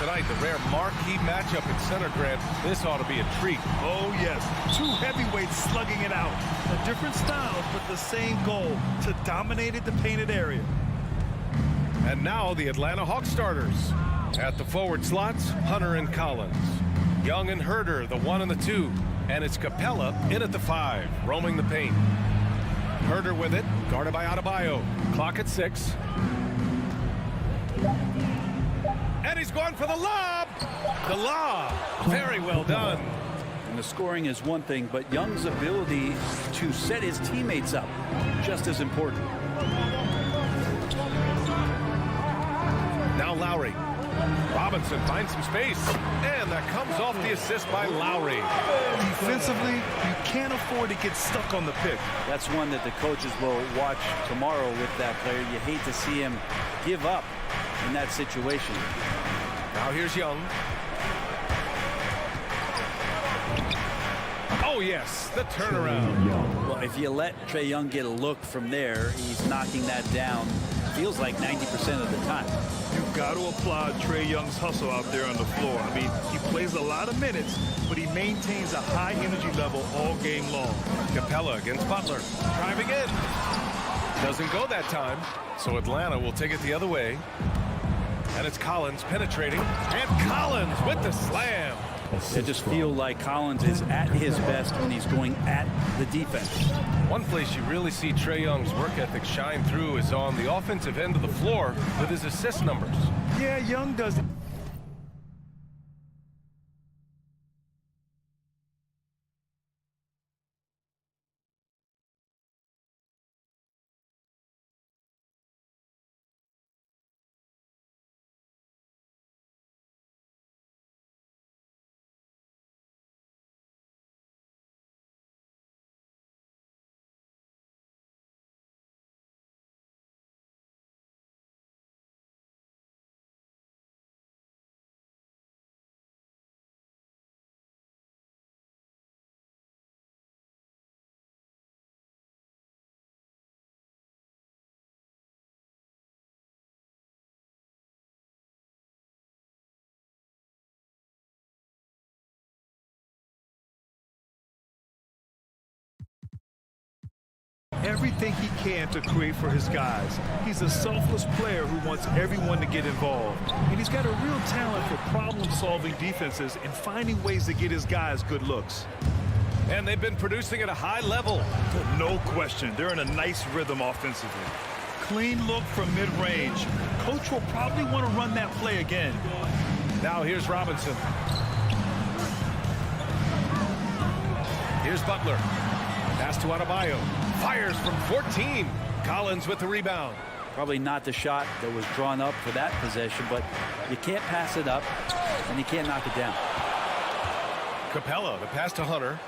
tonight, the rare marquee matchup in center, Grant. This ought to be a treat. Oh, yes. Two heavyweights slugging it out. A different styles, but the same goal, to dominate the painted area. And now the Atlanta Hawks starters. At the forward slots, Hunter and Collins. Young and Herder, the 1 and the 2. And it's Capella in at the 5, roaming the paint. Herder with it, guarded by Adebayo. Clock at 6. And he's going for the lob. The lob. Very well done. And the scoring is one thing, but Young's ability to set his teammates up, just as important. Now Lowry. Robinson finds some space, and that comes off the assist by Lowry. Defensively, you can't afford to get stuck on the pick. That's one that the coaches will watch tomorrow with that player. You hate to see him give up in that situation. Now here's Young. Oh, yes, the turnaround. Well, if you let Trae Young get a look from there, he's knocking that down, feels like 90% of the time. You've got to applaud Trae Young's hustle out there on the floor. I mean, he plays a lot of minutes, but he maintains a high energy level all game long. Capella against Butler. Driving in. Doesn't go that time, so Atlanta will take it the other way. And it's Collins penetrating. And Collins with the slam. I just feel like Collins is at his best when he's going at the defense. One place you really see Trae Young's work ethic shine through is on the offensive end of the floor with his assist numbers. Yeah, Young does it. Everything he can to create for his guys. He's a selfless player who wants everyone to get involved. And he's got a real talent for problem-solving defenses and finding ways to get his guys good looks. And they've been producing at a high level. No question. They're in a nice rhythm offensively. Clean look from mid-range. Coach will probably want to run that play again. Now here's Robinson. Here's Butler. Pass to Adebayo. Fires from 14. Collins with the rebound. Probably not the shot that was drawn up for that possession, but you can't pass it up, and you can't knock it down. Capella, the pass to Hunter.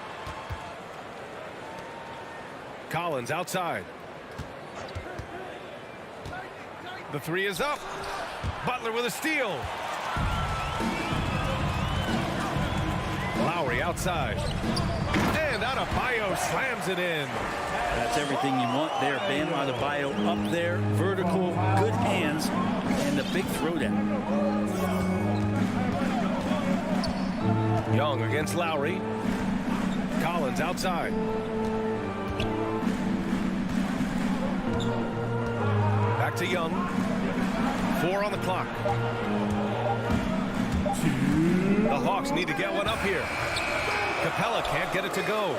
Collins outside. The 3 is up. Butler with a steal. Lowry outside. And Adebayo slams it in. That's everything you want there. Bam Adebayo up there, vertical, good hands, and the big throwdown. Young against Lowry. Collins outside. Back to Young. 4 on the clock. The Hawks need to get one up here. Capella can't get it to go.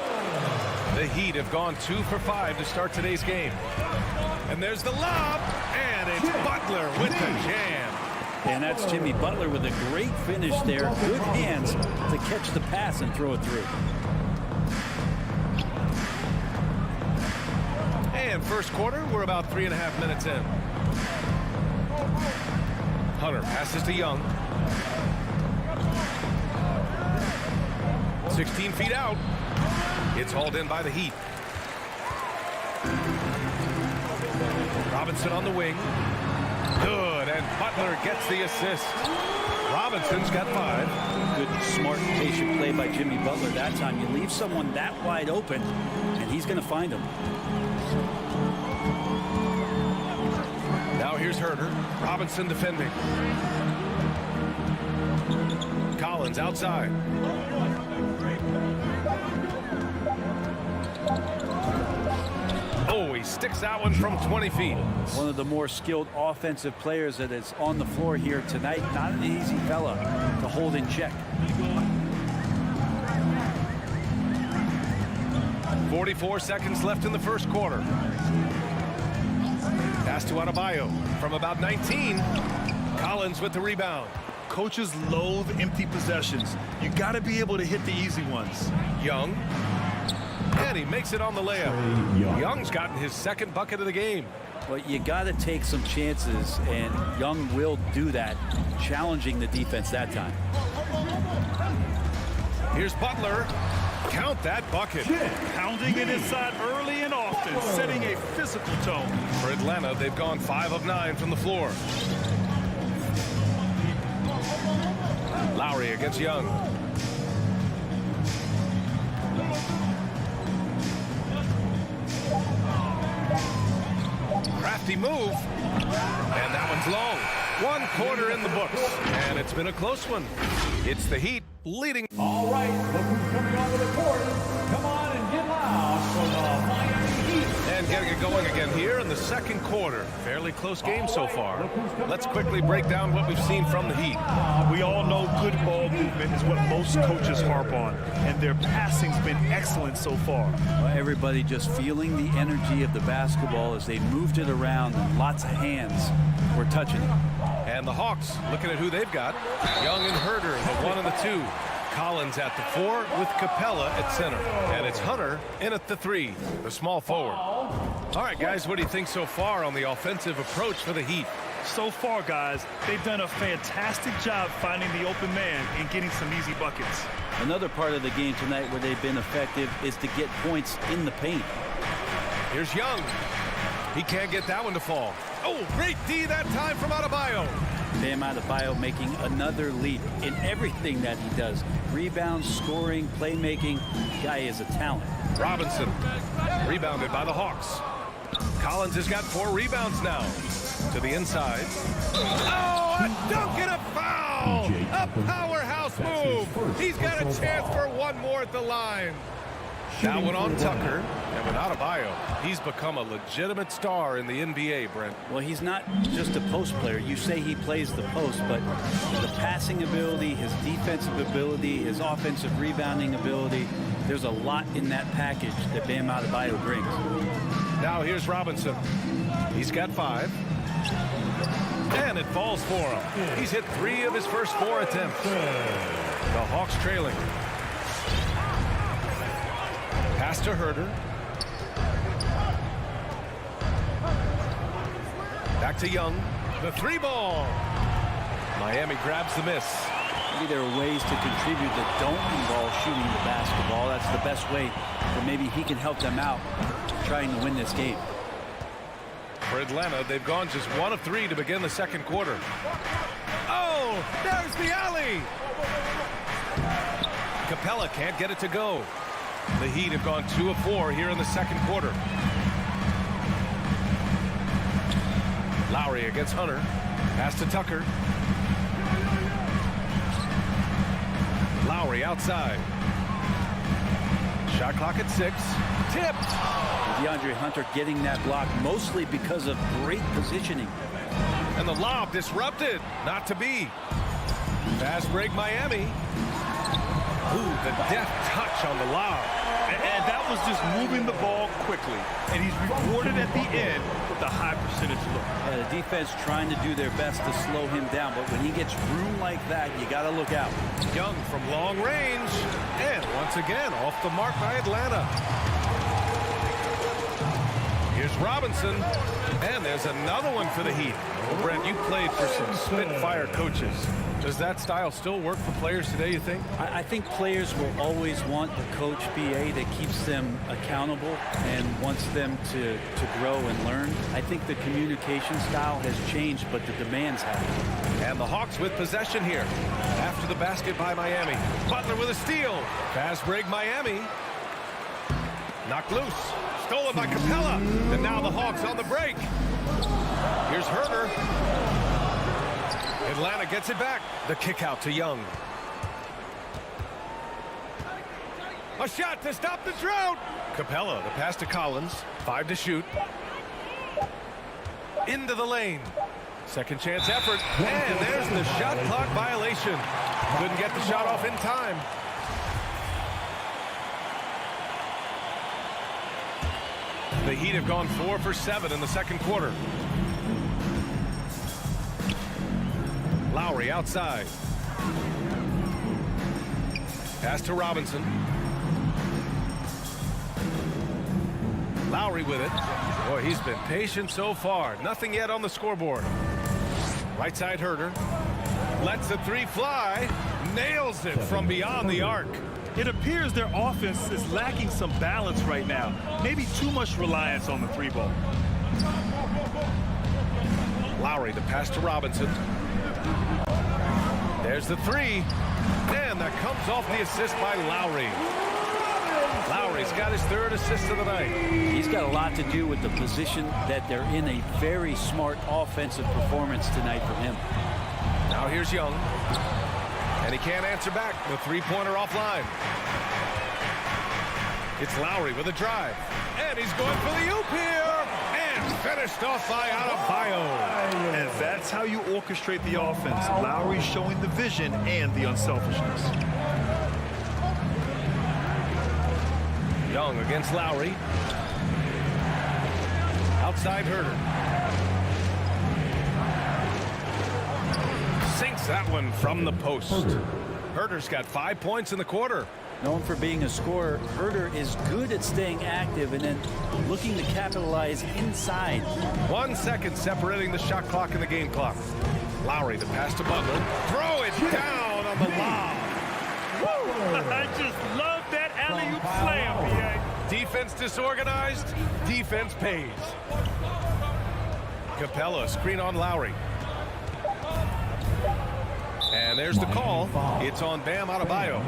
The Heat have gone 2 for 5 to start today's game. And there's the lob, and it's Butler with the jam. And that's Jimmy Butler with a great finish there. Good hands to catch the pass and throw it through. And first quarter, we're about 3.5 minutes in. Hunter passes to Young. 16 feet out. It's hauled in by the Heat. Robinson on the wing. Good, and Butler gets the assist. Robinson's got 5. Good, smart, patient play by Jimmy Butler that time. You leave someone that wide open, and he's going to find him. Now here's Herder. Robinson defending. Collins outside. Oh, he sticks that one from 20 feet. One of the more skilled offensive players that is on the floor here tonight. Not an easy fella to hold in check. 44 seconds left in the first quarter. Pass to Adebayo from about 19. Collins with the rebound. Coaches loathe empty possessions. You got to be able to hit the easy ones. Young. And he makes it on the layup. Young's gotten his second bucket of the game. Well, you got to take some chances, and Young will do that, challenging the defense that time. Here's Butler. Count that bucket. Pounding it inside early and often, setting a physical tone. For Atlanta, they've gone 5 of 9 from the floor. Lowry against Young. Crafty move. And that one's low. 1 quarter in the books. And it's been a close one. It's the Heat leading. All right, look who's coming onto the court. Come on and get loud for the Miami Heat. And getting it going again here in the second quarter. Fairly close game so far. Let's quickly break down what we've seen from the Heat. We all know good ball movement is what most coaches harp on, and their passing's been excellent so far. Well, everybody just feeling the energy of the basketball as they moved it around, and lots of hands were touching it. And the Hawks looking at who they've got. Young and Herder, the 1 and the 2. Collins at the 4 with Capella at center. And it's Hunter in at the 3, the small forward. All right, guys, what do you think so far on the offensive approach for the Heat? So far, guys, they've done a fantastic job finding the open man and getting some easy buckets. Another part of the game tonight where they've been effective is to get points in the paint. Here's Young. He can't get that one to fall. Oh, great D that time from Adebayo. Bam Adebayo making another leap in everything that he does. Rebounds, scoring, playmaking. Guy is a talent. Robinson rebounded by the Hawks. Collins has got 4 rebounds now. To the inside. Oh, a dunk and a foul! A powerhouse move. He's got a chance for one more at the line. That one on Tucker. And with Adebayo, he's become a legitimate star in the NBA, Brent. Well, he's not just a post player. You say he plays the post, but the passing ability, his defensive ability, his offensive rebounding ability, there's a lot in that package that Bam Adebayo brings. Now here's Robinson. He's got 5. And it falls for him. He's hit 3 of his first 4 attempts. The Hawks trailing. Pass to Herder. Back to Young. The 3 ball. Miami grabs the miss. Maybe there are ways to contribute that don't involve shooting the basketball. That's the best way that maybe he can help them out trying to win this game. For Atlanta, they've gone just 1 of 3 to begin the second quarter. Oh, there's the alley. Capella can't get it to go. The Heat have gone 2 of 4 here in the second quarter. Lowry against Hunter. Pass to Tucker. Lowry outside. Shot clock at 6. Tipped. DeAndre Hunter getting that block mostly because of great positioning. And the lob disrupted. Not to be. Fast break Miami. Ooh, the deft touch on the lob. And that was just moving the ball quickly. And he's rewarded at the end with a high percentage look. Yeah, the defense trying to do their best to slow him down, but when he gets room like that, you got to look out. Young from long range. And once again, off the mark by Atlanta. Here's Robinson. And there's another one for the Heat. Well, Brent, you played for some Spitfire coaches. Does that style still work for players today, you think? I think players will always want a coach BA that keeps them accountable and wants them to grow and learn. I think the communication style has changed, but the demands haven't. And the Hawks with possession here. After the basket by Miami. Butler with a steal. Fast break Miami. Knocked loose. Stolen by Capella. And now the Hawks on the break. Here's Herder. Atlanta gets it back. The kick out to Young. A shot to stop the drought. Capella, the pass to Collins. 5 to shoot. Into the lane. Second chance effort. And there's the shot clock violation. Couldn't get the shot off in time. The Heat have gone 4 for 7 in the second quarter. Lowry outside. Pass to Robinson. Lowry with it. Boy, he's been patient so far. Nothing yet on the scoreboard. Right side Herder. Lets the three fly. Nails it from beyond the arc. It appears their offense is lacking some balance right now. Maybe too much reliance on the three ball. Lowry, the pass to Robinson. There's the three. And that comes off the assist by Lowry. Lowry's got his third assist of the night. He's got a lot to do with the position that they're in. A very smart offensive performance tonight from him. Now here's Young. And he can't answer back. The three-pointer offline. It's Lowry with a drive. And he's going for the oop here. And finished off by Adebayo. And that's how you orchestrate the offense. Lowry showing the vision and the unselfishness. Young against Lowry. Outside Herder. Sinks that one from the post. Herder's got 5 points in the quarter. Known for being a scorer, Herder is good at staying active and then looking to capitalize inside. 1 second separating the shot clock and the game clock. Lowry, the pass to Butler. Throw it down on the lob. I just love that alley-oop slam, PA. Defense disorganized. Defense pays. Capella, screen on Lowry. And there's the call. It's on Bam Adebayo.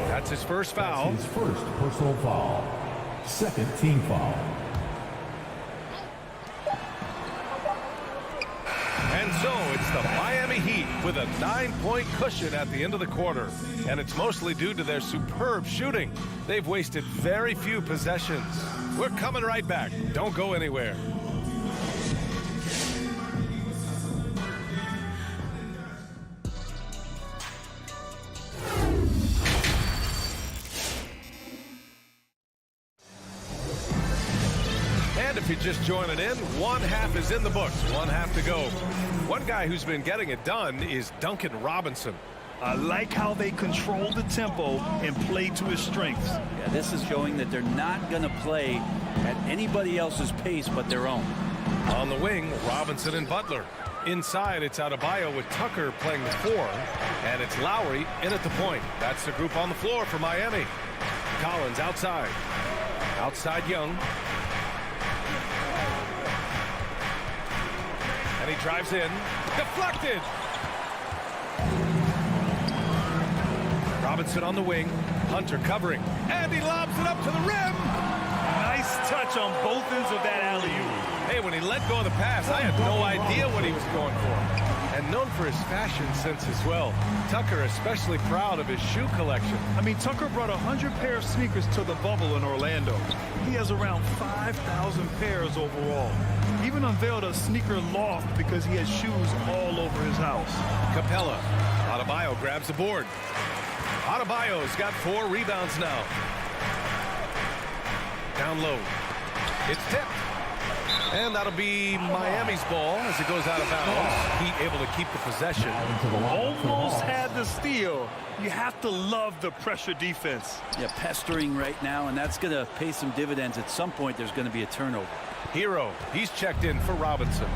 That's his first foul. His first personal foul. Second team foul. And so it's the Miami Heat with a 9-point cushion at the end of the quarter. And it's mostly due to their superb shooting. They've wasted very few possessions. We're coming right back. Don't go anywhere. If you're just joining in, one half is in the books, one half to go. One guy who's been getting it done is Duncan Robinson. I like how they control the tempo and play to his strengths. Yeah, this is showing that they're not going to play at anybody else's pace but their own. On the wing, Robinson and Butler. Inside, it's Adebayo with Tucker playing the 4. And it's Lowry in at the point. That's the group on the floor for Miami. Collins outside. Outside Young. And he drives in. Deflected! Robinson on the wing. Hunter covering. And he lobs it up to the rim! Nice touch on both ends of that alley-oop. Hey, when he let go of the pass, I had no idea what he was going for. And known for his fashion sense as well. Tucker especially proud of his shoe collection. I mean, Tucker brought 100 pair of sneakers to the bubble in Orlando. He has around 5,000 pairs overall. He even unveiled a sneaker loft because he has shoes all over his house. Capella. Adebayo grabs the board. Adebayo's got 4 rebounds now. Down low. It's tipped. And that'll be Miami's ball as it goes out of bounds. Heat able to keep the possession. Almost had the steal. You have to love the pressure defense. Yeah, pestering right now, and that's going to pay some dividends. At some point, there's going to be a turnover. Hero, he's checked in for Robinson.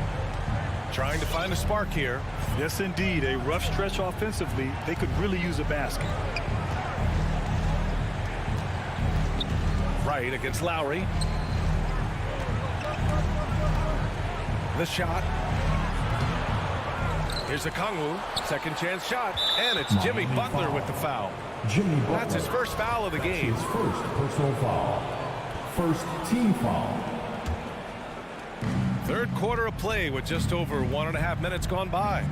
Trying to find a spark here. Yes, indeed. A rough stretch offensively. They could really use a basket. Right against Lowry. The shot. Here's a Kongwu. Second chance shot. And it's Jimmy Butler with the foul. Jimmy Butler. That's his first foul of the game. His first personal foul. First team foul. Third quarter of play with just over 1.5 minutes gone by.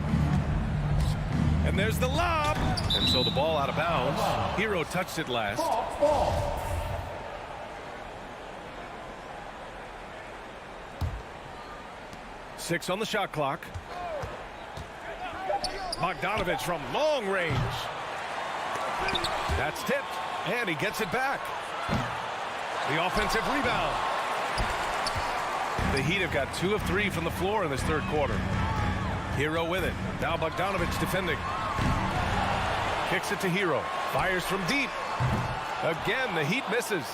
And there's the lob. And so the ball out of bounds. Hero touched it last. Ball. 6 on the shot clock. Bogdanovich from long range. That's tipped, and he gets it back. The offensive rebound. The Heat have got 2 of 3 from the floor in this third quarter. Hero with it. Now Bogdanovich defending. Kicks it to Hero. Fires from deep. Again, the Heat misses.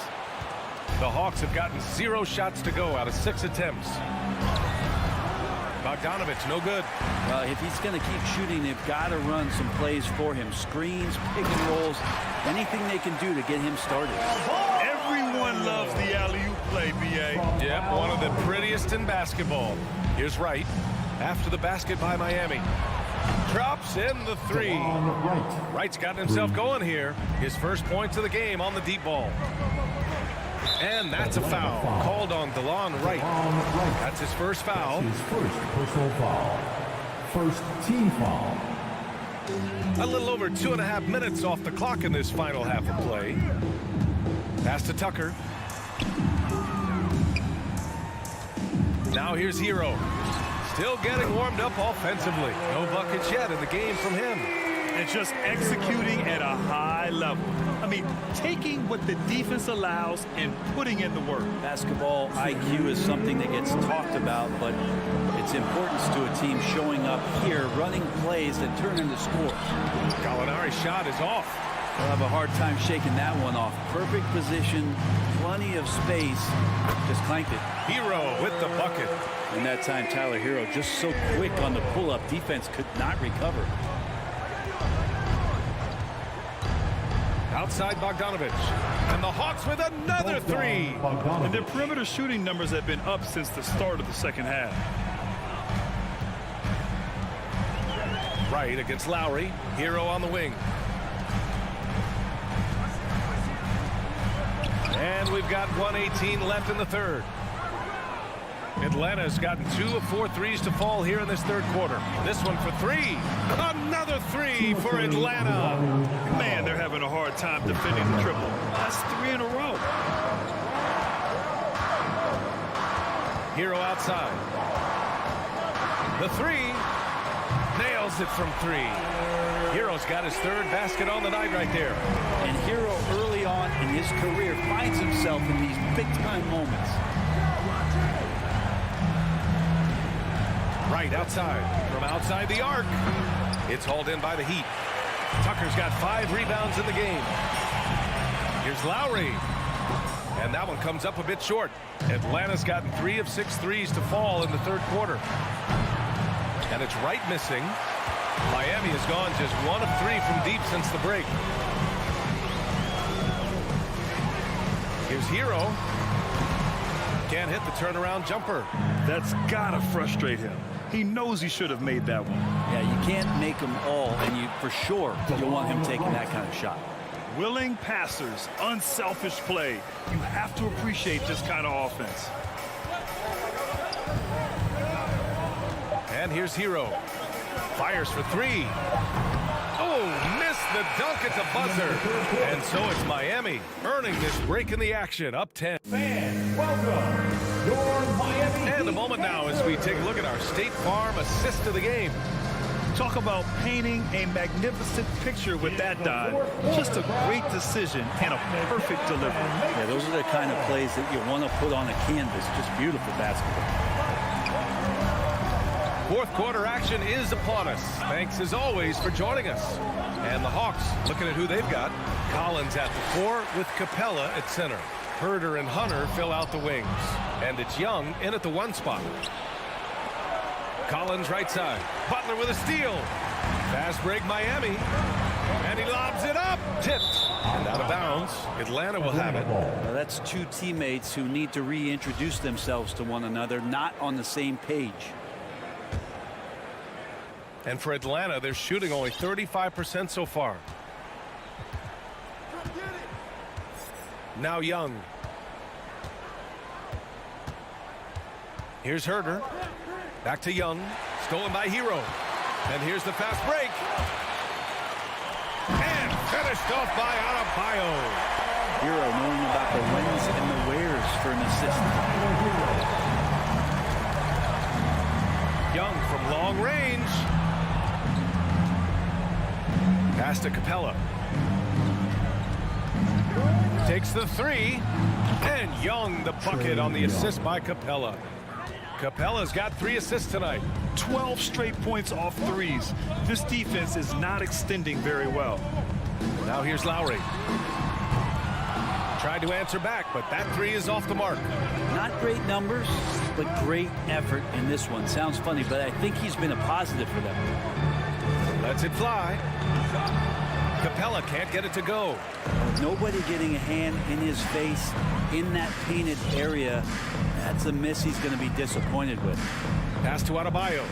The Hawks have gotten 0 shots to go out of 6 attempts. Bogdanovich, no good. Well, if he's going to keep shooting, they've got to run some plays for him. Screens, pick and rolls, anything they can do to get him started. Everyone loves the alley-oop play, B.A. Yep, one of the prettiest in basketball. Here's Wright. After the basket by Miami. Drops in the 3. Wright's gotten himself going here. His first points of the game on the deep ball. And that's a foul called on DeLon Wright. That's his first foul. His first personal foul. First team foul. A little over 2.5 minutes off the clock in this final half of play. Pass to Tucker. Now here's Hero. Still getting warmed up offensively. No buckets yet in the game from him. And just executing at a high level. I mean, taking what the defense allows and putting in the work. Basketball IQ is something that gets talked about, but its importance to a team showing up here, running plays that turn into scores. Gallinari's shot is off. They'll have a hard time shaking that one off. Perfect position, plenty of space, just clanked it. Hero with the bucket. And that time, Tyler Hero just so quick on the pull-up. Defense could not recover. Outside Bogdanovich. And the Hawks with another 3. And their perimeter shooting numbers have been up since the start of the second half. Wright against Lowry. Hero on the wing. And we've got 1:18 left in the third. Atlanta's gotten 2 of 4 threes to fall here in this third quarter. This one for 3. Another 3 for Atlanta. Man, they're having a hard time defending the triple. That's 3 in a row. Hero outside. The 3. Nails it from 3. Hero's got his third basket on the night right there. And Hero early on in his career finds himself in these big-time moments. Right outside. From outside the arc. It's hauled in by the Heat. Tucker's got 5 rebounds in the game. Here's Lowry. And that one comes up a bit short. Atlanta's gotten 3 of 6 threes to fall in the third quarter. And it's Wright missing. Miami has gone just 1 of 3 from deep since the break. Here's Hero. Can't hit the turnaround jumper. That's gotta frustrate him. He knows he should have made that one. Yeah, you can't make them all, and you for sure you want him taking that kind of shot. Willing passers, unselfish play. You have to appreciate this kind of offense. And here's Hero. Fires for 3. Oh, missed the dunk at the buzzer. And so it's Miami earning this break in the action, up 10. Fans, welcome your Miami. And a moment now as we take a look at our State Farm assist of the game. Talk about painting a magnificent picture with that dive. Just a great decision and a perfect delivery. Yeah, those are the kind of plays that you want to put on a canvas. Just beautiful basketball. Fourth quarter action is upon us. Thanks as always for joining us. And the Hawks looking at who they've got. Collins at the 4 with Capella at center. Herder and Hunter fill out the wings. And it's Young in at the 1 spot. Collins right side. Butler with a steal. Fast break Miami. And he lobs it up. Tipped. And out of bounds. Atlanta will have it. Well, that's 2 teammates who need to reintroduce themselves to one another, not on the same page. And for Atlanta, they're shooting only 35% so far. Now Young. Here's Herder. Back to Young. Stolen by Hero. And here's the fast break. Finished off by Adebayo. Hero knowing about the whens and the wheres for an assist. Young from long range. Pass to Capella. Takes the three. And Young the bucket on the assist by Capella. Capella's got 3 assists tonight. 12 straight points off threes. This defense is not extending very well. Now here's Lowry. Tried to answer back, but that 3 is off the mark. Not great numbers, but great effort in this one. Sounds funny, but I think he's been a positive for them. Lets it fly. Capella can't get it to go. Nobody getting a hand in his face in that painted area. That's a miss he's going to be disappointed with. Pass to Adebayo.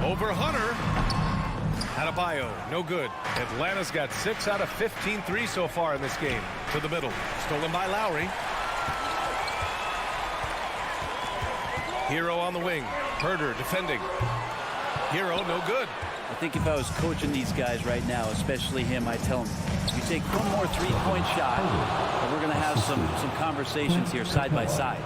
Over Hunter. Adebayo, no good. Atlanta's got 6 out of 15 threes so far in this game. To the middle. Stolen by Lowry. Hero on the wing. Herder defending. Hero, no good. I think if I was coaching these guys right now, especially him, I'd tell him, you take one more three-point shot, and we're going to have some conversations here side by side.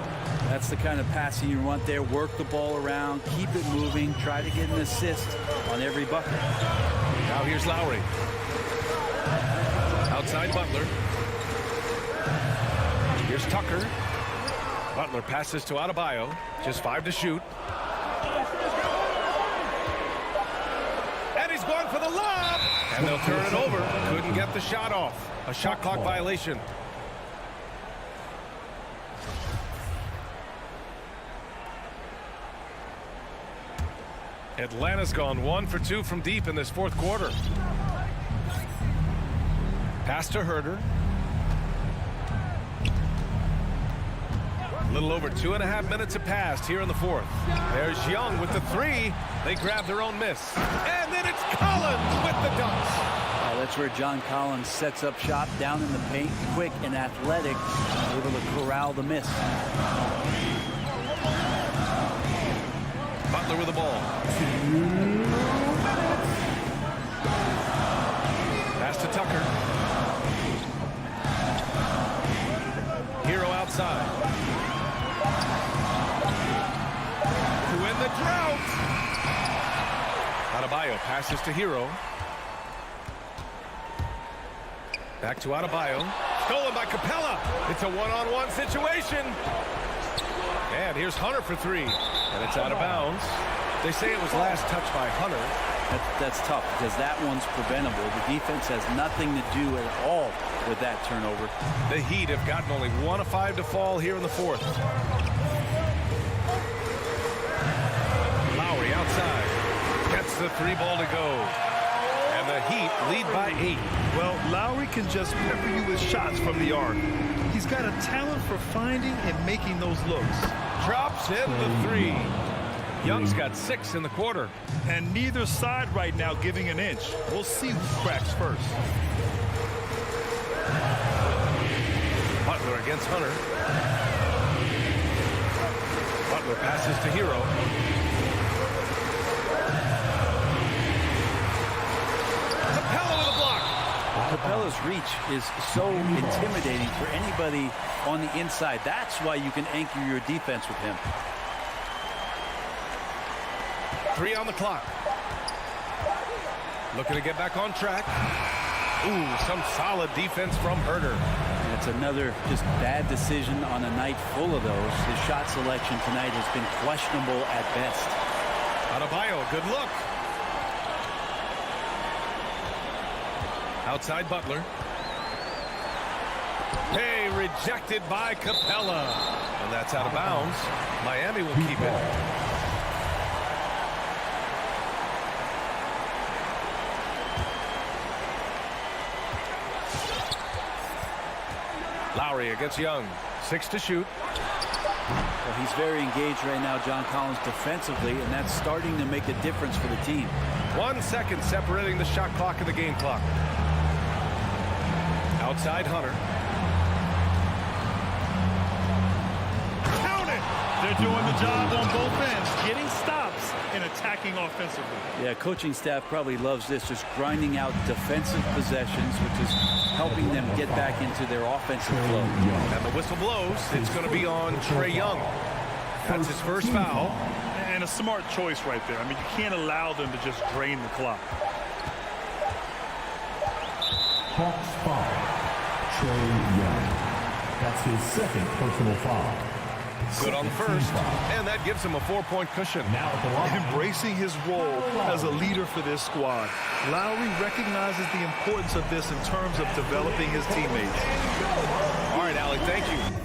That's the kind of passing you want there. Work the ball around, keep it moving, try to get an assist on every bucket. Now here's Lowry. Outside Butler. Here's Tucker. Butler passes to Adebayo. Just 5 to shoot. And he's going for the lob. And they'll turn it over. Couldn't get the shot off. A shot clock violation. Atlanta's gone 1 for 2 from deep in this fourth quarter. Pass to Herder. A little over 2.5 minutes have passed here in the fourth. There's Young with the 3. They grab their own miss. And then it's Collins with the dunks. That's where John Collins sets up shop down in the paint, quick and athletic, able to corral the miss. Butler with the ball. Pass to Tucker. Hero outside. To win the drought. Adebayo passes to Hero. Back to Adebayo. Stolen by Capella. It's a one-on-one situation. And here's Hunter for 3. And it's out of bounds. They say it was last touched by Hunter. That's tough because that one's preventable. The defense has nothing to do at all with that turnover. The Heat have gotten only 1 of 5 to fall here in the fourth. Lowry outside. Gets the 3 ball to go. And the Heat lead by 8. Well, Lowry can just pepper you with shots from the arc. He's got a talent for finding and making those looks. Drops in the 3. Young's got 6 in the quarter. And neither side right now giving an inch. We'll see who cracks first. Butler against Hunter. Butler passes to Hero. Capella with a block. Capella's reach is so intimidating for anybody on the inside. That's why you can anchor your defense with him. 3 on the clock. Looking to get back on track. Ooh, some solid defense from Herder. And it's another just bad decision on a night full of those. His shot selection tonight has been questionable at best. Adebayo, good look. Outside Butler. Hey, rejected by Capella. And that's out of bounds. Miami will keep it. Lowry against Young. 6 to shoot. Well, he's very engaged right now, John Collins, defensively, and that's starting to make a difference for the team. 1 second separating the shot clock and the game clock. Outside Hunter. Count it! They're doing the job on both ends, getting stops and attacking clicking offensively. Yeah, coaching staff probably loves this, just grinding out defensive possessions, which is helping them get back into their offensive flow. And the whistle blows. It's going to be on Trae Young. That's his first foul. And a smart choice right there. I mean, you can't allow them to just drain the clock. Hawks foul. Trae Young. That's his second personal foul. Good on the first, and that gives him a 4-point cushion. Now at the line. Embracing his role as a leader for this squad, Lowry recognizes the importance of this in terms of developing his teammates. All right, Alec, thank you.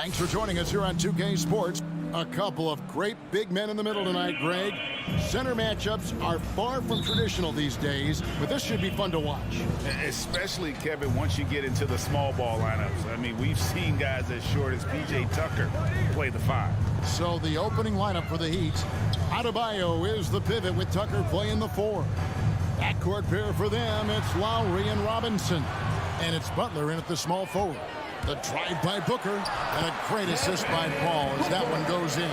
Thanks for joining us here on 2K Sports. A couple of great big men in the middle tonight, Greg. Center matchups are far from traditional these days, but this should be fun to watch. Especially, Kevin, once you get into the small ball lineups. I mean, we've seen guys as short as P.J. Tucker play the 5. So the opening lineup for the Heat. Adebayo is the pivot with Tucker playing the 4. Backcourt pair for them, it's Lowry and Robinson. And it's Butler in at the small forward. The drive by Booker, and a great assist by Paul as that one goes in.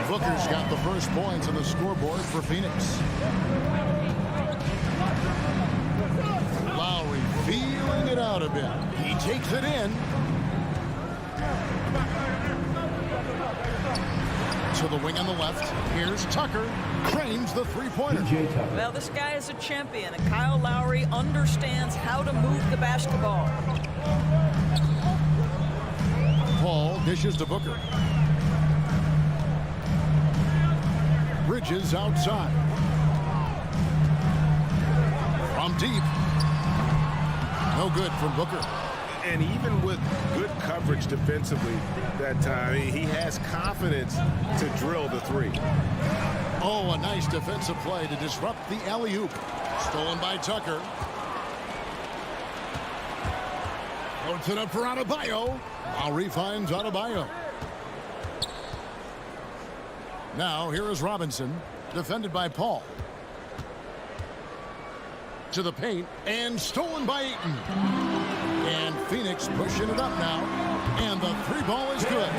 Booker's got the first points on the scoreboard for Phoenix. Lowry feeling it out a bit. He takes it in. To the wing on the left. Here's Tucker. Cranes the three-pointer. Well, this guy is a champion, and Kyle Lowry understands how to move the basketball. Paul dishes to Booker. Bridges outside. From deep. No good from Booker. And even with good coverage defensively that time, he has confidence to drill the 3. Oh, a nice defensive play to disrupt the alley-oop. Stolen by Tucker. Puts it up for Adebayo. Lowry finds Adebayo. Now here is Robinson, defended by Paul. To the paint, and stolen by Ayton. And Phoenix pushing it up now. And the 3-ball is good.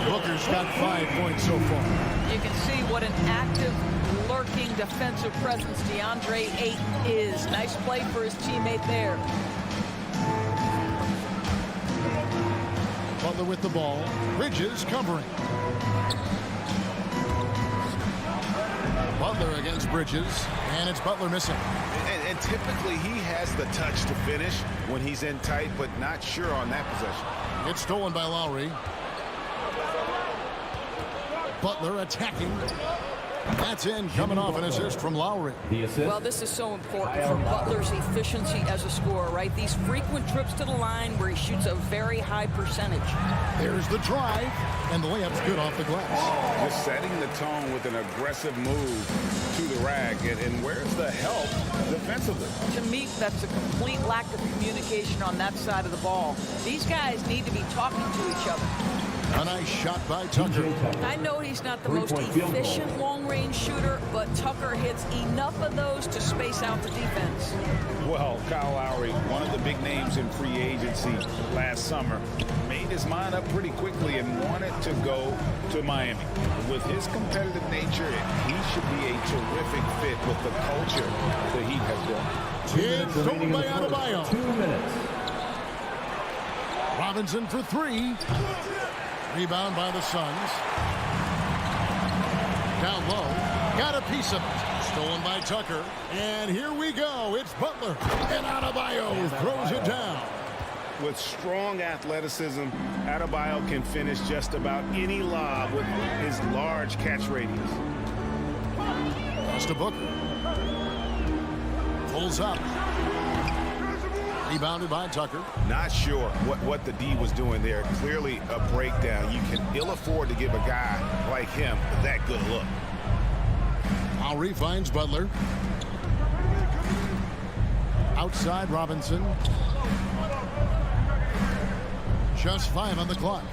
Booker's got 5 points so far. You can see what an active, lurking defensive presence DeAndre Ayton is. Nice play for his teammate there. Butler with the ball. Bridges covering. Butler against Bridges. And it's Butler missing. And typically he has the touch to finish when he's in tight, but not sure on that possession. It's stolen by Lowry. Butler attacking. That's in, coming off an assist from Lowry. Well, this is so important for Butler's efficiency as a scorer, right? These frequent trips to the line where he shoots a very high percentage. There's the drive, and the layup's good off the glass. Just setting the tone with an aggressive move to the rack. And where's the help defensively? To me, that's a complete lack of communication on that side of the ball. These guys need to be talking to each other. A nice shot by Tucker. I know he's not the most efficient long-range shooter, but Tucker hits enough of those to space out the defense. Well, Kyle Lowry, one of the big names in free agency last summer, made his mind up pretty quickly and wanted to go to Miami. With his competitive nature, he should be a terrific fit with the culture that he has built. It's stolen by Adebayo. 2 minutes. Robinson for 3. Rebound by the Suns. Down low. Got a piece of it. Stolen by Tucker. And here we go. It's Butler. And Adebayo throws it down. With strong athleticism, Adebayo can finish just about any lob with his large catch radius. Pass to Booker. Pulls up. Rebounded by Tucker. Not sure what the D was doing there. Clearly a breakdown. You can ill afford to give a guy like him that good look. Lowry finds Butler. Outside Robinson. Just 5 on the clock.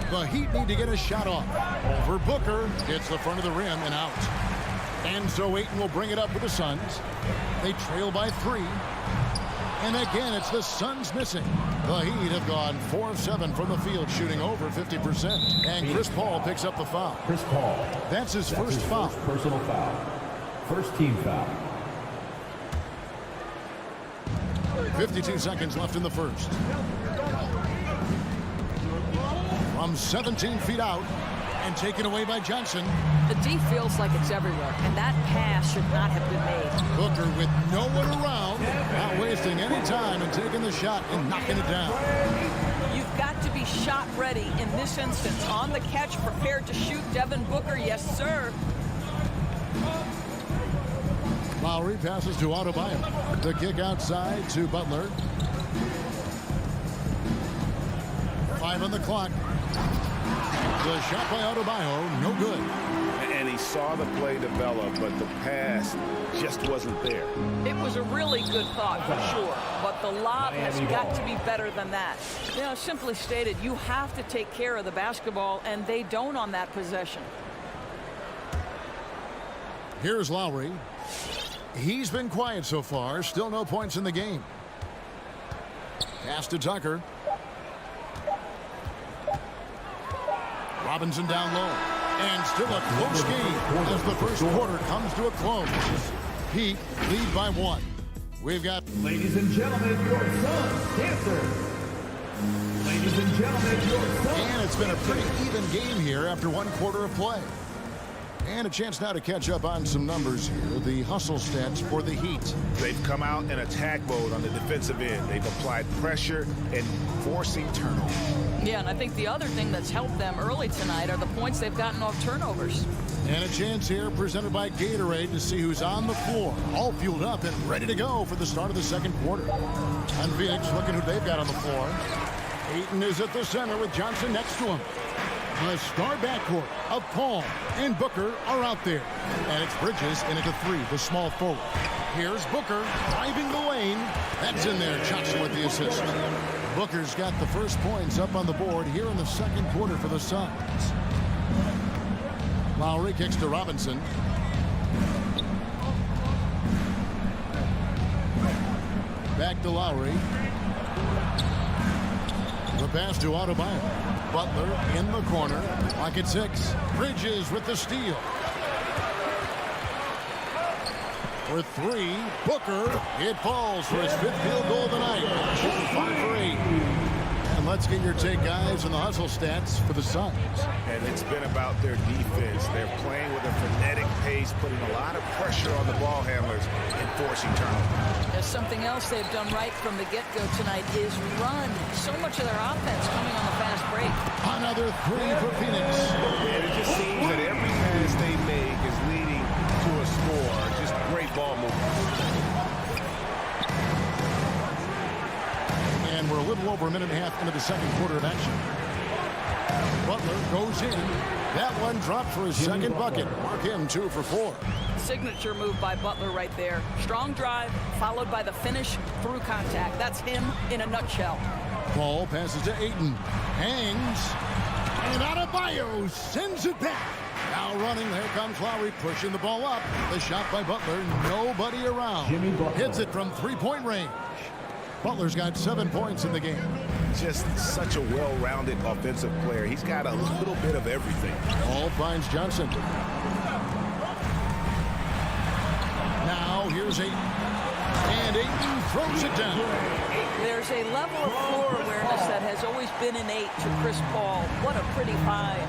The Heat need to get a shot off. Over Booker. Hits the front of the rim and out. And so Ayton will bring it up for the Suns. They trail by 3. And again, it's the Suns missing. The Heat have gone 4 of 7 from the field, shooting over 50%. And Chris Paul picks up the foul. Chris Paul. That's his first foul. First personal foul. First team foul. 52 seconds left in the first. From 17 feet out and taken away by Johnson. The D feels like it's everywhere, and that pass should not have been made. Booker with no one around, not wasting any time and taking the shot and knocking it down. You've got to be shot ready in this instance. On the catch, prepared to shoot. Devin Booker, yes, sir. Lowry passes to Adebayo. The kick outside to Butler. 5 on the clock. The shot by Adebayo, no good. And he saw the play develop, but the pass just wasn't there. It was a really good thought for sure, but the lob has got to be better than that. You know, simply stated, you have to take care of the basketball, and they don't on that possession. Here's Lowry. He's been quiet so far. Still no points in the game. Pass to Tucker. Robinson down low. And still a close game as the first quarter comes to a close. Heat lead by 1. We've got... Ladies and gentlemen, your Suns dancer. Ladies and gentlemen, your Suns. And it's been a pretty even game here after 1 quarter of play. And a chance now to catch up on some numbers here. The hustle stats for the Heat. They've come out in attack mode on the defensive end. They've applied pressure and forcing turnovers. Yeah, and I think the other thing that's helped them early tonight are the points they've gotten off turnovers. And a chance here presented by Gatorade to see who's on the floor. All fueled up and ready to go for the start of the second quarter. And Phoenix looking who they've got on the floor. Ayton is at the center with Johnson next to him. The star backcourt of Paul and Booker are out there. And it's Bridges in at the 3, the small forward. Here's Booker driving the lane. That's in there. Johnson with the assist. Booker's got the first points up on the board here in the second quarter for the Suns. Lowry kicks to Robinson. Back to Lowry. The pass to Adebayo. Butler in the corner. Pocket 6. Bridges with the steal. For 3. Booker. It falls for his 5th field goal of the night. 5 for 8. And let's get your take, guys, on the hustle stats for the Suns. And it's been about their defense. They're playing with a frenetic pace, putting a lot of pressure on the ball handlers and forcing turnovers. There's something else they've done right from the get-go tonight is run. So much of their offense coming on the fast break. Another 3 for Phoenix. And it just seems that every pass they make is leading to a score. Just great ball movement. And we're a little over a minute and a half into the second quarter of action. Butler goes in. That one dropped for his second bucket. Mark him 2 for 4. Signature move by Butler right there. Strong drive, followed by the finish through contact. That's him in a nutshell. Paul passes to Ayton. Hangs. And Adebayo sends it back. Now running, there comes Lowry pushing the ball up. The shot by Butler, nobody around. Hits it from 3-point range. Butler's got 7 points in the game. Just such a well-rounded offensive player. He's got a little bit of everything. Paul finds Johnson. Now here's Ayton. And Ayton throws it down. There's a level of floor awareness that has always been innate to Chris Paul. What a pretty find.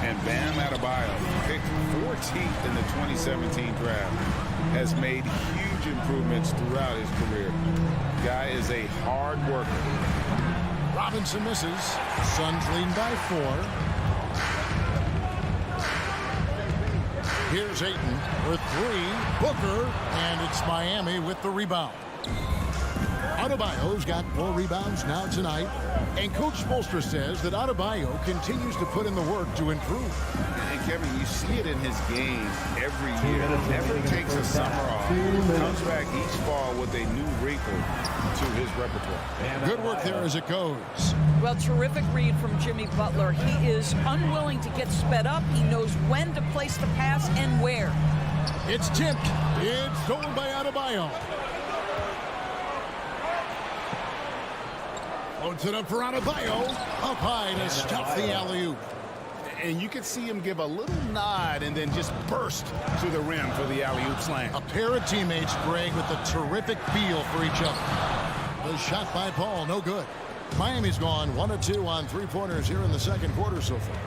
And Bam Adebayo, picked 14th in the 2017 draft, has made huge improvements throughout his career. Guy is a hard worker. Robinson misses. Suns lead by 4. Here's Ayton for 3. Booker, and it's Miami with the rebound. Adebayo's got 4 rebounds now tonight. And Coach Spoelstra says that Adebayo continues to put in the work to improve. And Kevin, you see it in his game every year. Never takes a summer off. Comes back each fall with a new wrinkle to his repertoire. Good work there as it goes. Well, terrific read from Jimmy Butler. He is unwilling to get sped up. He knows when to place the pass and where. It's tipped. It's stolen by Adebayo. Loads it up for Adebayo. Up high to stop the alley-oop. And you can see him give a little nod and then just burst to the rim for the alley-oop slam. A pair of teammates, Greg, with a terrific feel for each other. The shot by Paul, no good. Miami's gone 1 of 2 on 3-pointers here in the second quarter so far.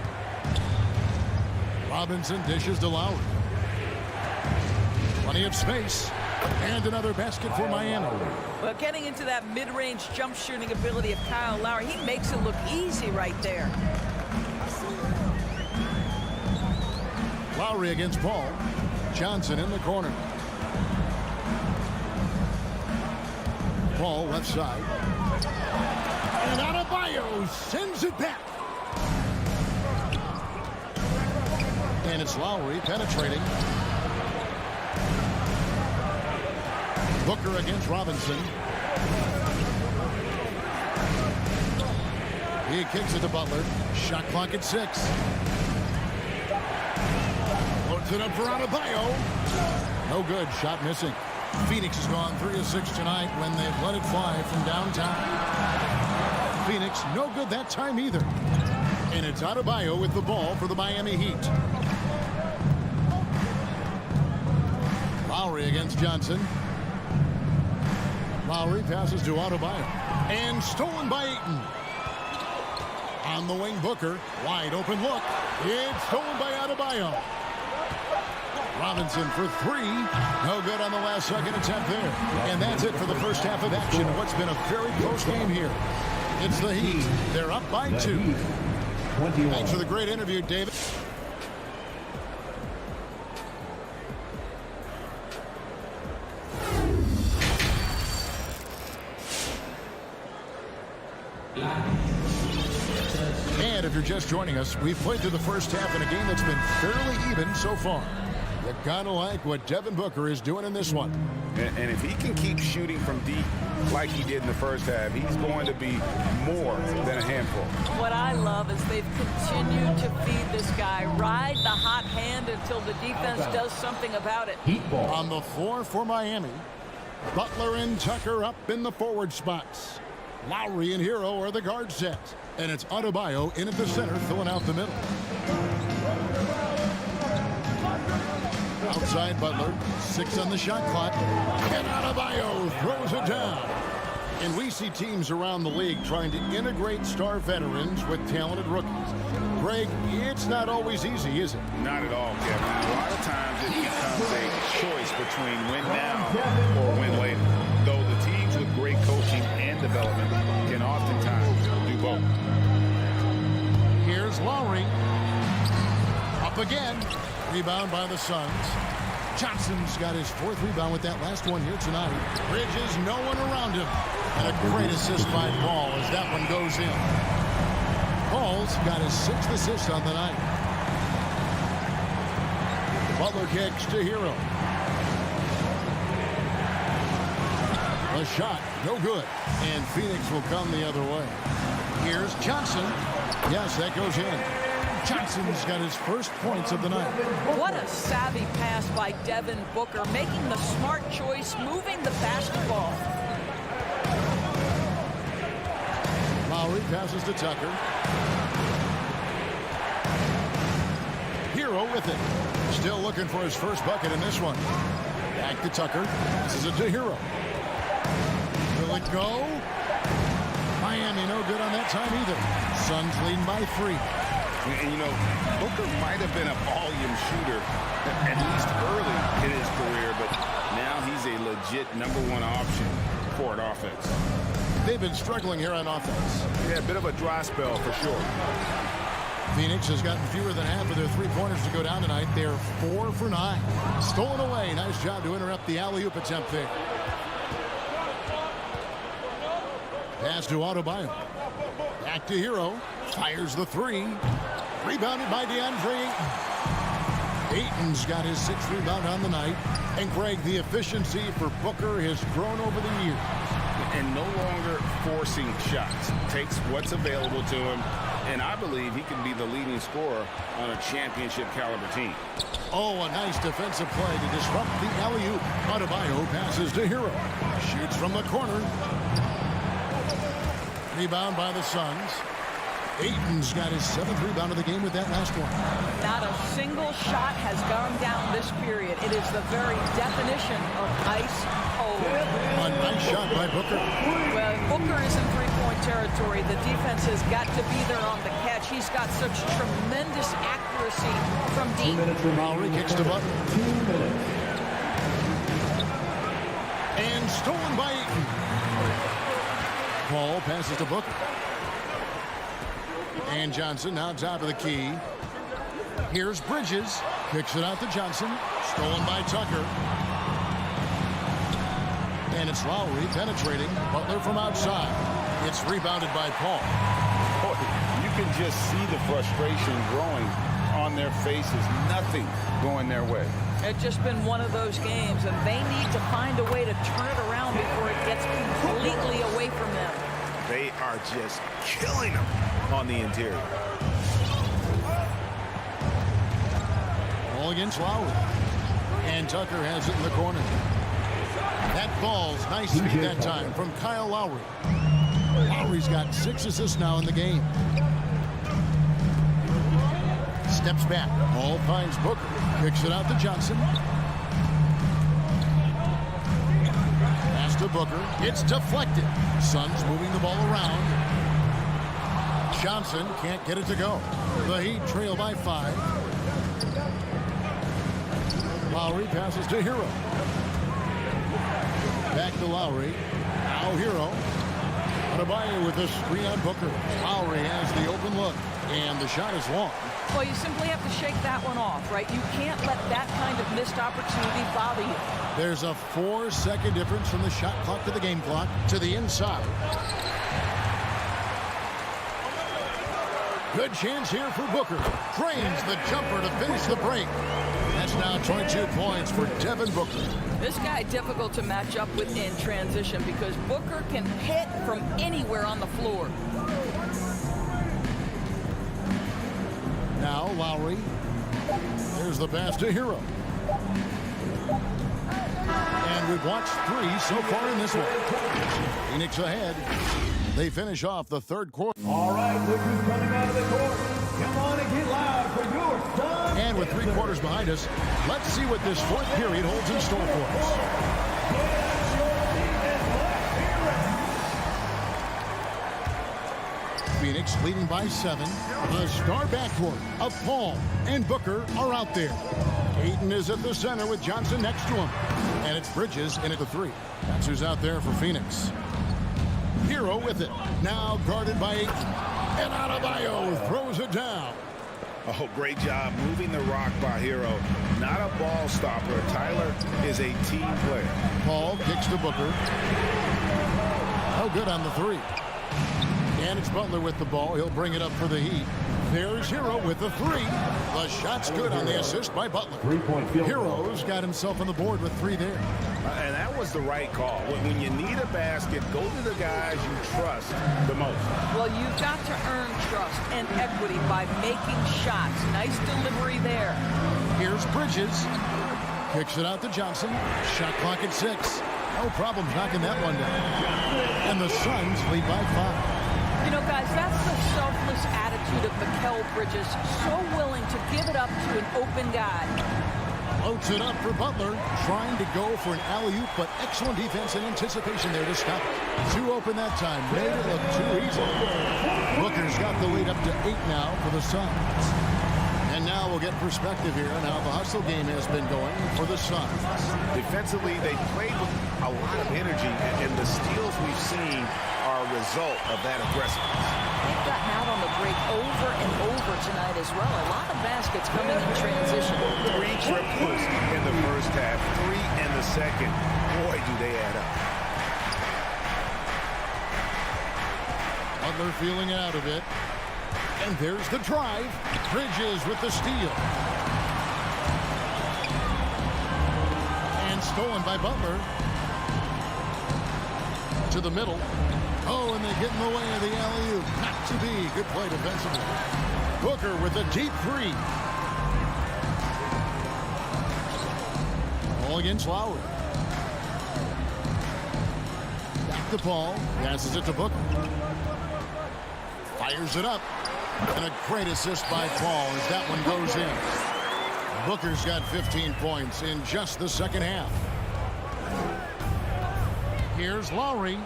Robinson dishes to Lowry. Plenty of space. And another basket for Miami. Well, getting into that mid-range jump shooting ability of Kyle Lowry, he makes it look easy right there. Lowry against Paul. Johnson in the corner. Paul left side. And Adebayo sends it back. And it's Lowry penetrating. Booker against Robinson. He kicks it to Butler. Shot clock at 6. Puts it up for Adebayo. No good. Shot missing. Phoenix has gone 3 of 6 tonight when they've let it fly from downtown. Phoenix no good that time either. And it's Adebayo with the ball for the Miami Heat. Lowry against Johnson. Lowry passes to Adebayo. And stolen by Ayton. On the wing, Booker. Wide open look. It's stolen by Adebayo. Robinson for 3. No good on the last second attempt there. And that's it for the first half of action. What's been a very close game here. It's the Heat. They're up by 2. Thanks for the great interview, David. And if you're just joining us, we've played through the first half in a game that's been fairly even so far. You gotta like what Devin Booker is doing in this one. And if he can keep shooting from deep like he did in the first half, he's going to be more than a handful. What I love is they've continued to feed this guy, ride the hot hand until the defense does something about it. On the floor for Miami, Butler and Tucker up in the forward spots. Lowry and Hero are the guard sets. And it's Adebayo in at the center, filling out the middle. Outside Butler, 6 on the shot clock. And Adebayo throws it down. And we see teams around the league trying to integrate star veterans with talented rookies. Greg, it's not always easy, is it? Not at all, Kevin. A lot of times it becomes a choice between win now or win later. Though the teams with great coaching and development can oftentimes do both. Here's Lowry. Up again. Rebound by the Suns. Johnson's got his 4th rebound with that last one here tonight. Bridges, no one around him. And a great assist by Paul as that one goes in. Paul's got his 6th assist on the night. Butler kicks to Hero. A shot, no good. And Phoenix will come the other way. Here's Johnson. Yes, that goes in. Johnson's got his first points of the night. What a savvy pass by Devin Booker, making the smart choice, moving the basketball. Lowry passes to Tucker. Hero with it. Still looking for his first bucket in this one. Back to Tucker. Passes it to Hero. Will it go? Miami no good on that time either. Suns leading by 3. And, you know, Booker might have been a volume shooter at least early in his career, but now he's a legit #1 option for an offense. They've been struggling here on offense. Yeah, a bit of a dry spell for sure. Phoenix has gotten fewer than half of their 3-pointers to go down tonight. They're 4 for 9. Stolen away. Nice job to interrupt the alley-oop attempt there. Pass to Adebayo. Back to Hero. Fires the 3. Rebounded by DeAndre Ayton. Ayton's got his 6th rebound on the night. And Greg, the efficiency for Booker has grown over the years. And no longer forcing shots. Takes what's available to him. And I believe he can be the leading scorer on a championship caliber team. Oh, a nice defensive play to disrupt the alley-oop. Adebayo passes to Hero. Shoots from the corner. Rebound by the Suns. Ayton's got his 7th rebound of the game with that last one. Not a single shot has gone down this period. It is the very definition of ice cold. A nice shot by Booker. Well, Booker is in three-point territory. The defense has got to be there on the catch. He's got such tremendous accuracy from deep. Lowry kicks to Butler. 2 minutes. And stolen by Ayton. Paul passes to Booker. And Johnson now top of the key. Here's Bridges. Kicks it out to Johnson. Stolen by Tucker. And it's Lowry penetrating. Butler from outside. It's rebounded by Paul. Boy, you can just see the frustration growing on their faces. Nothing going their way. It's just been one of those games, and they need to find a way to turn it around before it gets completely away from them. They are just killing them on the interior. Ball against Lowry. And Tucker has it in the corner. That ball's nice feed that time from Kyle Lowry. Lowry's got 6 assists now in the game. Steps back. Ball finds Booker. Kicks it out to Johnson. Pass to Booker. It's deflected. Suns moving the ball around. Johnson can't get it to go. The Heat trail by 5. Lowry passes to Hero. Back to Lowry. Now Hero. Adebayo with a screen on Booker. Lowry has the open look. And the shot is long. Well, you simply have to shake that one off, right? You can't let that kind of missed opportunity bother you. There's a 4-second difference from the shot clock to the game clock to the inside. Good chance here for Booker. Drains the jumper to finish the break. That's now 22 points for Devin Booker. This guy difficult to match up with in transition because Booker can hit from anywhere on the floor. Now Lowry. There's the pass to Hero. And we've watched 3 so far in this one. Phoenix ahead. They finish off the third quarter. All right, look who's coming out of the court. Come on and get loud for your Suns. And with 3 quarters behind us, let's see what this 4th period holds in store for us. Phoenix leading by 7. The star backcourt of Paul and Booker are out there. Ayton is at the center with Johnson next to him. And it's Bridges in at the 3. That's who's out there for Phoenix. Hero with it. Now guarded by Ayton. And Adebayo throws it down. Oh, great job moving the rock by Hero. Not a ball stopper. Tyler is a team player. Paul kicks to Booker. Oh, good on the 3. And it's Butler with the ball. He'll bring it up for the Heat. There's Hero with the 3. The shot's good on the assist by Butler. Hero's got himself on the board with 3 there. And that was the right call. When you need a basket, go to the guys you trust the most. Well, you've got to earn trust and equity by making shots. Nice delivery there. Here's Bridges. Kicks it out to Johnson. Shot clock at 6. No problem knocking that one down. And the Suns lead by 5. You know, guys, that's the selfless attitude of Mikal Bridges. So willing to give it up to an open guy. Loads it up for Butler. Trying to go for an alley-oop, but excellent defense and anticipation there to stop it. Too open that time. Made it look too easy. Booker's got the lead up to 8 now for the Suns. And now we'll get perspective here on how the hustle game has been going for the Suns. Defensively, they played with a lot of energy, and the steals we've seen are a result of that aggressiveness. They've gotten out on the break over and over tonight as well. A lot of baskets coming in transition. 3 triples in the first half, 3 in the second. Boy, do they add up. Butler feeling out of it. And there's the drive. Bridges with the steal. And stolen by Butler. To the middle. Oh, and they get in the way of the alley-oop. Not to be. Good play defensively. Booker with a deep 3. All against Lowry. Back to Paul. Passes it to Booker. Fires it up. And a great assist by Paul as that one goes in. Booker's got 15 points in just the second half. Here's Lowry.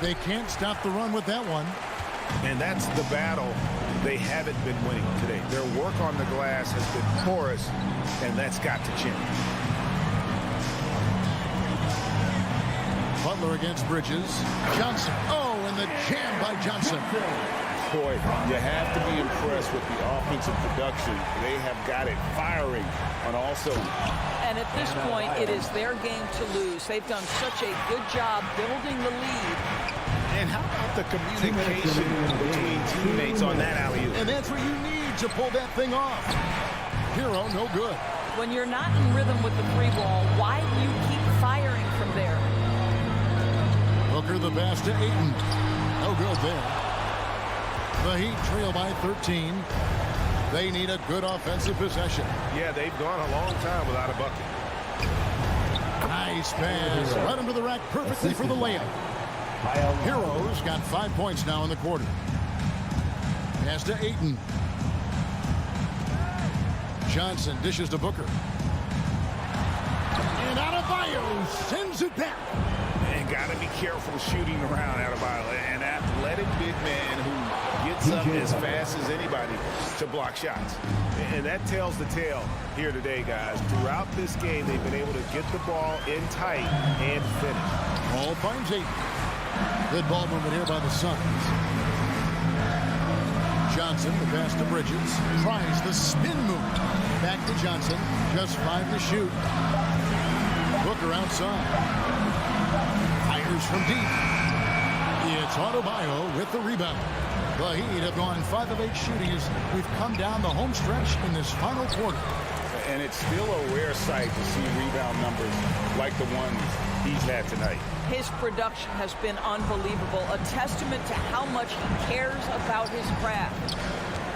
They can't stop the run with that one. And that's the battle they haven't been winning today. Their work on the glass has been porous, and that's got to change. Butler against Bridges. Johnson. Oh, and the jam by Johnson. Boy, you have to be impressed with the offensive production. They have got it firing on all cylinders. And at this point, it is their game to lose. They've done such a good job building the lead. And how about the communication between teammates on that alley-oop? And that's what you need to pull that thing off. Hero, no good. When you're not in rhythm with the three ball, why do you keep firing from there? Booker the pass to Ayton. No good there. The Heat trail by 13. They need a good offensive possession. Yeah, they've gone a long time without a bucket. Nice pass. Right under the rack perfectly for the layup. Heroes got 5 points now in the quarter. Pass to Ayton. Johnson dishes to Booker. And Adebayo sends it back. And got to be careful shooting around Adebayo. An athletic big man who gets up as fast as anybody to block shots. And that tells the tale here today, guys. Throughout this game, they've been able to get the ball in tight and finish. Ball finds Ayton. Good ball movement here by the Suns. Johnson, the pass to Bridges. Tries the spin move. Back to Johnson. Just 5 to shoot. Booker outside. Fires from deep. It's Adebayo with the rebound. The Heat have gone 5 of 8 shooting as we've come down the home stretch in this final quarter. And it's still a rare sight to see rebound numbers like the ones he's had tonight. His production has been unbelievable, a testament to how much he cares about his craft.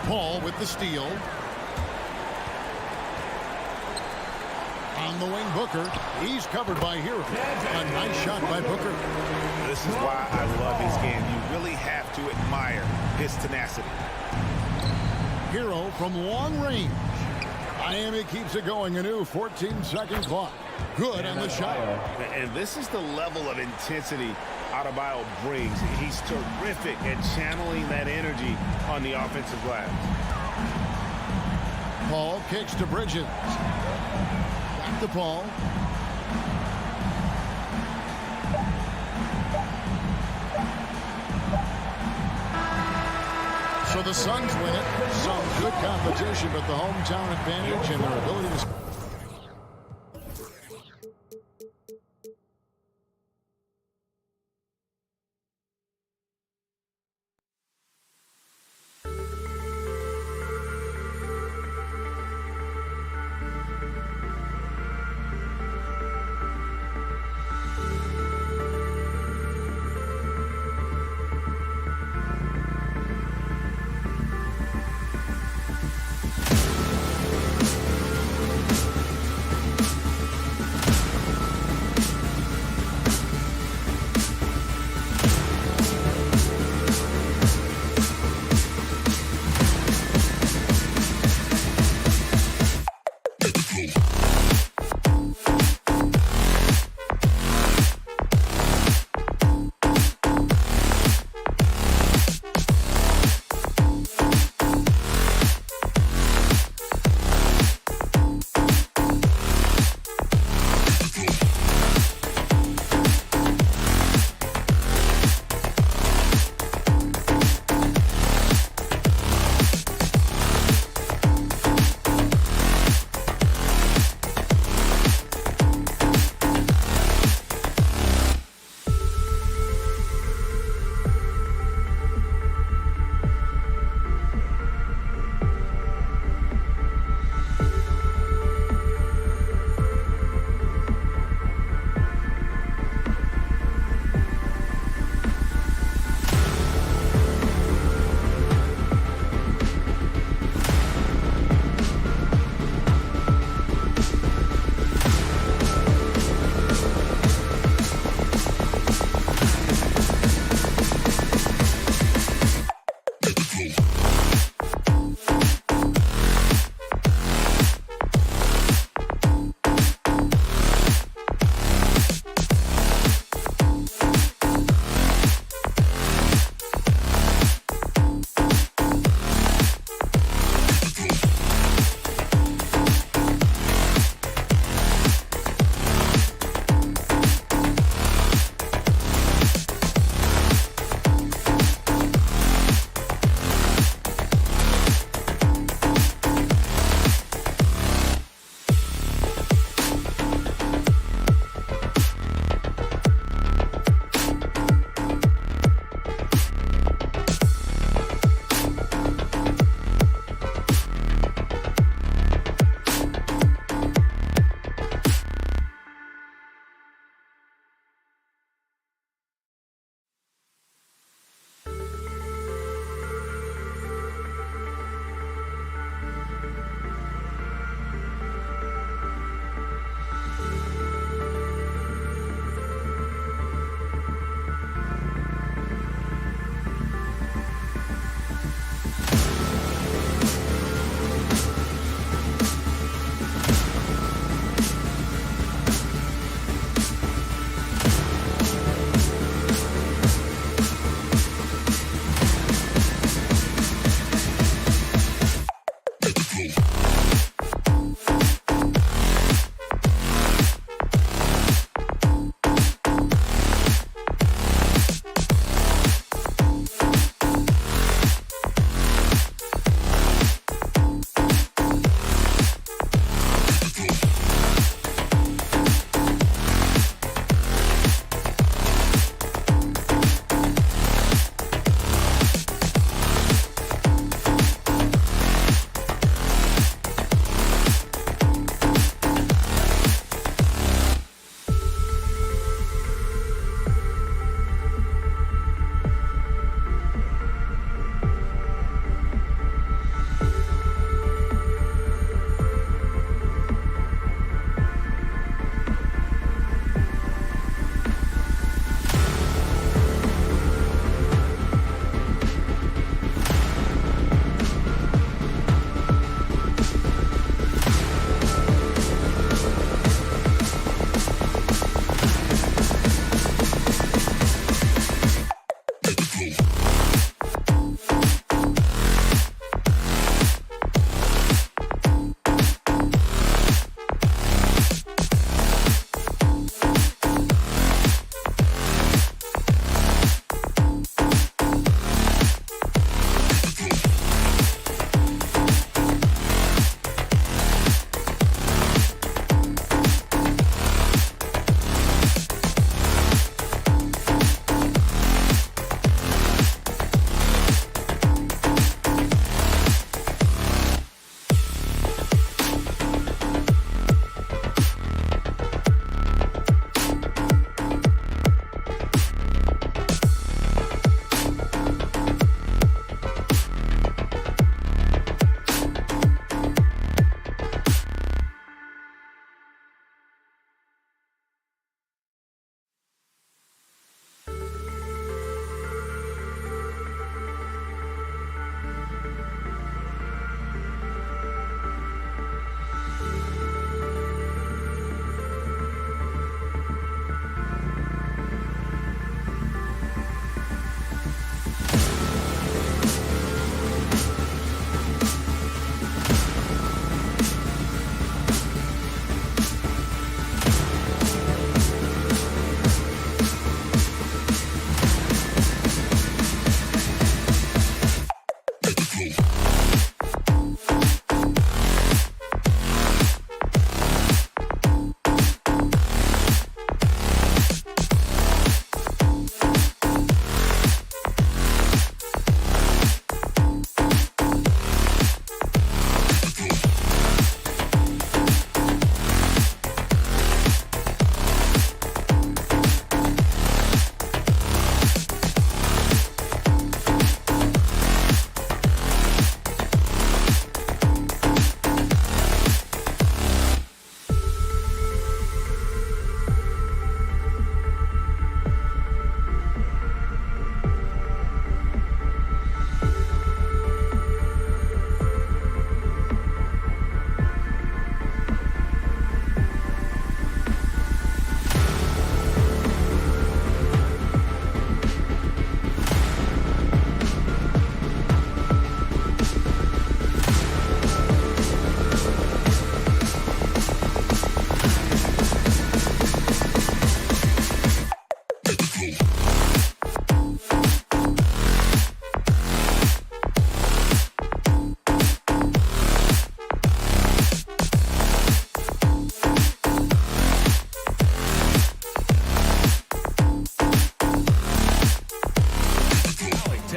Paul with the steal. On the wing, Booker. He's covered by Hero. A nice shot by Booker. This is why I love his game. You really have to admire his tenacity. Hero from long range. Miami keeps it going. A new 14-second clock. Good on the shot. And this is the level of intensity Adebayo brings. He's terrific at channeling that energy on the offensive glass. Paul kicks to Bridges. Back to Paul. So the Suns win it. Some good competition, but the hometown advantage and their ability to...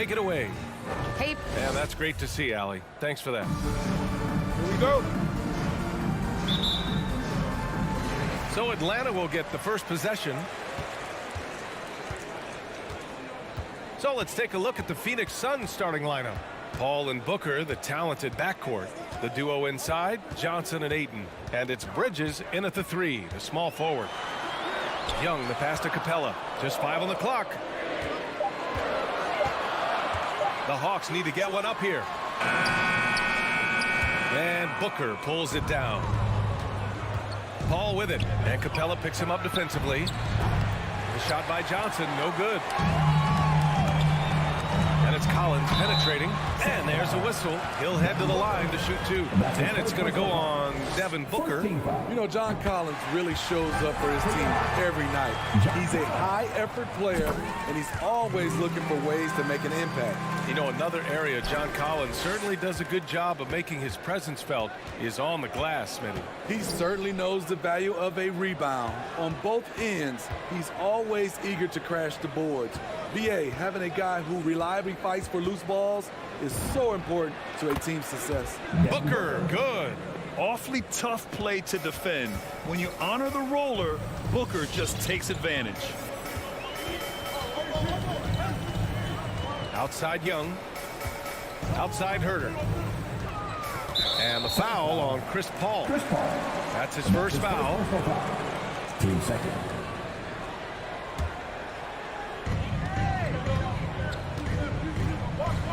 take it away. Hey, And that's great to see, Allie. Thanks for that. Here we go. So Atlanta will get the first possession. So let's take a look at the Phoenix Suns starting lineup. Paul and Booker, the talented backcourt. The duo inside, Johnson and Ayton. And it's Bridges in at the 3, the small forward. Young, the pass to Capella. Just 5 on the clock. The Hawks need to get one up here. And Booker pulls it down. Paul with it. And Capella picks him up defensively. The shot by Johnson, no good. And it's Collins penetrating. And there's a whistle. He'll head to the line to shoot 2. And it's going to go on Devin Booker. You know, John Collins really shows up for his team every night. He's a high-effort player, and he's always looking for ways to make an impact. You know, another area John Collins certainly does a good job of making his presence felt is on the glass, Smitty. He certainly knows the value of a rebound. On both ends, he's always eager to crash the boards. BA, having a guy who reliably fights for loose balls is so important to a team's success. Booker, good. Awfully tough play to defend. When you honor the roller, Booker just takes advantage. Outside Young. Outside Herter. And the foul on Chris Paul. That's his first foul. Team second.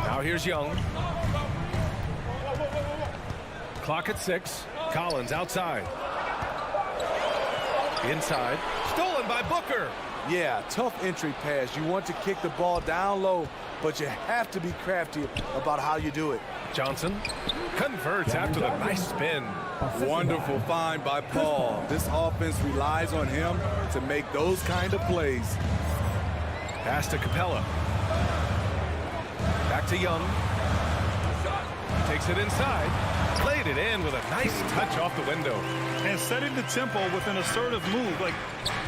Now here's Young. Clock at 6. Collins outside. Inside. Stolen by Booker. Yeah, tough entry pass. You want to kick the ball down low, but you have to be crafty about how you do it. Johnson converts after the nice spin. Wonderful find by Paul. This offense relies on him to make those kind of plays. Pass to Capella. Back to Young. Takes it inside. Played it in with a nice touch off the window. And setting the tempo with an assertive move. Like,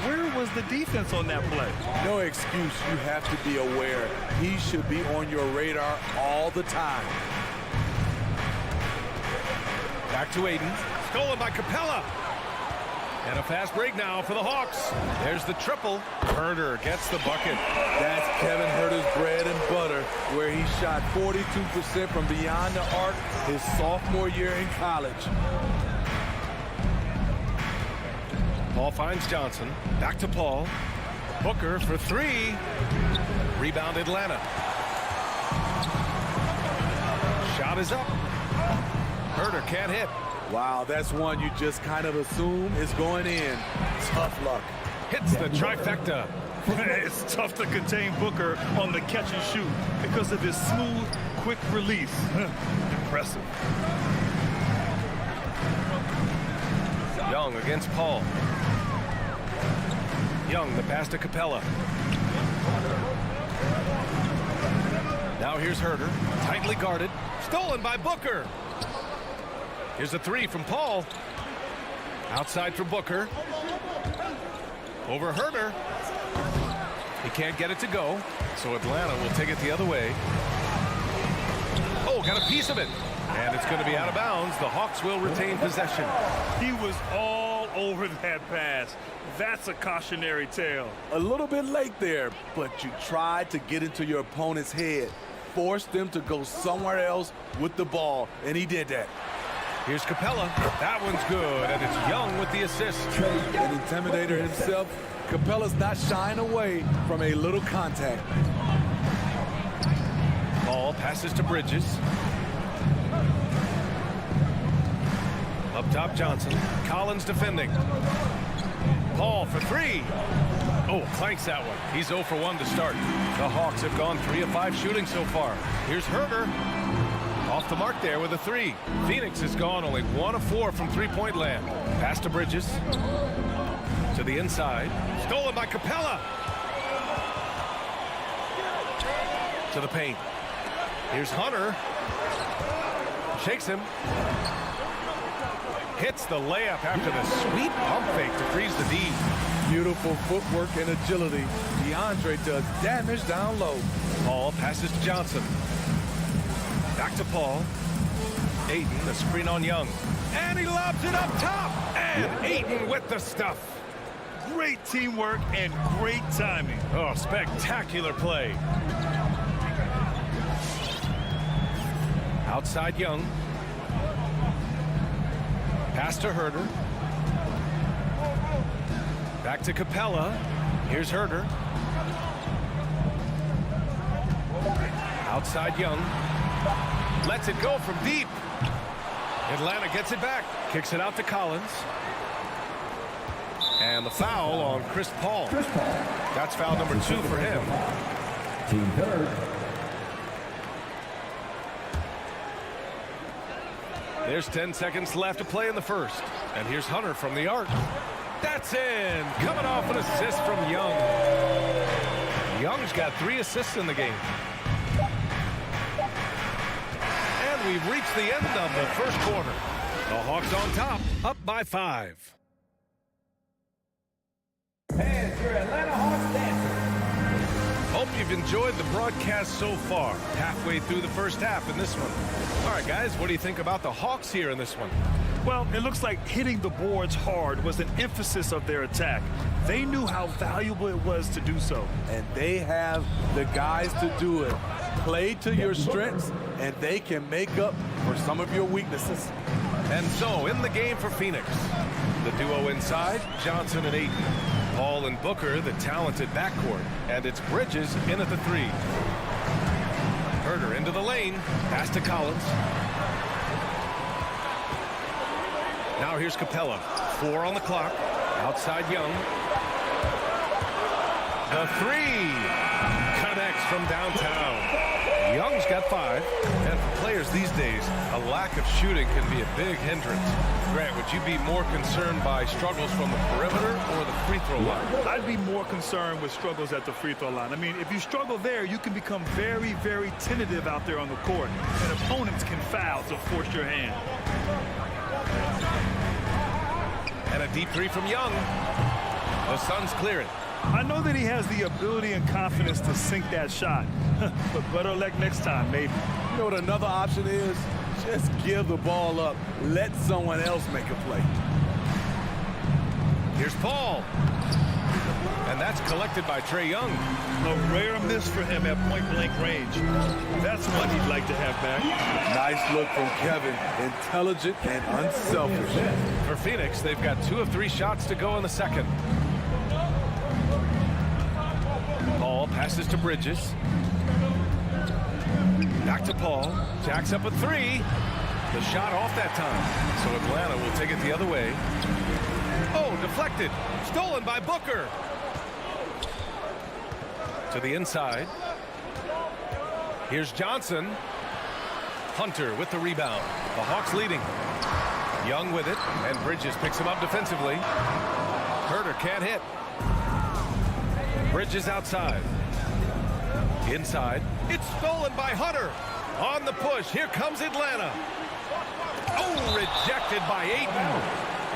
where was the defense on that play? No excuse. You have to be aware. He should be on your radar all the time. Back to Ayton. Stolen by Capella. And a fast break now for the Hawks. There's the triple. Herter gets the bucket. That's Kevin Herter's bread and butter, where he shot 42% from beyond the arc his sophomore year in college. Paul finds Johnson. Back to Paul. Booker for 3. Rebound Atlanta. Shot is up. Herter can't hit. Wow, that's one you just kind of assume is going in. Tough luck. Hits the trifecta. It's tough to contain Booker on the catch and shoot because of his smooth, quick release. Impressive. Young against Paul. Young, the pass to Capella. Now here's Herter. Tightly guarded. Stolen by Booker. Here's a 3 from Paul. Outside for Booker. Over Herter. He can't get it to go, so Atlanta will take it the other way. Oh, got a piece of it. And it's going to be out of bounds. The Hawks will retain possession. He was all over that pass. That's a cautionary tale. A little bit late there, but you tried to get into your opponent's head. Force them to go somewhere else with the ball, and he did that. Here's Capella. That one's good, and it's Young with the assist. An intimidator himself, Capella's not shying away from a little contact. Ball passes to Bridges. Up top, Johnson. Collins defending. Paul for 3. Oh, clanks that one. He's 0 for 1 to start. The Hawks have gone 3 of 5 shooting so far. Here's Herter. Off the mark there with a 3. Phoenix has gone only 1 of 4 from three-point land. Pass to Bridges. To the inside. Stolen by Capella. To the paint. Here's Hunter. Shakes him. Hits the layup after the sweet pump fake to freeze the D. Beautiful footwork and agility. DeAndre does damage down low. Paul passes to Johnson. Back to Paul. Ayton, the screen on Young. And he lobs it up top. And Ayton with the stuff. Great teamwork and great timing. Oh, spectacular play. Outside Young. Pass to Herder. Back to Capella. Here's Herder. Outside Young. Lets it go from deep. Atlanta gets it back. Kicks it out to Collins. And the foul on Chris Paul. That's foul number 2 for him. Team third. There's 10 seconds left to play in the first. And here's Hunter from the arc. That's in. Coming off an assist from Young. Young's got 3 assists in the game. And we've reached the end of the first quarter. The Hawks on top, up by 5. And your Atlanta Hawks dancer. Hope you've enjoyed the broadcast so far. Halfway through the first half in this one. All right, guys, what do you think about the Hawks here in this one? Well, it looks like hitting the boards hard was an emphasis of their attack. They knew how valuable it was to do so. And they have the guys to do it. Play to your strengths, and they can make up for some of your weaknesses. And so, in the game for Phoenix, the duo inside, Johnson and Ayton. Paul and Booker, the talented backcourt. And it's Bridges in at the 3. Herder into the lane. Pass to Collins. Now here's Capella. 4 on the clock. Outside Young. The 3 connects from downtown. Young's got 5. And for players these days, a lack of shooting can be a big hindrance. Grant, would you be more concerned by struggles from the perimeter or the free throw line? I'd be more concerned with struggles at the free throw line. I mean, if you struggle there, you can become very, very tentative out there on the court. And opponents can foul to force your hand. And a deep 3 from Young. The Suns clear it. I know that he has the ability and confidence to sink that shot. But better luck next time, maybe. You know what another option is? Just give the ball up. Let someone else make a play. Here's Paul. And that's collected by Trae Young. A rare miss for him at point-blank range. That's one he'd like to have back. Nice look from Kevin. Intelligent and unselfish. For Phoenix, they've got 2 of 3 shots to go in the second. Paul passes to Bridges. Back to Paul. Jacks up a 3. The shot off that time. So Atlanta will take it the other way. Oh, deflected. Stolen by Booker. To the inside. Here's Johnson. Hunter with the rebound. The Hawks leading. Young with it. And Bridges picks him up defensively. Herder can't hit. Bridges outside. Inside. It's stolen by Hunter. On the push. Here comes Atlanta. Oh, rejected by Ayton.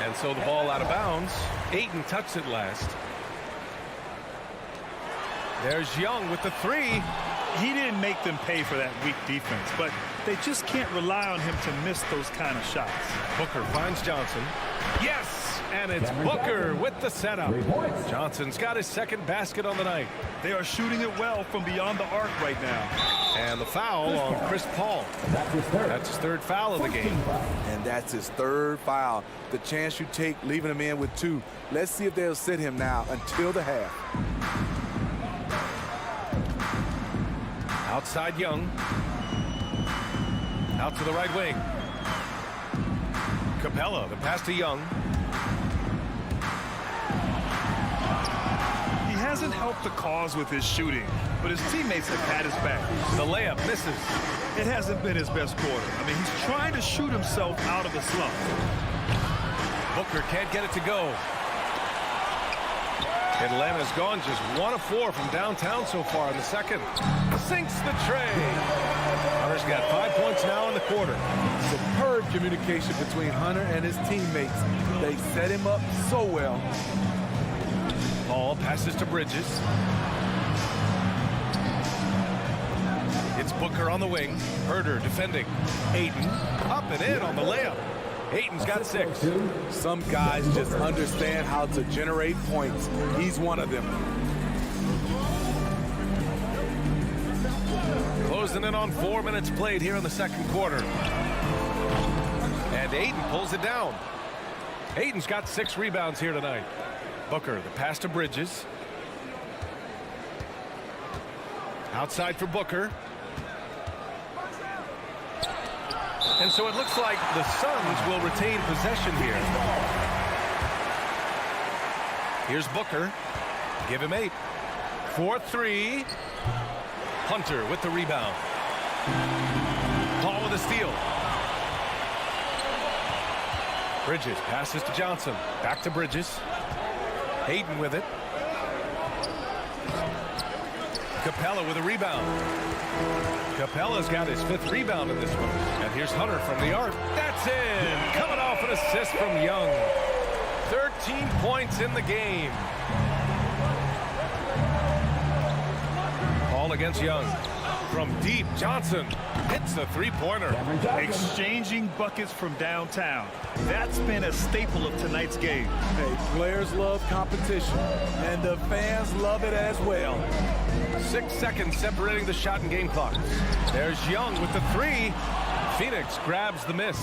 And so the ball out of bounds. Ayton touched it last. There's Young with the 3. He didn't make them pay for that weak defense, but they just can't rely on him to miss those kind of shots. Booker finds Johnson. Yes! And it's Booker with the setup. Johnson's got his second basket on the night. They are shooting it well from beyond the arc right now. And the foul on Chris Paul. That's his 3rd foul of the game. And that's his 3rd foul. The chance you take leaving him in with 2. Let's see if they'll sit him now until the half. Outside Young. Out to the right wing. Capella, the pass to Young. He hasn't helped the cause with his shooting, but his teammates have had his back. The layup misses. It hasn't been his best quarter. I mean, he's trying to shoot himself out of a slump. Booker can't get it to go. Atlanta's gone just 1 of 4 from downtown so far in the second. Sinks the tray. Hunter's got 5 points now in the quarter. Superb communication between Hunter and his teammates. They set him up so well. Paul passes to Bridges. It's Booker on the wing. Herder defending. Ayton up and in on the layup. Ayton's got 6. Some guys just understand how to generate points. He's one of them. Closing in on 4 minutes played here in the second quarter. And Ayton pulls it down. Ayton's got 6 rebounds here tonight. Booker, the pass to Bridges. Outside for Booker. And so it looks like the Suns will retain possession here. Here's Booker. Give him 8. 4-3. Hunter with the rebound. Paul with a steal. Bridges passes to Johnson. Back to Bridges. Ayton with it. Capella with a rebound. Capella's got his 5th rebound in this one. And here's Hunter from the arc. That's in. Coming off an assist from Young. 13 points in the game. Paul against Young. From deep, Johnson hits the 3-pointer. Exchanging buckets from downtown. That's been a staple of tonight's game. Hey, players love competition, and the fans love it as well. 6 seconds separating the shot and game clock. There's Young with the 3. Phoenix grabs the miss.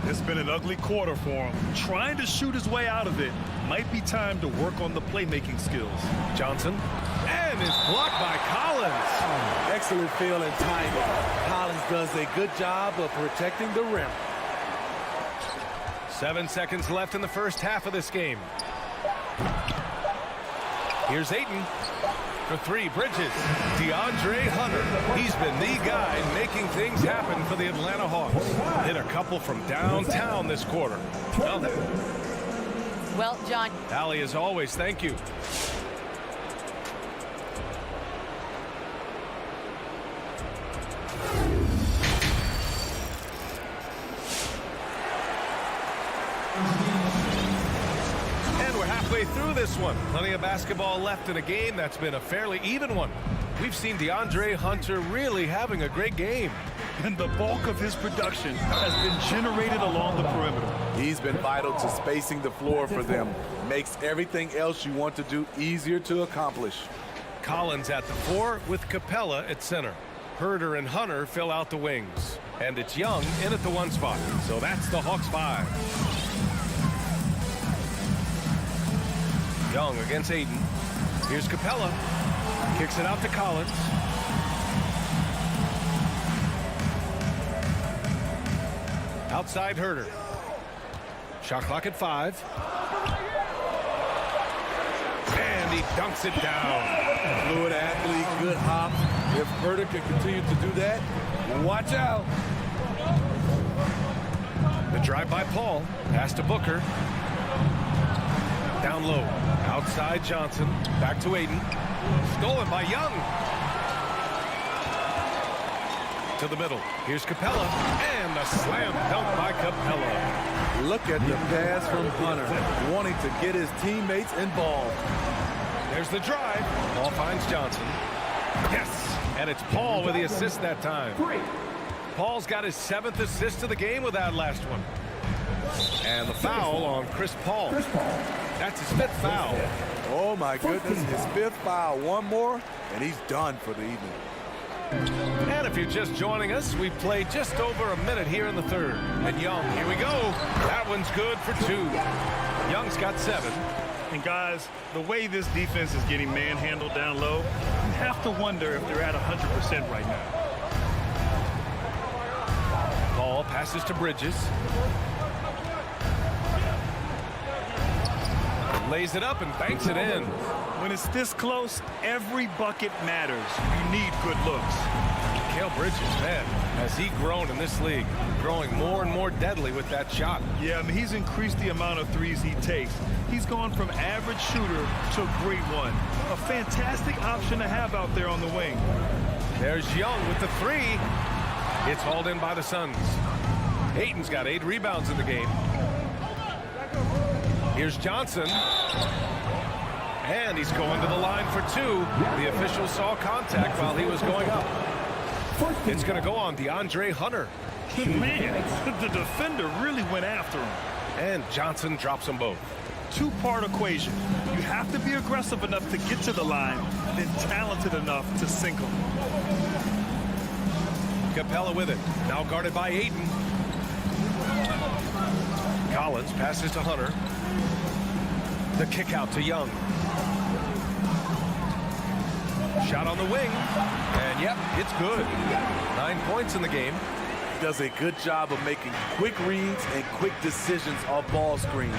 It's been an ugly quarter for him. Trying to shoot his way out of it. Might be time to work on the playmaking skills. Johnson. And is blocked by Collins. Excellent feel and timing. Collins does a good job of protecting the rim. 7 seconds left in the first half of this game. Here's Ayton. For 3, Bridges. DeAndre Hunter. He's been the guy making things happen for the Atlanta Hawks. Hit a couple from downtown this quarter. Well, John. Allie, as always, thank you. Through this one. Plenty of basketball left in a game that's been a fairly even one. We've seen DeAndre Hunter really having a great game. And the bulk of his production has been generated along the perimeter. He's been vital to spacing the floor for them. Makes everything else you want to do easier to accomplish. Collins at the 4 with Capella at center. Herder and Hunter fill out the wings. And it's Young in at the 1 spot. So that's the Hawks 5. Young against Ayton. Here's Capella. Kicks it out to Collins. Outside Herder. Shot clock at 5. And he dunks it down. Fluid athlete, good hop. If Herder can continue to do that, watch out. The drive by Paul. Pass to Booker. Down low. Outside Johnson. Back to Ayton. Stolen by Young. To the middle. Here's Capella. And a slam dunk by Capella. Look at the pass from Hunter. Wanting to get his teammates involved. There's the drive. Paul finds Johnson. Yes. And it's Paul with the assist that time. Paul's got his 7th assist of the game with that last one. And the foul on Chris Paul. That's his 5th foul. Oh my goodness, his 5th foul. One more, and he's done for the evening. And if you're just joining us, we've played just over a minute here in the 3rd. And Young, here we go. That one's good for 2. Young's got 7. And guys, the way this defense is getting manhandled down low, you have to wonder if they're at 100% right now. Paul passes to Bridges. Lays it up and banks it in. When it's this close, every bucket matters. You need good looks. Mikal Bridges, man, has he grown in this league? Growing more and more deadly with that shot. Yeah, I mean, he's increased the amount of threes he takes. He's gone from average shooter to a great one. A fantastic option to have out there on the wing. There's Young with the 3. It's hauled in by the Suns. Ayton's got 8 rebounds in the game. Here's Johnson. And he's going to the line for two. The official saw contact while he was going up. It's going to go on DeAndre Hunter. Man, the defender really went after him. And Johnson drops them both. Two-part equation. You have to be aggressive enough to get to the line, then talented enough to sink them. Capella with it. Now guarded by Ayton. Collins passes to Hunter. The kick out to Young. Shot on the wing. And yep, it's good. 9 points in the game. Does a good job of making quick reads and quick decisions off ball screens.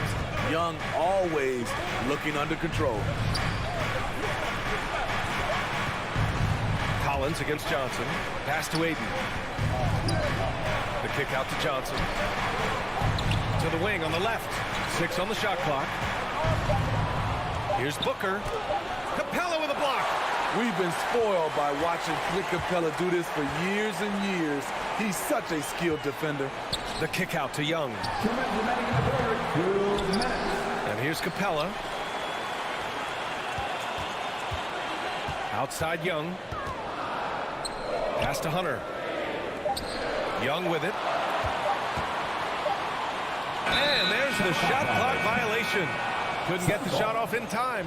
Young always looking under control. Collins against Johnson. Pass to Ayton. The kick out to Johnson. To the wing on the left. 6 on the shot clock. Here's Booker. Capella with a block. We've been spoiled by watching Clint Capella do this for years and years. He's such a skilled defender. The kick out to Young. 2 minutes remaining in the third. 2 minutes. And here's Capella. Outside Young. Pass to Hunter. Young with it. And there's the shot clock violation. Couldn't get the shot off in time.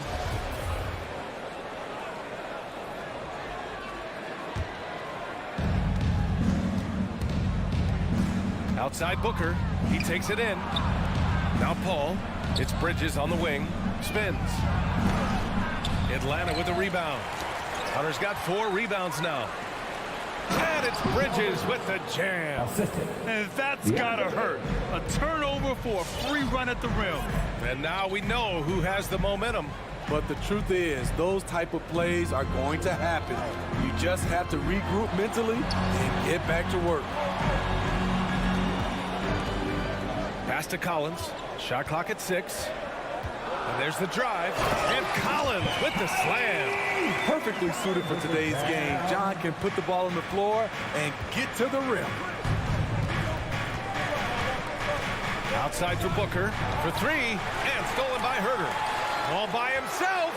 Outside Booker. He takes it in. Now Paul. It's Bridges on the wing. Spins. Atlanta with the rebound. Hunter's got 4 rebounds now. And it's Bridges with the jam. And that's gotta hurt. A turnover for a free run at the rim. And now we know who has the momentum. But the truth is, those type of plays are going to happen. You just have to regroup mentally and get back to work. Pass to Collins. Shot clock at 6. And there's the drive. And Collins with the slam. Perfectly suited for today's game. John can put the ball on the floor and get to the rim. Outside for Booker for 3. And stolen by Herter. All by himself.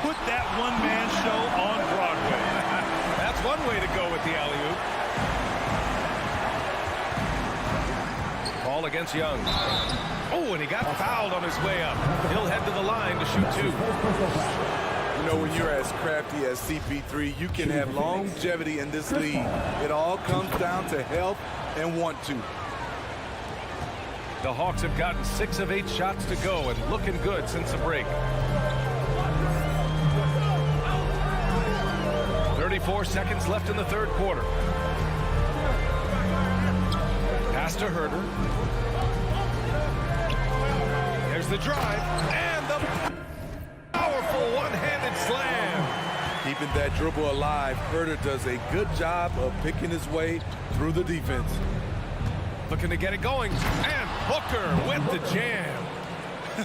Put that one-man show on Broadway. That's one way to go with the alley-oop. Ball against Young. Oh, and he got fouled on his way up. He'll head to the line to shoot 2. You know, when you're as crafty as CP3, you can have longevity in this league. It all comes down to health and want to. The Hawks have gotten 6 of 8 shots to go and looking good since the break. 34 seconds left in the third quarter. Pass to Herter. There's the drive and the powerful one-handed slam. Keeping that dribble alive, Herter does a good job of picking his way through the defense. Looking to get it going, and Booker with the jam.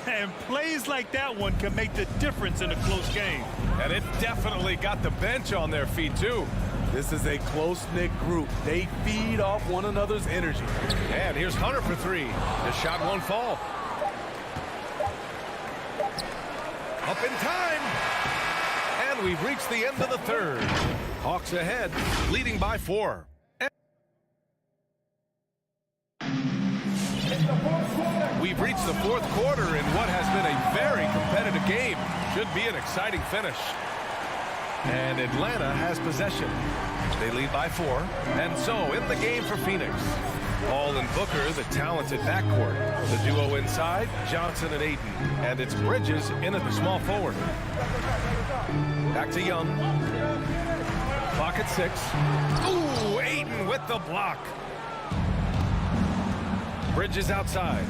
And plays like that one can make the difference in a close game. And it definitely got the bench on their feet, too. This is a close-knit group. They feed off one another's energy. And here's Hunter for 3. The shot won't fall. Up in time. And we've reached the end of the third. Hawks ahead, leading by 4. We've reached the fourth quarter in what has been a very competitive game. Should be an exciting finish. And Atlanta has possession. They lead by 4. And so in the game for Phoenix. Paul and Booker, the talented backcourt. The duo inside, Johnson and Ayton. And it's Bridges in at the small forward. Back to Young. Clock at 6. Ooh, Ayton with the block. Bridges outside.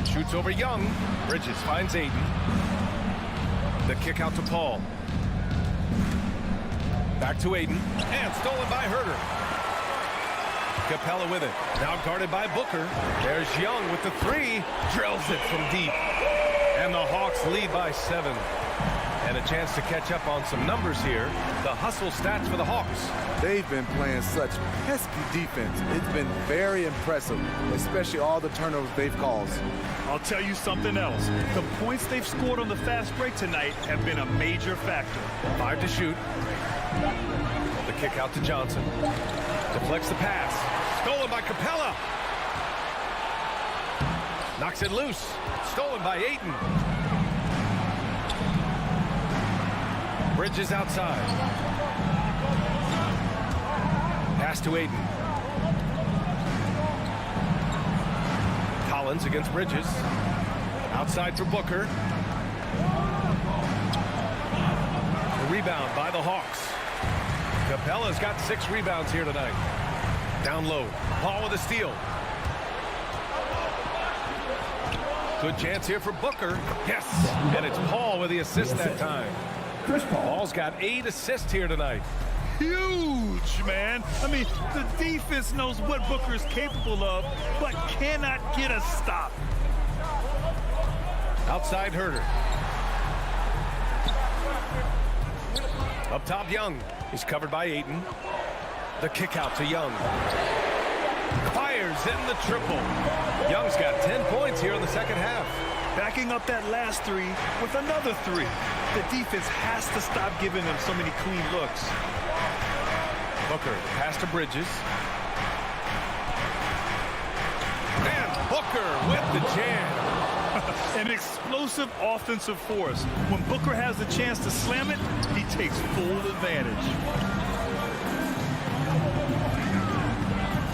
Shoots over Young. Bridges finds Ayton. The kick out to Paul. Back to Ayton. And stolen by Herter. Capella with it. Now guarded by Booker. There's Young with the 3. Drills it from deep. And the Hawks lead by 7. And a chance to catch up on some numbers here. The hustle stats for the Hawks. They've been playing such pesky defense. It's been very impressive, especially all the turnovers they've caused. I'll tell you something else. The points they've scored on the fast break tonight have been a major factor. 5 to shoot. The kick out to Johnson. Deflects the pass. Stolen by Capella. Knocks it loose. Stolen by Ayton. Bridges outside. Pass to Ayton. Collins against Bridges. Outside for Booker. The rebound by the Hawks. Capella's got 6 rebounds here tonight. Down low. Paul with a steal. Good chance here for Booker. Yes! And it's Paul with the assist that time. Paul's got 8 assists here tonight. Huge, man. I mean, the defense knows what Booker is capable of, but cannot get a stop. Outside Herder. Up top, Young. He's covered by Ayton. The kick out to Young. Fires in the triple. Young's got 10 points here in the second half. Backing up that last 3 with another 3. The defense has to stop giving them so many clean looks. Booker, pass to Bridges. And Booker with the jam. An explosive offensive force. When Booker has a chance to slam it, he takes full advantage.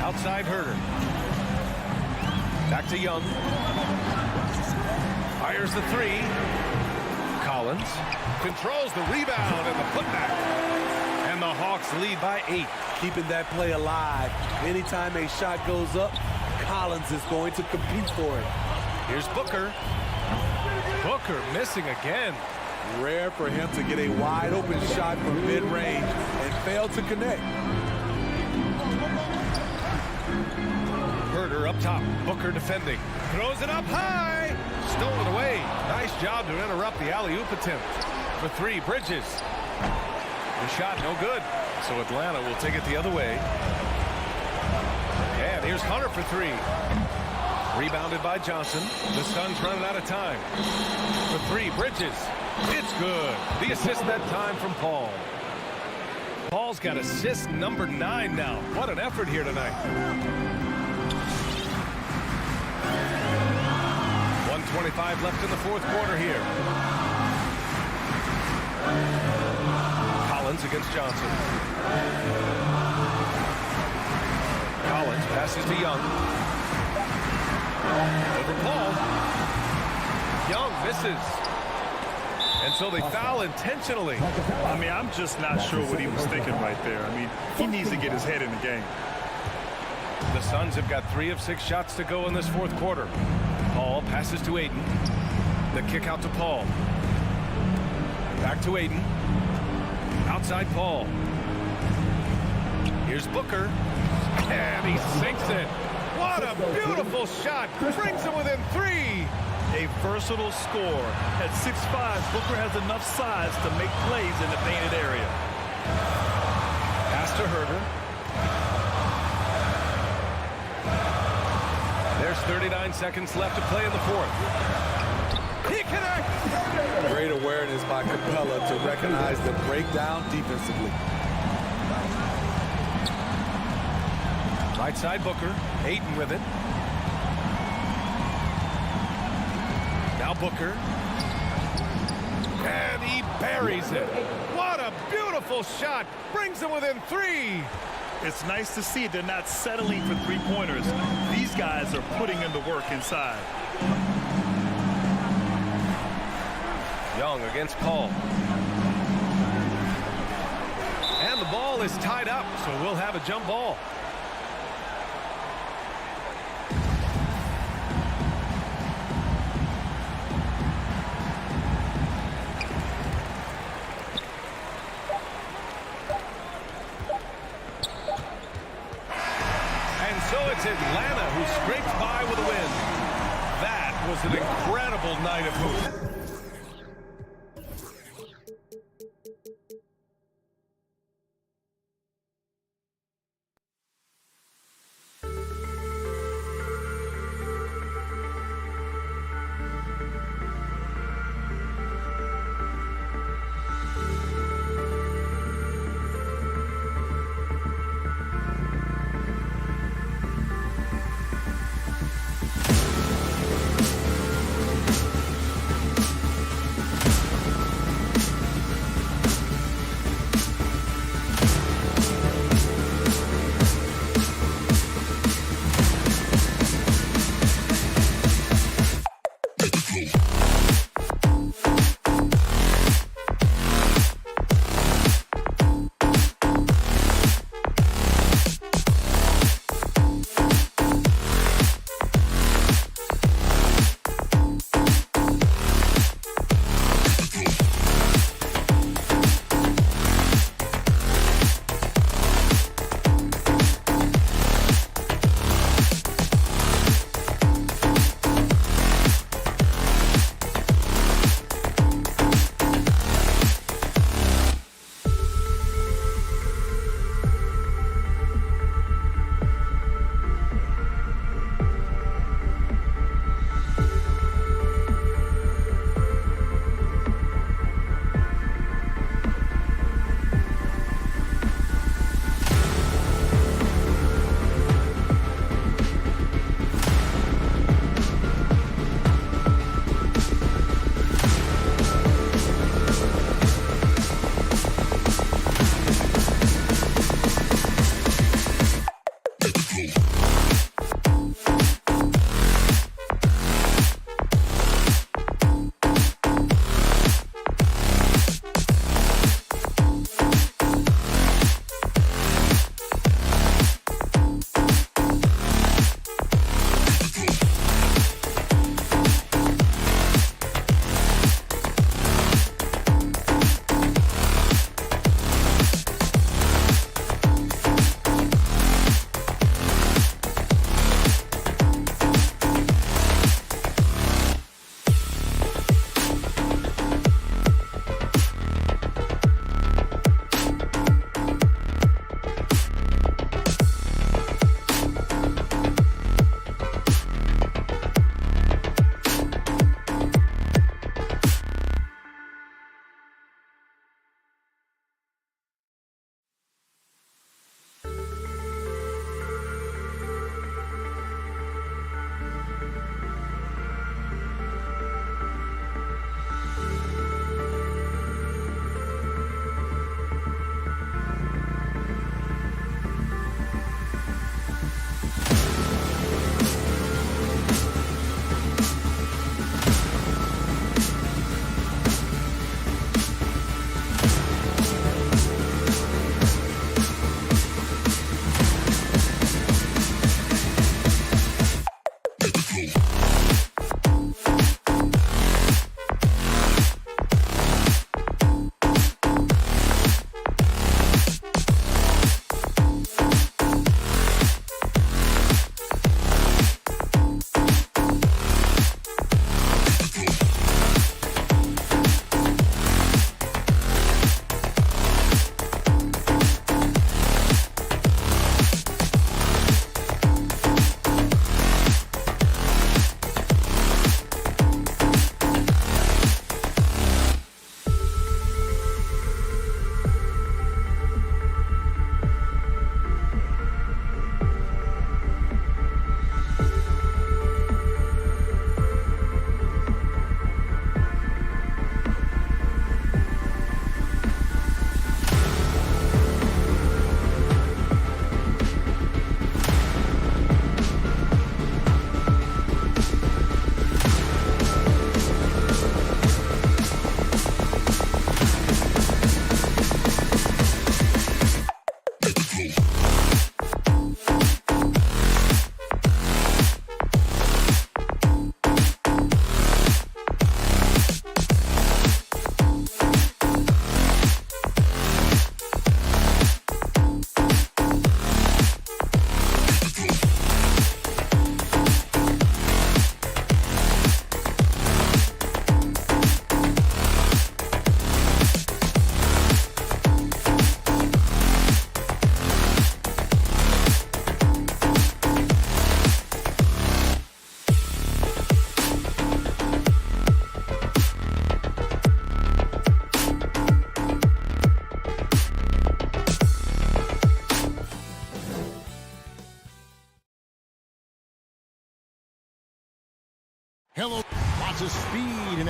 Outside Herder. Back to Young. Fires the 3. Collins controls the rebound and the putback. And the Hawks lead by 8. Keeping that play alive. Anytime a shot goes up, Collins is going to compete for it. Here's Booker. Booker missing again. Rare for him to get a wide open shot from mid-range and fail to connect. Herder up top. Booker defending. Throws it up high. Stolen away. Nice job to interrupt the alley-oop attempt. For 3, Bridges. The shot no good. So Atlanta will take it the other way. And here's Hunter for 3. Rebounded by Johnson. The Suns running out of time. For 3, Bridges. It's good. The assist that time from Paul. Paul's got assist number 9 now. What an effort here tonight. 1:25 left in the fourth quarter here. Collins against Johnson. Collins passes to Young. Over Paul. Young misses. And so they foul intentionally. I mean, I'm just not sure what he was thinking right there. I mean, he needs to get his head in the game. The Suns have got 3 of 6 shots to go in this fourth quarter. Paul passes to Ayton. The kick out to Paul. Back to Ayton. Outside Paul. Here's Booker. And he sinks it. What a beautiful shot. Brings him within 3. A versatile score. At 6'5", Booker has enough size to make plays in the painted area. Pass to Herder. There's 39 seconds left to play in the fourth. He connects! Great awareness by Capella to recognize the breakdown defensively. Right side Booker. Ayton with it. Now Booker. And he buries it. What a beautiful shot. Brings him within 3. It's nice to see they're not settling for three-pointers. These guys are putting in the work inside. Young against Paul. And the ball is tied up, so we'll have a jump ball. So it's Atlanta who scrapes by with a win. That was an incredible night of hoops.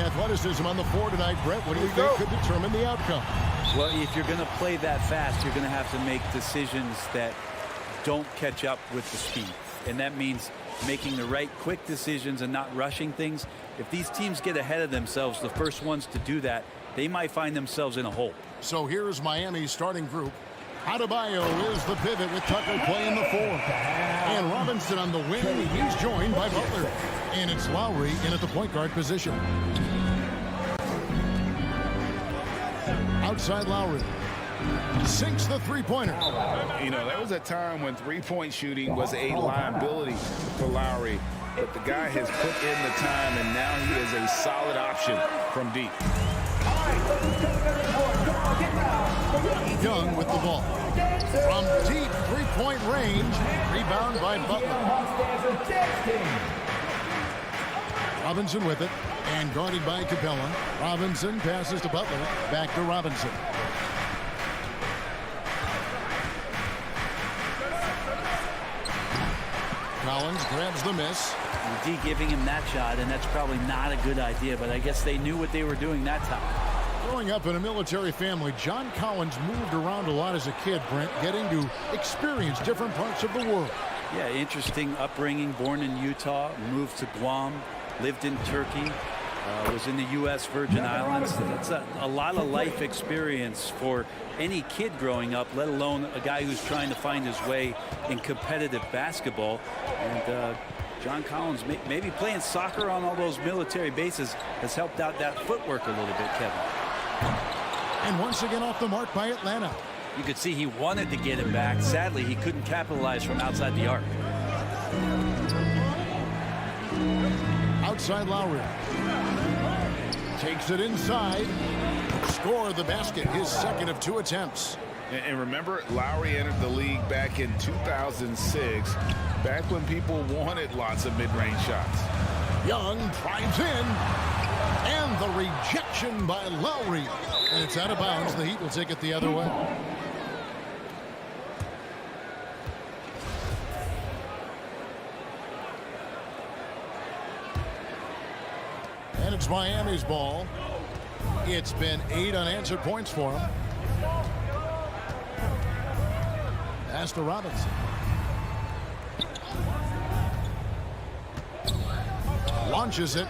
athleticism on the floor tonight, Brett. What do you think could determine the outcome? Well, if you're going to play that fast, you're going to have to make decisions that don't catch up with the speed. And that means making the right quick decisions and not rushing things. If these teams get ahead of themselves, the first ones to do that, they might find themselves in a hole. So here's Miami's starting group. Adebayo is the pivot with Tucker playing the 4. And Robinson on the wing. He's joined by Butler. And it's Lowry in at the point guard position. Outside Lowry. Sinks the three-pointer. You know, there was a time when three-point shooting was a liability for Lowry. But the guy has put in the time, and now he is a solid option from deep. Young with the ball. From deep three-point range. Rebound by Butler. Robinson with it. And guarded by Capella. Robinson passes to Butler. Back to Robinson. Collins grabs the miss. D giving him that shot, and that's probably not a good idea, but I guess they knew what they were doing that time. Growing up in a military family, John Collins moved around a lot as a kid, Brent, getting to experience different parts of the world. Yeah, interesting upbringing. Born in Utah, moved to Guam, lived in Turkey, was in the U.S. Virgin Islands. It's a lot of life experience for any kid growing up, let alone a guy who's trying to find his way in competitive basketball. And John Collins, maybe playing soccer on all those military bases has helped out that footwork a little bit, Kevin. And once again off the mark by Atlanta. You could see he wanted to get it back. Sadly, he couldn't capitalize from outside the arc. Outside Lowry. Takes it inside. Score the basket, his second of 2 attempts. And remember, Lowry entered the league back in 2006, back when people wanted lots of mid-range shots. Young drives in. And the rejection by Lowry. And it's out of bounds. The Heat will take it the other way. And it's Miami's ball. It's been 8 unanswered points for him. Pass to Robinson. Launches it.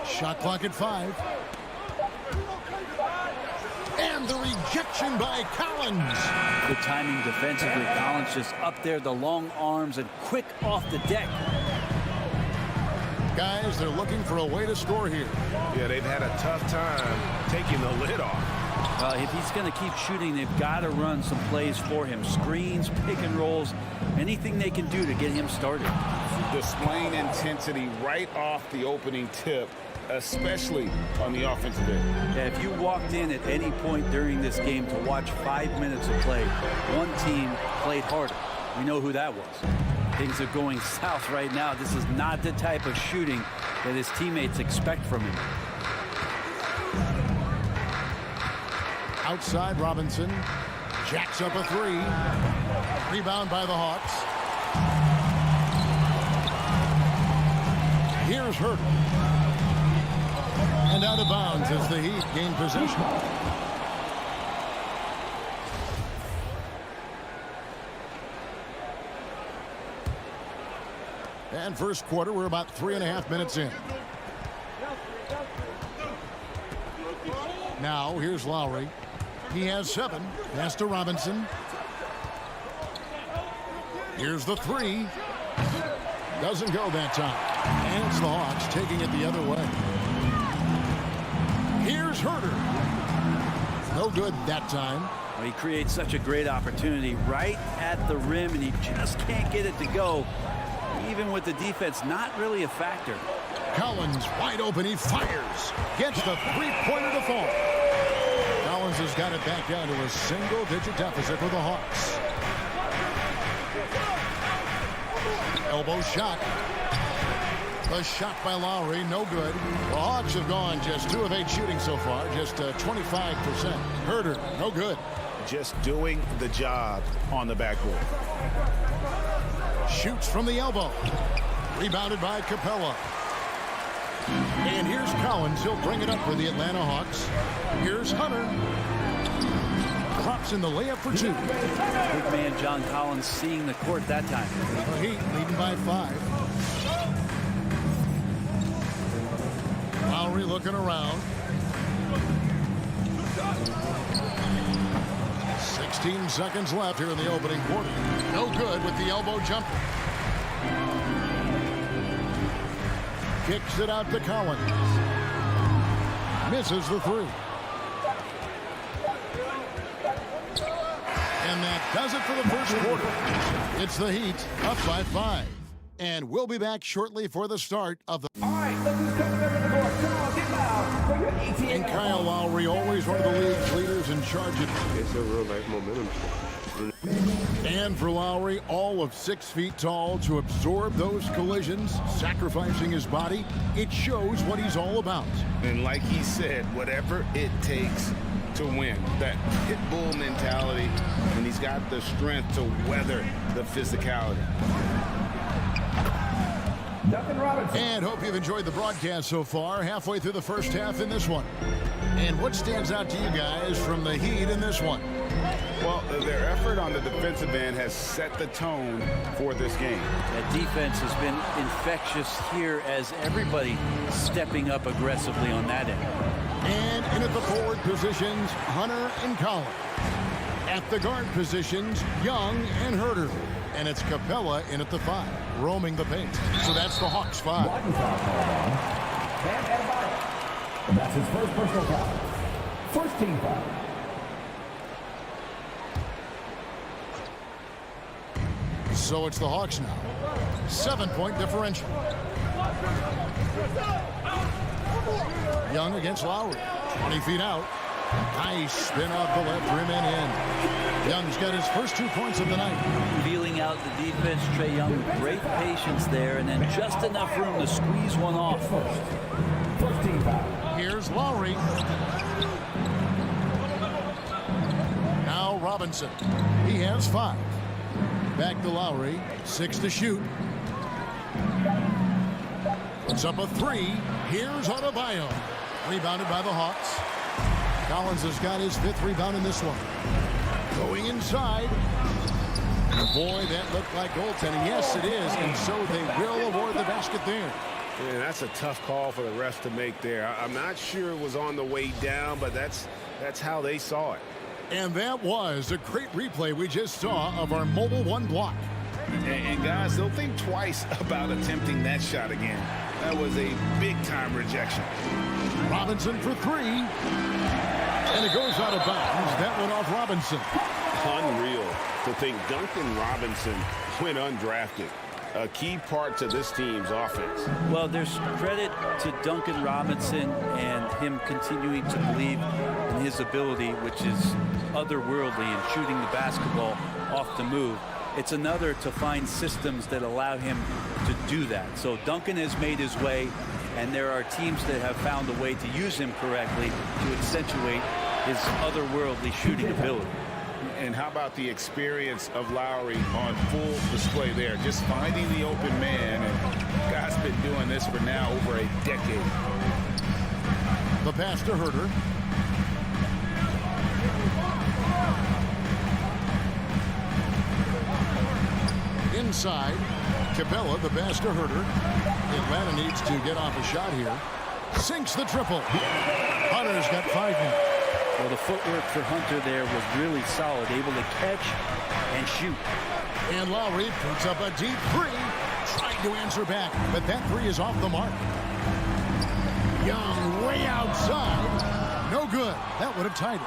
Shot clock at 5. And the rejection by Collins. Good timing defensively. Collins just up there, the long arms, and quick off the deck. Guys, they're looking for a way to score here. Yeah, they've had a tough time taking the lid off. If he's going to keep shooting, they've got to run some plays for him. Screens, pick and rolls, anything they can do to get him started. Displaying intensity right off the opening tip, especially on the offensive end. Yeah, if you walked in at any point during this game to watch 5 minutes of play, one team played harder. We know who that was. Things are going south right now. This is not the type of shooting that his teammates expect from him. Outside Robinson. Jacks up a 3. Rebound by the Hawks. Here's Herter. And out of bounds as the Heat gain possession. And first quarter, we're about 3.5 minutes in. Now, here's Lowry. He has 7. Pass to Robinson. Here's the 3. Doesn't go that time. And it's the Hawks taking it the other way. Here's Herter. No good that time. Well, he creates such a great opportunity right at the rim, and he just can't get it to go. Even with the defense, not really a factor. Collins wide open. He fires. Gets the three-pointer to fall. Collins has got it back down to a single-digit deficit for the Hawks. Elbow shot. The shot by Lowry, no good. The Hawks have gone just 2 of 8 shooting so far, just 25%. Herter, no good. Just doing the job on the backboard. Shoots from the elbow. Rebounded by Capella. And here's Collins. He'll bring it up for the Atlanta Hawks. Here's Hunter. Drops in the layup for 2. Big man John Collins seeing the court that time. The Heat leading by 5. Lowry looking around. 16 seconds left here in the opening quarter. No good with the elbow jumper. Kicks it out to Collins. Misses the 3. And that does it for the first quarter. It's the Heat up by 5. And we'll be back shortly for the start of the... All right, look who's coming over the court. Come on, get loud for your ETA. And Kyle Lowry, always one of the league's leaders in charge of... It's a real life momentum. And for Lowry, all of 6 feet tall, to absorb those collisions, sacrificing his body, it shows what he's all about. And like he said, whatever it takes to win. That pit bull mentality, and he's got the strength to weather the physicality. And hope you've enjoyed the broadcast so far. Halfway through the first half in this one. And what stands out to you guys from the Heat in this one? Well, their effort on the defensive end has set the tone for this game. That defense has been infectious here as everybody stepping up aggressively on that end. And in at the forward positions, Hunter and Collins. At the guard positions, Young and Herter. And it's Capella in at the 5, roaming the paint. So that's the Hawks 5. And that's his first personal foul. First team foul. So it's the Hawks now. 7-point differential. Young against Lowry. 20 feet out. Nice spin off the left rim and in. Young's got his first 2 points of the night. Feeling out the defense, Trae Young with great patience there, and then just enough room to squeeze one off. First team foul. Here's Lowry. Now Robinson. He has 5. Back to Lowry. 6 to shoot. Puts up a 3. Here's Adebayo. Rebounded by the Hawks. Collins has got his 5th rebound in this one. Going inside. Boy, that looked like goaltending. Yes, it is. And so they will award the basket there. Yeah, that's a tough call for the refs to make there. I'm not sure it was on the way down, but that's how they saw it. And that was a great replay we just saw of our Mobile One block. And guys, they'll think twice about attempting that shot again. That was a big-time rejection. Robinson for 3. And it goes out of bounds. That one off Robinson. Unreal to think Duncan Robinson went undrafted. A key part to this team's offense. Well, there's credit to Duncan Robinson and him continuing to believe in his ability, which is otherworldly in shooting the basketball off the move. It's another to find systems that allow him to do that. So Duncan has made his way, and there are teams that have found a way to use him correctly to accentuate his otherworldly shooting ability. And how about the experience of Lowry on full display there? Just finding the open man, and guy's been doing this for now over a decade. The pass to Herter. Inside, Capella, the pass to Herter. Atlanta needs to get off a shot here. Sinks the triple. Hunter's got 5 now. Well, the footwork for Hunter there was really solid, able to catch and shoot. And Lowry puts up a deep 3, trying to answer back, but that 3 is off the mark. Young way outside. No good. That would have tied it.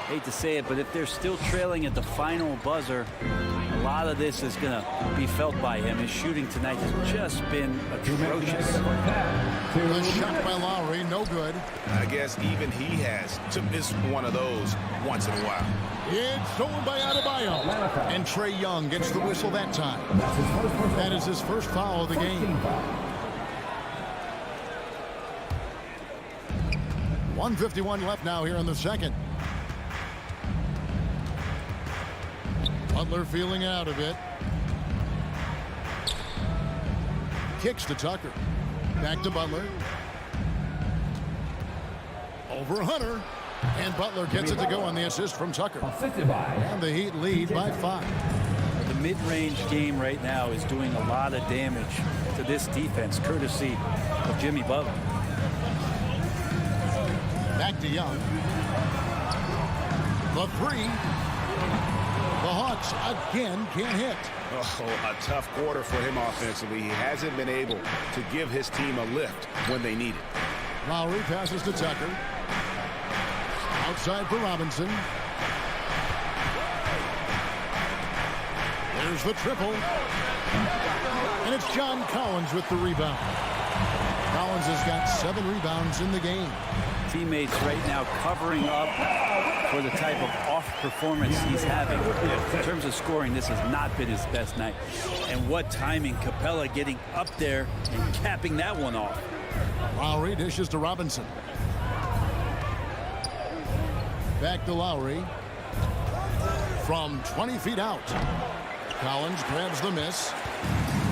Hate to say it, but if they're still trailing at the final buzzer, a lot of this is going to be felt by him. His shooting tonight has just been atrocious. The shot by Lowry, no good. I guess even he has to miss one of those once in a while. It's stolen by Adebayo. And Trae Young gets the whistle that time. That is his first foul of the game. 1:51 left now here in the second. Butler feeling out a bit. Kicks to Tucker. Back to Butler. Over Hunter. And Butler gets it to go on the assist from Tucker. Assisted by And the Heat lead by 5. The mid-range game right now is doing a lot of damage to this defense, courtesy of Jimmy Butler. Back to Young. The 3. The Hawks again can't hit. Oh, a tough quarter for him offensively. He hasn't been able to give his team a lift when they need it. Lowry passes to Tucker. Outside for Robinson. There's the triple. And it's John Collins with the rebound. Collins has got 7 rebounds in the game. Teammates right now covering up for the type of off performance he's having. In terms of scoring, this has not been his best night. And what timing, Capella getting up there and capping that one off. Lowry dishes to Robinson. Back to Lowry. From 20 feet out. Collins grabs the miss.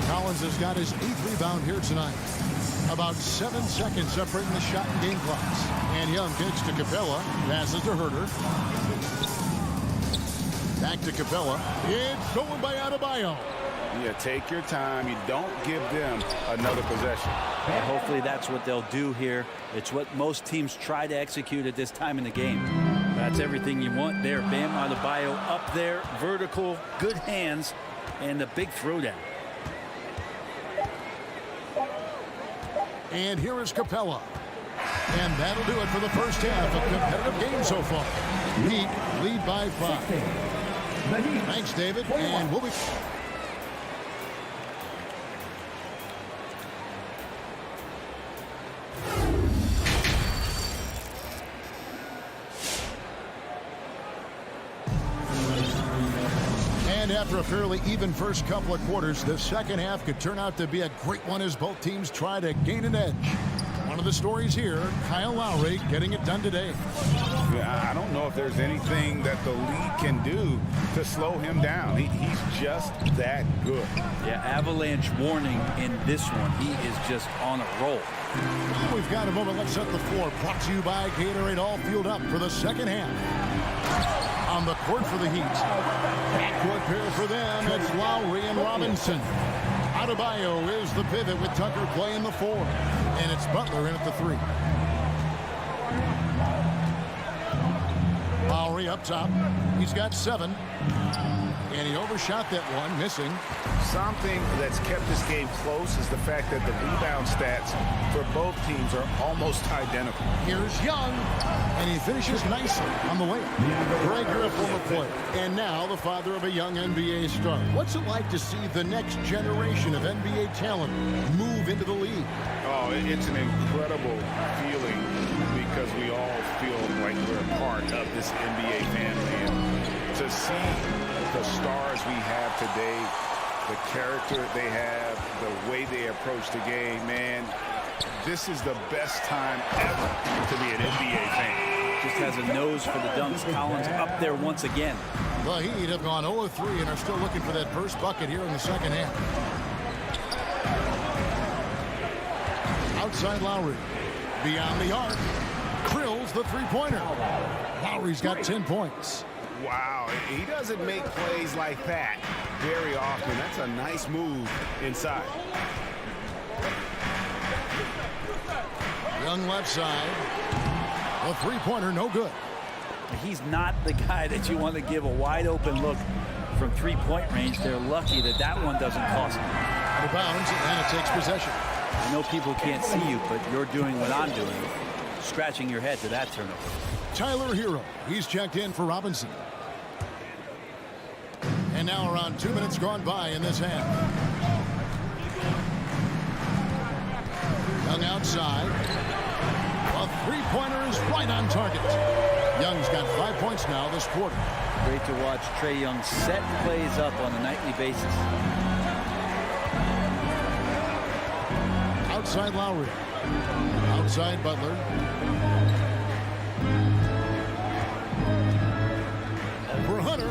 Collins has got his 8th rebound here tonight. About 7 seconds separating the shot and game clocks. And Young kicks to Capella. Passes to Herter. Back to Capella. It's stolen by Adebayo. Yeah, take your time. You don't give them another possession. And hopefully that's what they'll do here. It's what most teams try to execute at this time in the game. That's everything you want there. Bam Adebayo up there, vertical, good hands, and the big throwdown. And here is Capella. And that'll do it for the first half. A competitive game so far. Heat lead by 5. Thanks, David. And we'll be... And after a fairly even first couple of quarters, the second half could turn out to be a great one as both teams try to gain an edge. One of the stories here, Kyle Lowry getting it done today. Yeah, I don't know if there's anything that the league can do to slow him down. He's just that good. Yeah, avalanche warning in this one. He is just on a roll. We've got a moment. Let's set the floor. Brought to you by Gatorade. All fueled up for the second half. On the court for the Heat. Backcourt pair for them. It's Lowry and Robinson. Adebayo is the pivot with Tucker playing the 4. And it's Butler in at the 3. Lowry up top. He's got 7. And he overshot that one, missing. Something that's kept this game close is the fact that the rebound stats for both teams are almost identical. Here's Young, and he finishes nicely on the layup. Greg, you're a former player, and now the father of a young NBA star. What's it like to see the next generation of NBA talent move into the league? Oh, it's an incredible feeling because we all feel like we're a part of this NBA family. And to see the stars we have today, the character they have, the way they approach the game, man, this is the best time ever to be an NBA fan. Just has a nose for the dunks. Collins up there once again. The Heat have gone 0-3 and are still looking for that first bucket here in the second half. Outside Lowry. Beyond the arc. Drills the three-pointer. Lowry's got 10 points. Wow, he doesn't make plays like that very often. That's a nice move inside. Young left side. A three-pointer, no good. He's not the guy that you want to give a wide open look from three-point range. They're lucky that that one doesn't cost them. Out of bounds, and it takes possession. I know people can't see you, but you're doing what I'm doing, scratching your head to that turnover. Tyler Hero, he's checked in for Robinson. And now around 2 minutes gone by in this half. Young outside. A three-pointer is right on target. Young's got 5 points now this quarter. Great to watch Trae Young set plays up on a nightly basis. Outside Lowry. Outside Butler. For Hunter.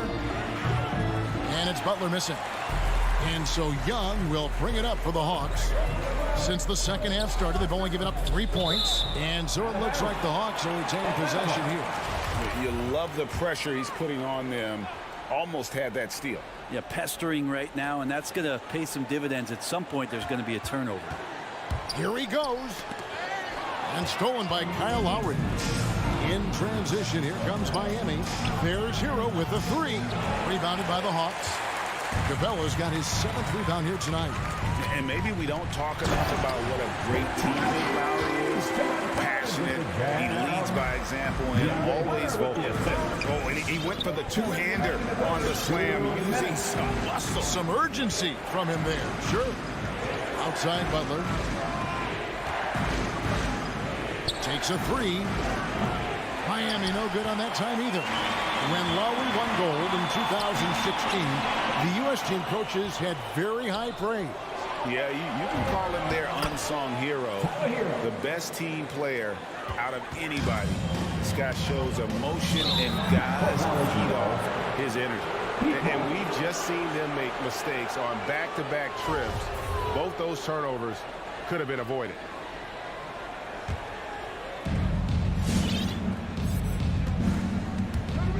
And it's Butler missing. And so Young will bring it up for the Hawks. Since the second half started, they've only given up 3 points. And so it looks like the Hawks will retain possession here. You love the pressure he's putting on them. Almost had that steal. Yeah, pestering right now, and that's going to pay some dividends. At some point, there's going to be a turnover. Here he goes. And stolen by Kyle Lowry. In transition, here comes Miami. There's Hero with the 3. Rebounded by the Hawks. Capella's got his 7th rebound here tonight. And maybe we don't talk enough about what a great teammate Lowry is. Passionate. He leads by example and always vocal. Oh, and he went for the two-hander on the slam using some muscle. Some urgency from him there. Sure. Outside Butler. Takes a 3. Miami no good on that time either. When Lowry won gold in 2016, the U.S. team coaches had very high praise. Yeah, you can call him their unsung hero. The best team player out of anybody. This guy shows emotion and guys feed off his energy. And we've just seen them make mistakes on back-to-back trips. Both those turnovers could have been avoided.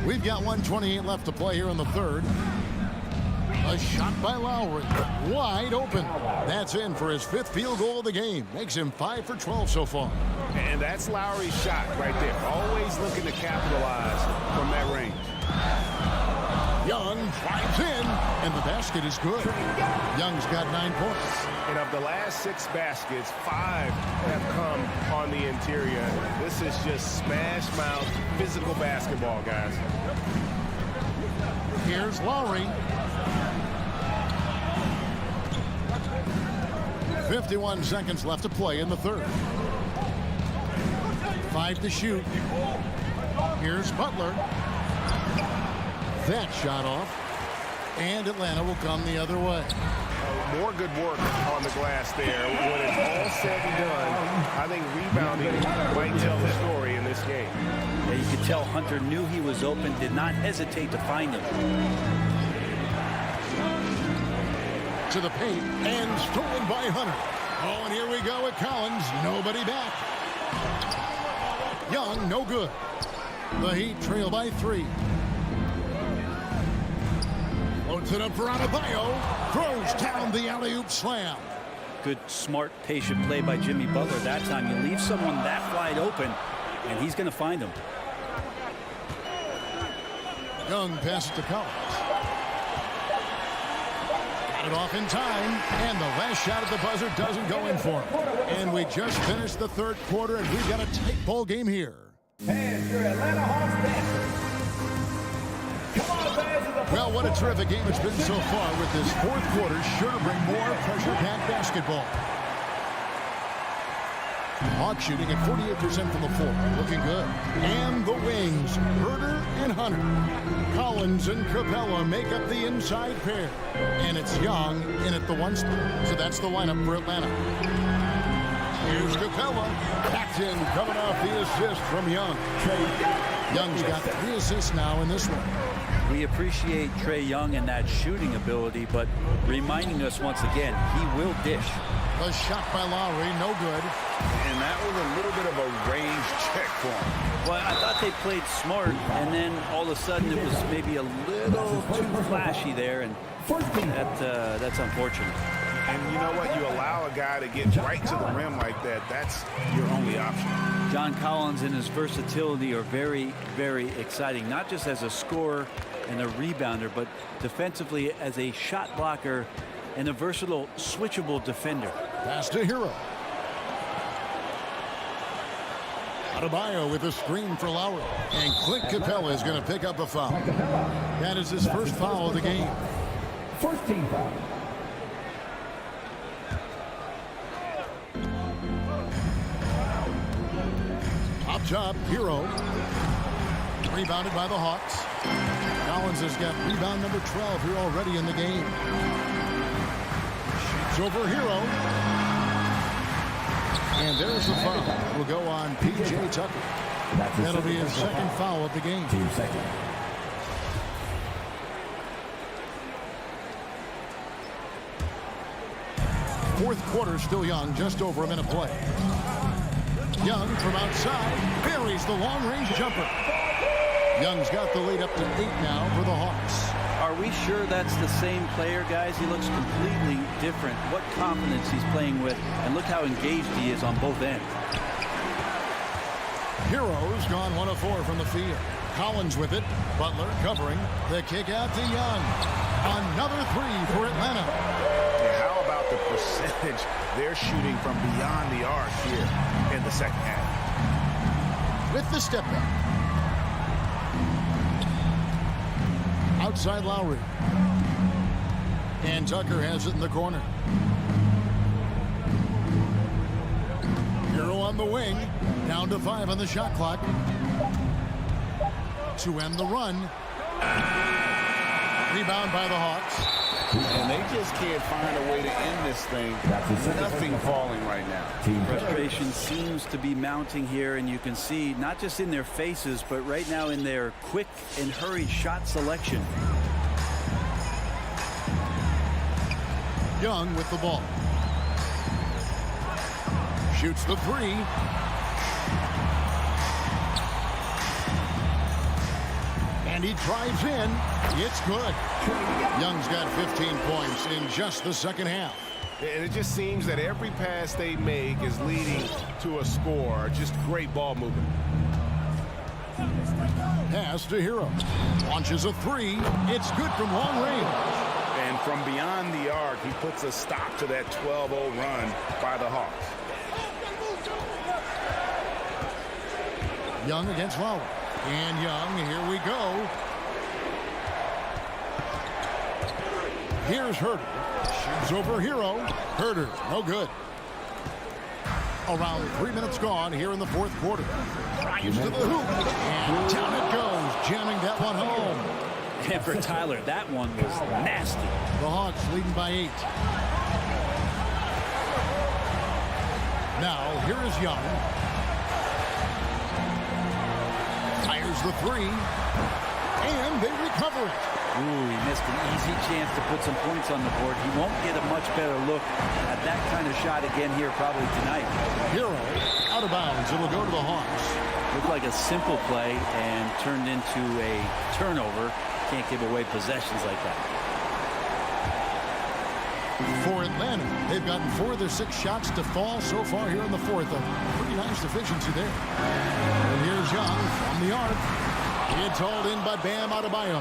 We've got 1:28 left to play here in the third. A shot by Lowry. Wide open. That's in for his 5th field goal of the game. Makes him 5 for 12 so far. And that's Lowry's shot right there. Always looking to capitalize from that range. Young drives in, and the basket is good. Young's got 9 points. And of the last 6 baskets, 5 have come on the interior. This is just smash mouth physical basketball, guys. Here's Lowry. 51 seconds left to play in the third. 5 to shoot. Here's Butler. That shot off. And Atlanta will come the other way. More good work on the glass there. When it's all said and done, I think rebounding might tell the story in this game. Yeah, you could tell Hunter knew he was open, did not hesitate to find him. To the paint, and stolen by Hunter. Oh, and here we go with Collins. Nobody back. Young, no good. The Heat trail by 3. Loads it up for Adebayo. Throws down the alley-oop slam. Good, smart, patient play by Jimmy Butler that time. You leave someone that wide open, and he's going to find him. Young passes to Collins. Got it off in time, and the last shot at the buzzer doesn't go in for him. And we just finished the third quarter, and we've got a tight ball game here. And your Atlanta Hawks dancers. Come on, fans of the... Well, what a terrific game it's been so far, with this fourth quarter sure to bring more pressure-packed basketball. Hawks shooting at 48% from the floor. Looking good. And the wings, Herder and Hunter. Collins and Capella make up the inside pair. And it's Young in at the 1 spot. So that's the lineup for Atlanta. Here's Capella. Backed in, coming off the assist from Young. Young's got 3 assists now in this one. We appreciate Trae Young and that shooting ability, but reminding us once again, he will dish. The shot by Lowry, no good. And that was a little bit of a range check for him. Well, I thought they played smart, and then all of a sudden it was maybe a little too flashy there, and that's unfortunate. And you know what? You allow a guy to get right to the rim like that. That's your only option. John Collins and his versatility are very, very exciting, not just as a scorer and a rebounder, but defensively as a shot blocker and a versatile, switchable defender. Pass to Hero. Adebayo with a screen for Lowry. And Clint Capella is going to pick up a foul. That is his first foul of the game. First team foul. Up top, Hero. Rebounded by the Hawks. Collins has got rebound number 12 here already in the game. Shoots over Hero. And there's the foul. Will go on P.J. Tucker. That'll be his second foul of the game. Team second. fourth quarter still young, just over a minute play. Young from outside buries the long-range jumper. Young's got the lead up to 8 now for the Hawks. Are we sure that's the same player, guys? He looks completely different. What confidence he's playing with, and look how engaged he is on both ends. Hero's gone 1 of 4 from the field. Collins with it. Butler covering. The kick out to Young. Another 3 for Atlanta. Yeah, how about the percentage they're shooting from beyond the arc here in the second half? With the step back. Outside Lowry. And Tucker has it in the corner. Hero on the wing. Down to 5 on the shot clock. To end the run. Rebound by the Hawks. And they just can't find a way to end this thing. Nothing falling right now. Frustration seems to be mounting here, and you can see not just in their faces, but right now in their quick and hurried shot selection. Young with the ball. Shoots the 3. And he drives in. It's good. Young's got 15 points in just the second half. And it just seems that every pass they make is leading to a score. Just great ball movement. Pass to Hero. Launches a 3. It's good from long range. And from beyond the arc, he puts a stop to that 12-0 run by the Hawks. Young against Lowry. And Young, here we go. Here's Herter. Shoots over Hero. Herter, no good. Around 3 minutes gone here in the fourth quarter. Drives to the hoop. And down it goes, jamming that one home. And for Tyler, that one was nasty. The Hawks leading by 8. Now, here is Young. Fires the 3. And they recover it. Ooh, he missed an easy chance to put some points on the board. He won't get a much better look at that kind of shot again here probably tonight. Hero out of bounds. It'll go to the Hawks. Looked like a simple play and turned into a turnover. Can't give away possessions like that. For Atlanta, they've gotten 4 of their 6 shots to fall so far here in the fourth. A pretty nice efficiency there. And here's Young from the arc. It's hauled in by Bam Adebayo.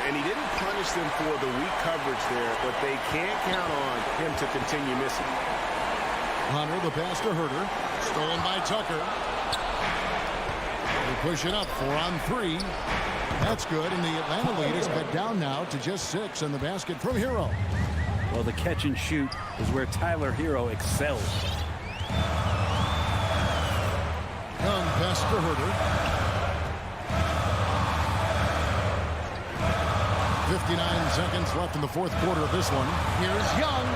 And he didn't punish them for the weak coverage there, but they can't count on him to continue missing. Hunter, the pass to Herter. Stolen by Tucker. They push it up 4 on 3. That's good, and the Atlanta lead is cut down now to just 6 in the basket from Hero. Well, the catch and shoot is where Tyler Hero excels. Young pass to Herter. 59 seconds left in the fourth quarter of this one. Here's Young.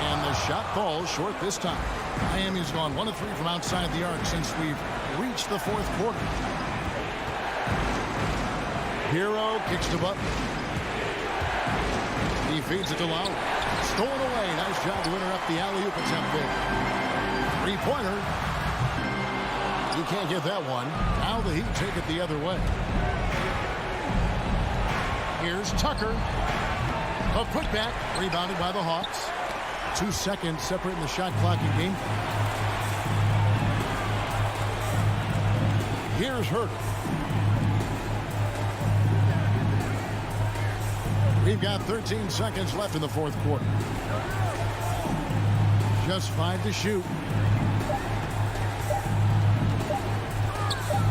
And the shot falls short this time. Miami's gone 1 of 3 from outside the arc since we've reached the fourth quarter. Hero kicks to Butler. He feeds it to Lowry. Stolen away. Nice job to interrupt the alley-oop attempt there. 3-pointer. He can't get that one. Now the Heat take it the other way. Here's Tucker. A putback. Rebounded by the Hawks. 2 seconds separating the shot clock and game. Here's Herter. We've got 13 seconds left in the fourth quarter. Just 5 to shoot.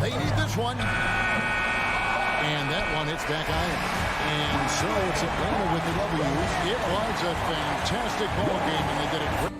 They need this one. And that one hits back iron. And so it's Atlanta with the W. It was a fantastic ball game, and they did it great.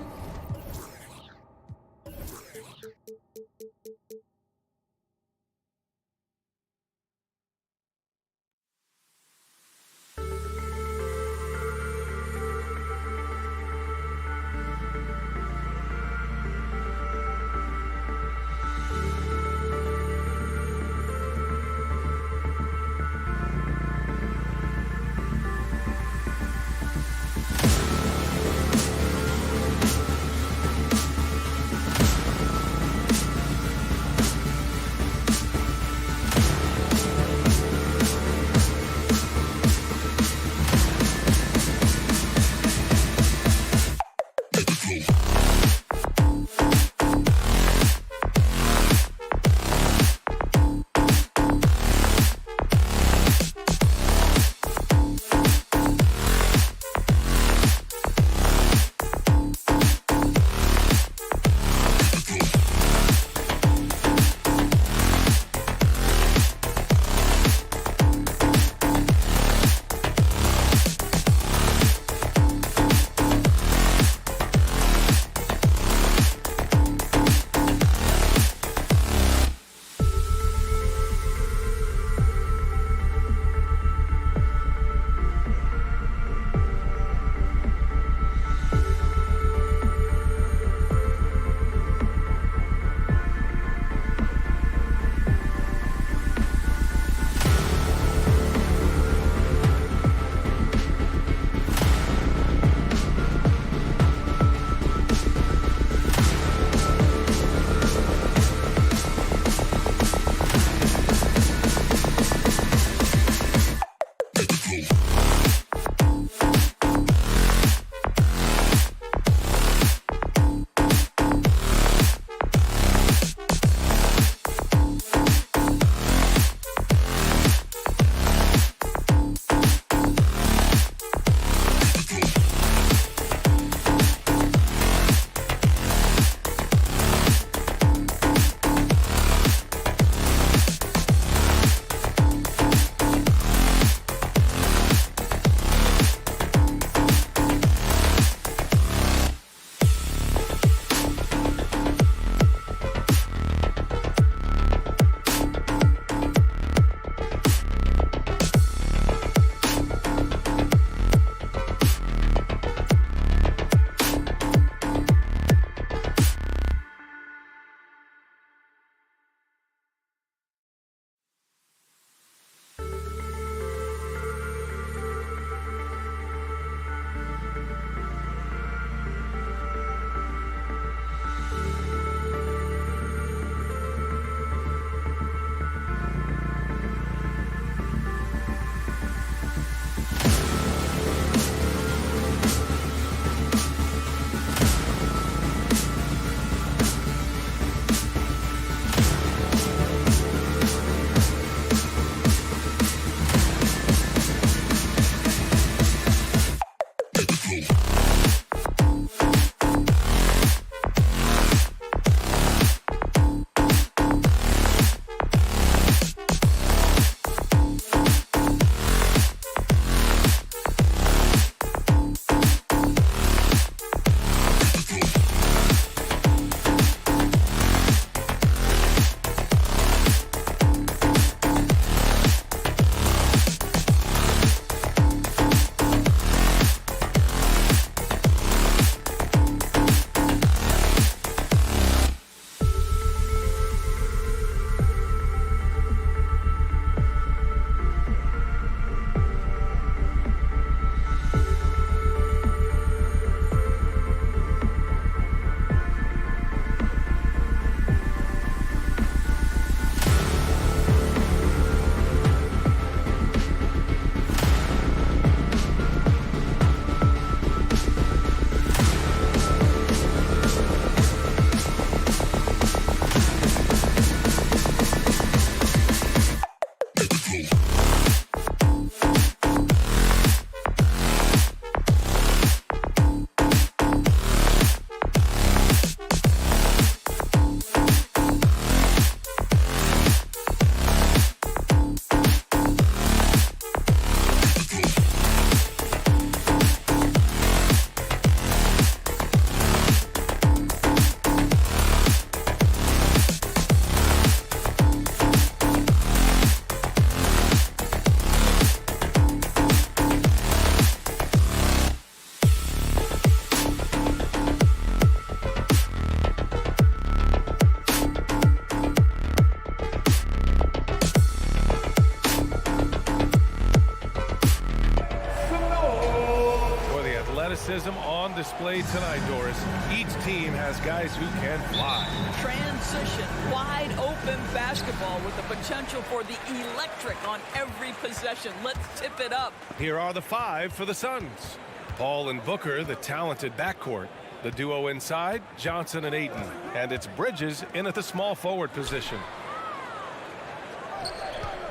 athleticism on display tonight, Doris. Each team has guys who can fly. Transition, wide open basketball with the potential for the electric on every possession. Let's tip it up. Here are the 5 for the Suns. Paul and Booker, the talented backcourt. The duo inside, Johnson and Ayton. And it's Bridges in at the small forward position.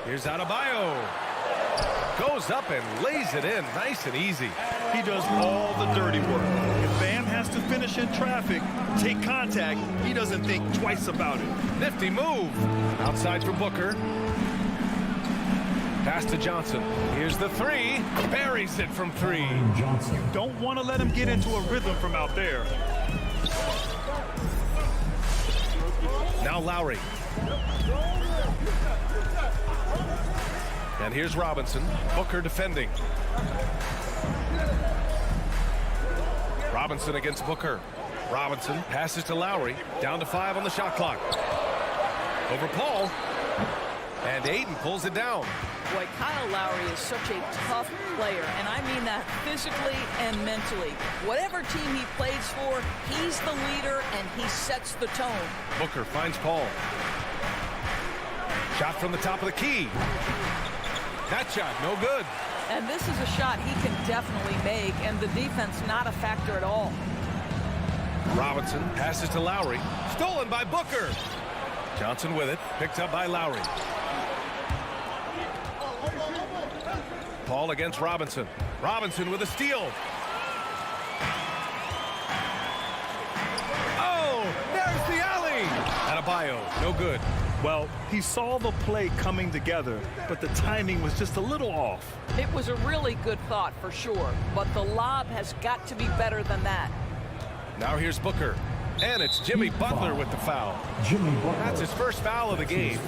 Here's Adebayo. Goes up and lays it in nice and easy. He does all the dirty work. If Bam has to finish in traffic, take contact, he doesn't think twice about it. Nifty move. Outside for Booker. Pass to Johnson. Here's the 3. Buries it from 3. You don't want to let him get into a rhythm from out there. Now Lowry. And here's Robinson. Booker defending. Robinson against Booker. Robinson passes to Lowry. Down to 5 on the shot clock. Over Paul. And Ayton pulls it down. Boy, Kyle Lowry is such a tough player, and I mean that physically and mentally. Whatever team he plays for, he's the leader, and he sets the tone. Booker finds Paul. Shot from the top of the key. That shot, no good. And this is a shot he can definitely make, and the defense not a factor at all. Robinson passes to Lowry. Stolen by Booker. Johnson with it. Picked up by Lowry. Paul against Robinson. Robinson with a steal. Oh, there's the alley. Adebayo, no good. Well, he saw the play coming together, but the timing was just a little off. It was a really good thought for sure, but the lob has got to be better than that. Now here's Booker. And it's Jimmy Butler with the foul. That's his first foul of the game.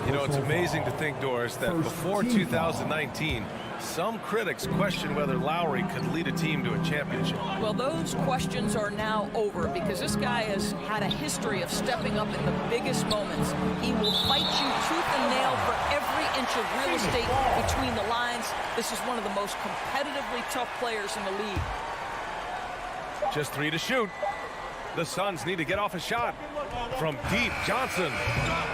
You know, it's amazing to think, Doris, that before 2019, some critics questioned whether Lowry could lead a team to a championship. Well, those questions are now over because this guy has had a history of stepping up in the biggest moments. He will fight you tooth and nail for every inch of real estate between the lines. This is one of the most competitively tough players in the league. Just 3 to shoot. The Suns need to get off a shot. From deep, Johnson.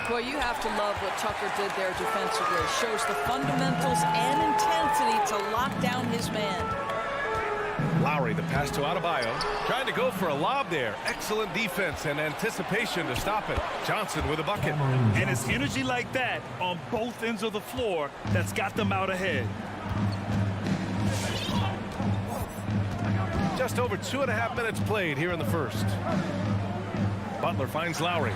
Well, you have to love what Tucker did there defensively. Shows the fundamentals and intensity to lock down his man. Lowry, the pass to Adebayo. Trying to go for a lob there. Excellent defense and anticipation to stop it. Johnson with a bucket. And it's energy like that on both ends of the floor that's got them out ahead. Just over 2.5 minutes played here in the first. Butler finds Lowry.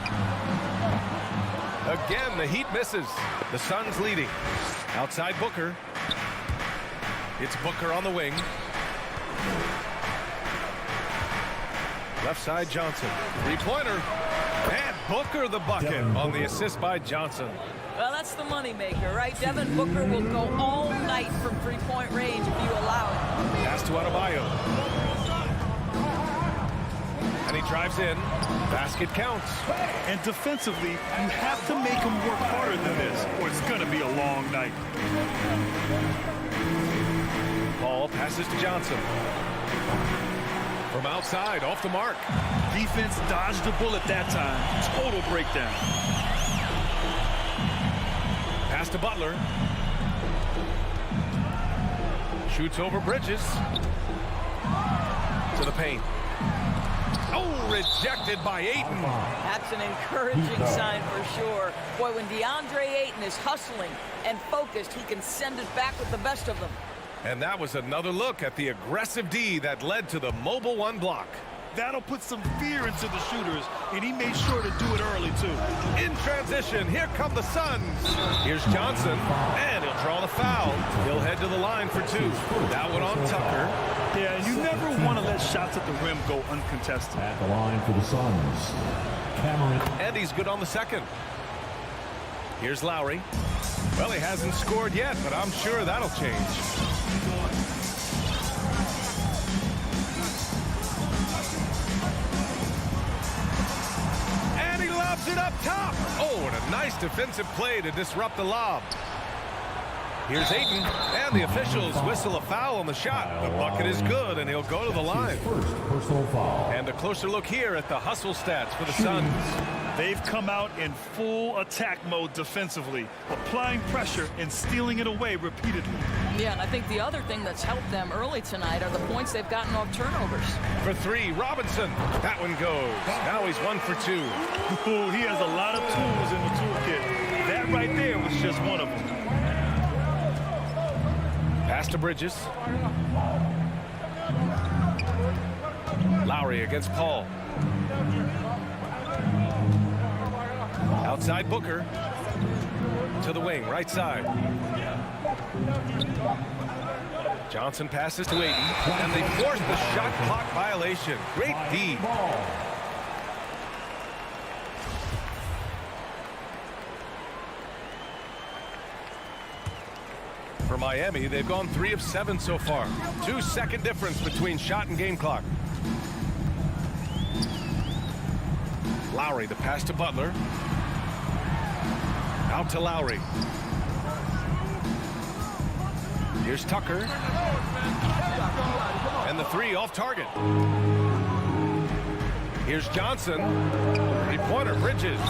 Again, the Heat misses. The Suns leading. Outside Booker. It's Booker on the wing. Left side Johnson. 3-pointer. And Booker the bucket on the assist by Johnson. Well, that's the moneymaker, right? Devin Booker will go all night from three-point range if you allow it. Pass to Adebayo. And he drives in. Basket counts. And defensively, you have to make him work harder than this, or it's going to be a long night. Paul passes to Johnson. From outside, off the mark. Defense dodged the bullet that time. Total breakdown. Pass to Butler. Shoots over Bridges. To the paint. Oh, rejected by Ayton. That's an encouraging sign for sure. Boy, when DeAndre Ayton is hustling and focused, he can send it back with the best of them. And that was another look at the aggressive D that led to the mobile 1 block. That'll put some fear into the shooters, and he made sure to do it early, too. In transition, here come the Suns. Here's Johnson, and he'll draw the foul. He'll head to the line for 2. That one on Tucker. Yeah, you never want to let shots at the rim go uncontested. At the line for the Suns, Cameron. And he's good on the second. Here's Lowry. Well, he hasn't scored yet, but I'm sure that'll change. And he lobs it up top. Oh, and a nice defensive play to disrupt the lob. Here's Ayton, and the officials whistle a foul on the shot. The bucket is good, and he'll go to the line. First personal foul. And a closer look here at the hustle stats for the Suns. They've come out in full attack mode defensively, applying pressure and stealing it away repeatedly. Yeah, and I think the other thing that's helped them early tonight are the points they've gotten off turnovers. For three, Robinson. That one goes. Now he's 1 for 2. Ooh, he has a lot of tools in the toolkit. That right there was just one of them. Pass to Bridges. Lowry against Paul. Outside Booker. To the wing, right side. Johnson passes to Ayton, and they force the shot clock violation. Great D. For Miami, they've gone 3 of 7 so far. 2-second difference between shot and game clock. Lowry, the pass to Butler. Out to Lowry. Here's Tucker. And the 3 off target. Here's Johnson. 3-pointer, Bridges.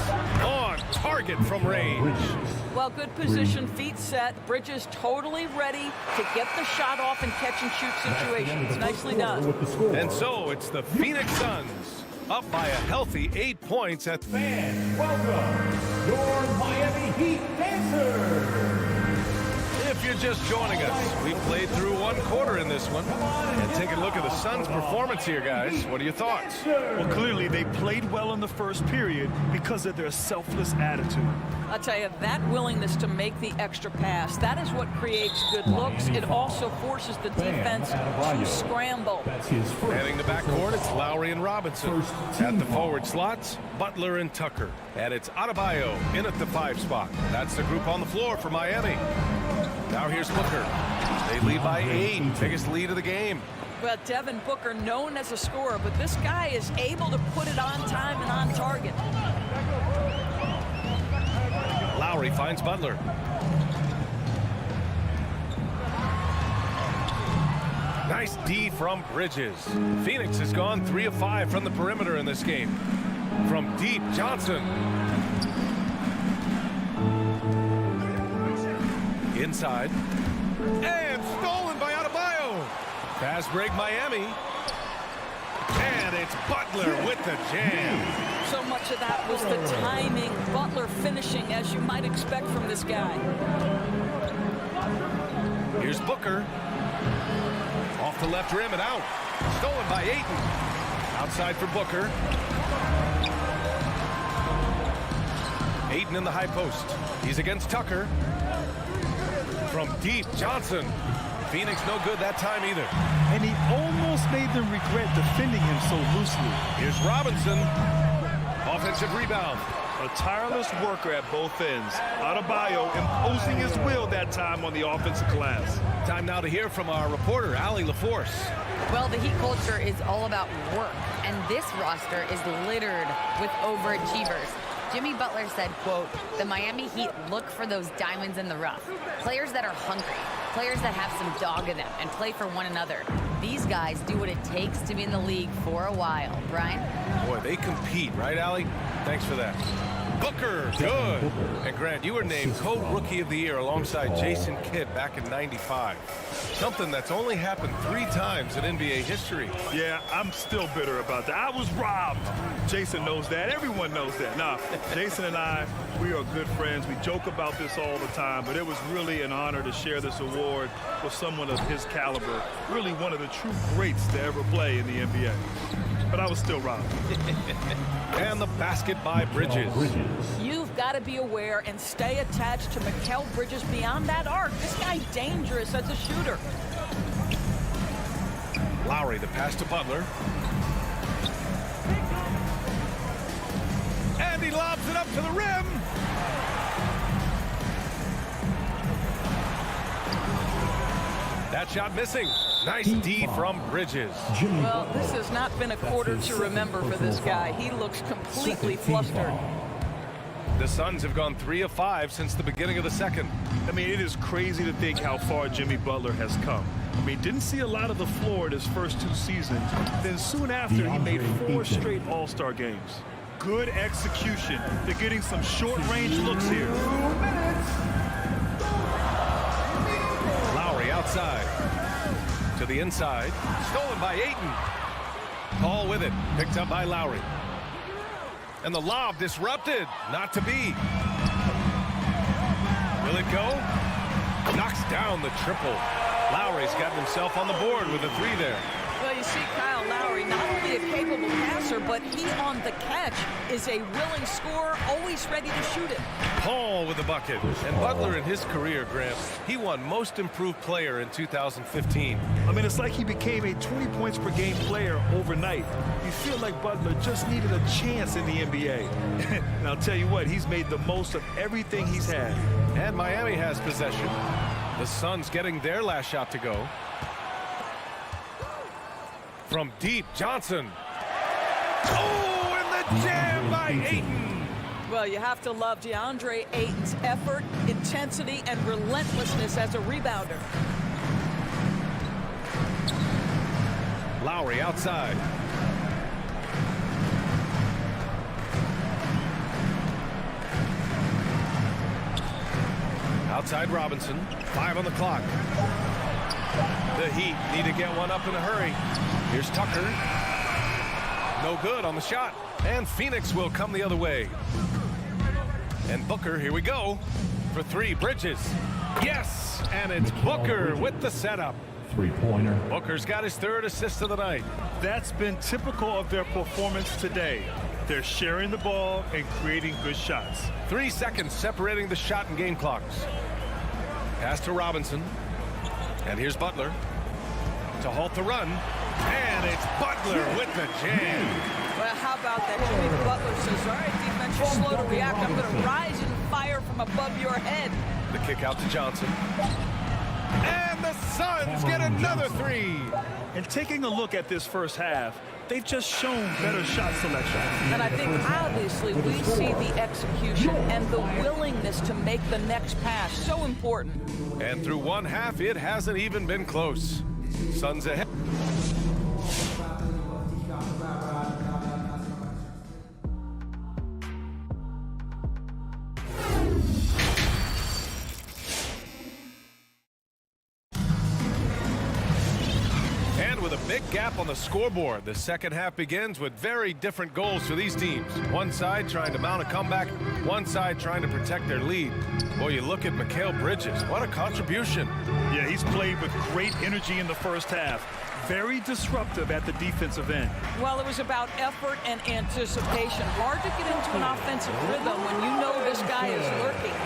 On target from range. Well, good position, feet set. Bridges totally ready to get the shot off and catch and shoot situations. Nicely done. And so it's the Phoenix Suns up by a healthy 8 points at Fans, welcome your Miami Heat dancers. If you're just joining us, we've played through 1 quarter in this one. And take a look at the Suns' performance here, guys. What are your thoughts? Well, clearly they played well in the first period because of their selfless attitude. I'll tell you, that willingness to make the extra pass, that is what creates good looks. It also forces the defense to scramble. That's his first. Manning the backcourt, it's Lowry and Robinson. At the forward slots, Butler and Tucker. And it's Adebayo in at the 5 spot. That's the group on the floor for Miami. Now here's Booker. They lead by 8, biggest lead of the game. Well, Devin Booker, known as a scorer, but this guy is able to put it on time and on target. Lowry finds Butler. Nice D from Bridges. Phoenix has gone 3 of 5 from the perimeter in this game. From deep, Johnson. Inside. And stolen by Adebayo. Fast break Miami. And it's Butler with the jam. So much of that was the timing. Butler finishing as you might expect from this guy. Here's Booker. Off the left rim and out. Stolen by Ayton. Outside for Booker. Ayton in the high post. He's against Tucker. From deep, Johnson. Phoenix no good that time either. And he almost made them regret defending him so loosely. Here's Robinson. Offensive rebound. A tireless worker at both ends. Adebayo imposing his will that time on the offensive glass. Time now to hear from our reporter, Allie LaForce. Well, the Heat culture is all about work, and this roster is littered with overachievers. Jimmy Butler said, quote, "The Miami Heat look for those diamonds in the rough. Players that are hungry, players that have some dog in them and play for one another. These guys do what it takes to be in the league for a while." Brian? Boy, they compete, right, Allie? Thanks for that. Booker, good. And Grant, you were named co-rookie of the year alongside Jason Kidd back in '95. Something that's only happened 3 times in NBA history. Yeah, I'm still bitter about that. I was robbed. Jason knows that. Everyone knows that. Nah, Jason and I, we are good friends. We joke about this all the time, but it was really an honor to share this award with someone of his caliber. Really one of the true greats to ever play in the NBA. But I was still robbed. And the basket by Bridges. You've got to be aware and stay attached to Mikal Bridges beyond that arc. This guy's dangerous as a shooter. Lowry, the pass to Butler. And he lobs it up to the rim. That shot missing. Nice D from Bridges. Well, this has not been a quarter to remember for this guy. He looks completely flustered. The Suns have gone 3 of 5 since the beginning of the second. I mean, it is crazy to think how far Jimmy Butler has come. I mean, didn't see a lot of the floor in his first 2 seasons. Then soon after, he made 4 straight All-Star games. Good execution. They're getting some short-range looks here. Lowry outside. To the inside. Stolen by Ayton. Paul with it. Picked up by Lowry. And the lob disrupted. Not to be. Will it go? Knocks down the triple. Lowry's gotten himself on the board with a 3 there. Well, you see Kyle Lowry, not only a capable passer, but he on the catch is a willing scorer, always ready to shoot it. Paul with the bucket. And Butler in his career, Graham, he won Most Improved Player in 2015. I mean, it's like he became a 20 points per game player overnight. You feel like Butler just needed a chance in the NBA. And I'll tell you what, he's made the most of everything he's had. And Miami has possession. The Suns getting their last shot to go. From deep, Johnson. Oh, and the jam by Ayton. Well, you have to love DeAndre Ayton's effort, intensity, and relentlessness as a rebounder. Lowry outside. Outside Robinson. 5 on the clock. The Heat need to get one up in a hurry. Here's Tucker. No good on the shot. And Phoenix will come the other way. And Booker, here we go. For 3, Bridges. Yes! And it's Booker with the setup. 3-pointer. Booker's got his 3rd assist of the night. That's been typical of their performance today. They're sharing the ball and creating good shots. 3 seconds separating the shot and game clocks. Pass to Robinson. And here's Butler to halt the run. And it's Butler with the jam. Well, how about that? Jimmy Butler says, all right, defense, you're slow to react. I'm going to rise and fire from above your head. The kick out to Johnson. And the Suns get another 3. And taking a look at this first half, they've just shown better shot selection. And I think obviously we see the execution and the willingness to make the next pass so important. And through one half, it hasn't even been close. Suns ahead. And with a big gap on the scoreboard, the second half begins with very different goals for these teams. One side trying to mount a comeback, one side trying to protect their lead. Boy, you look at Mikal Bridges. What a contribution. Yeah, he's played with great energy in the first half. Very disruptive at the defensive end. Well, it was about effort and anticipation. Hard to get into an offensive rhythm when you know this guy is lurking.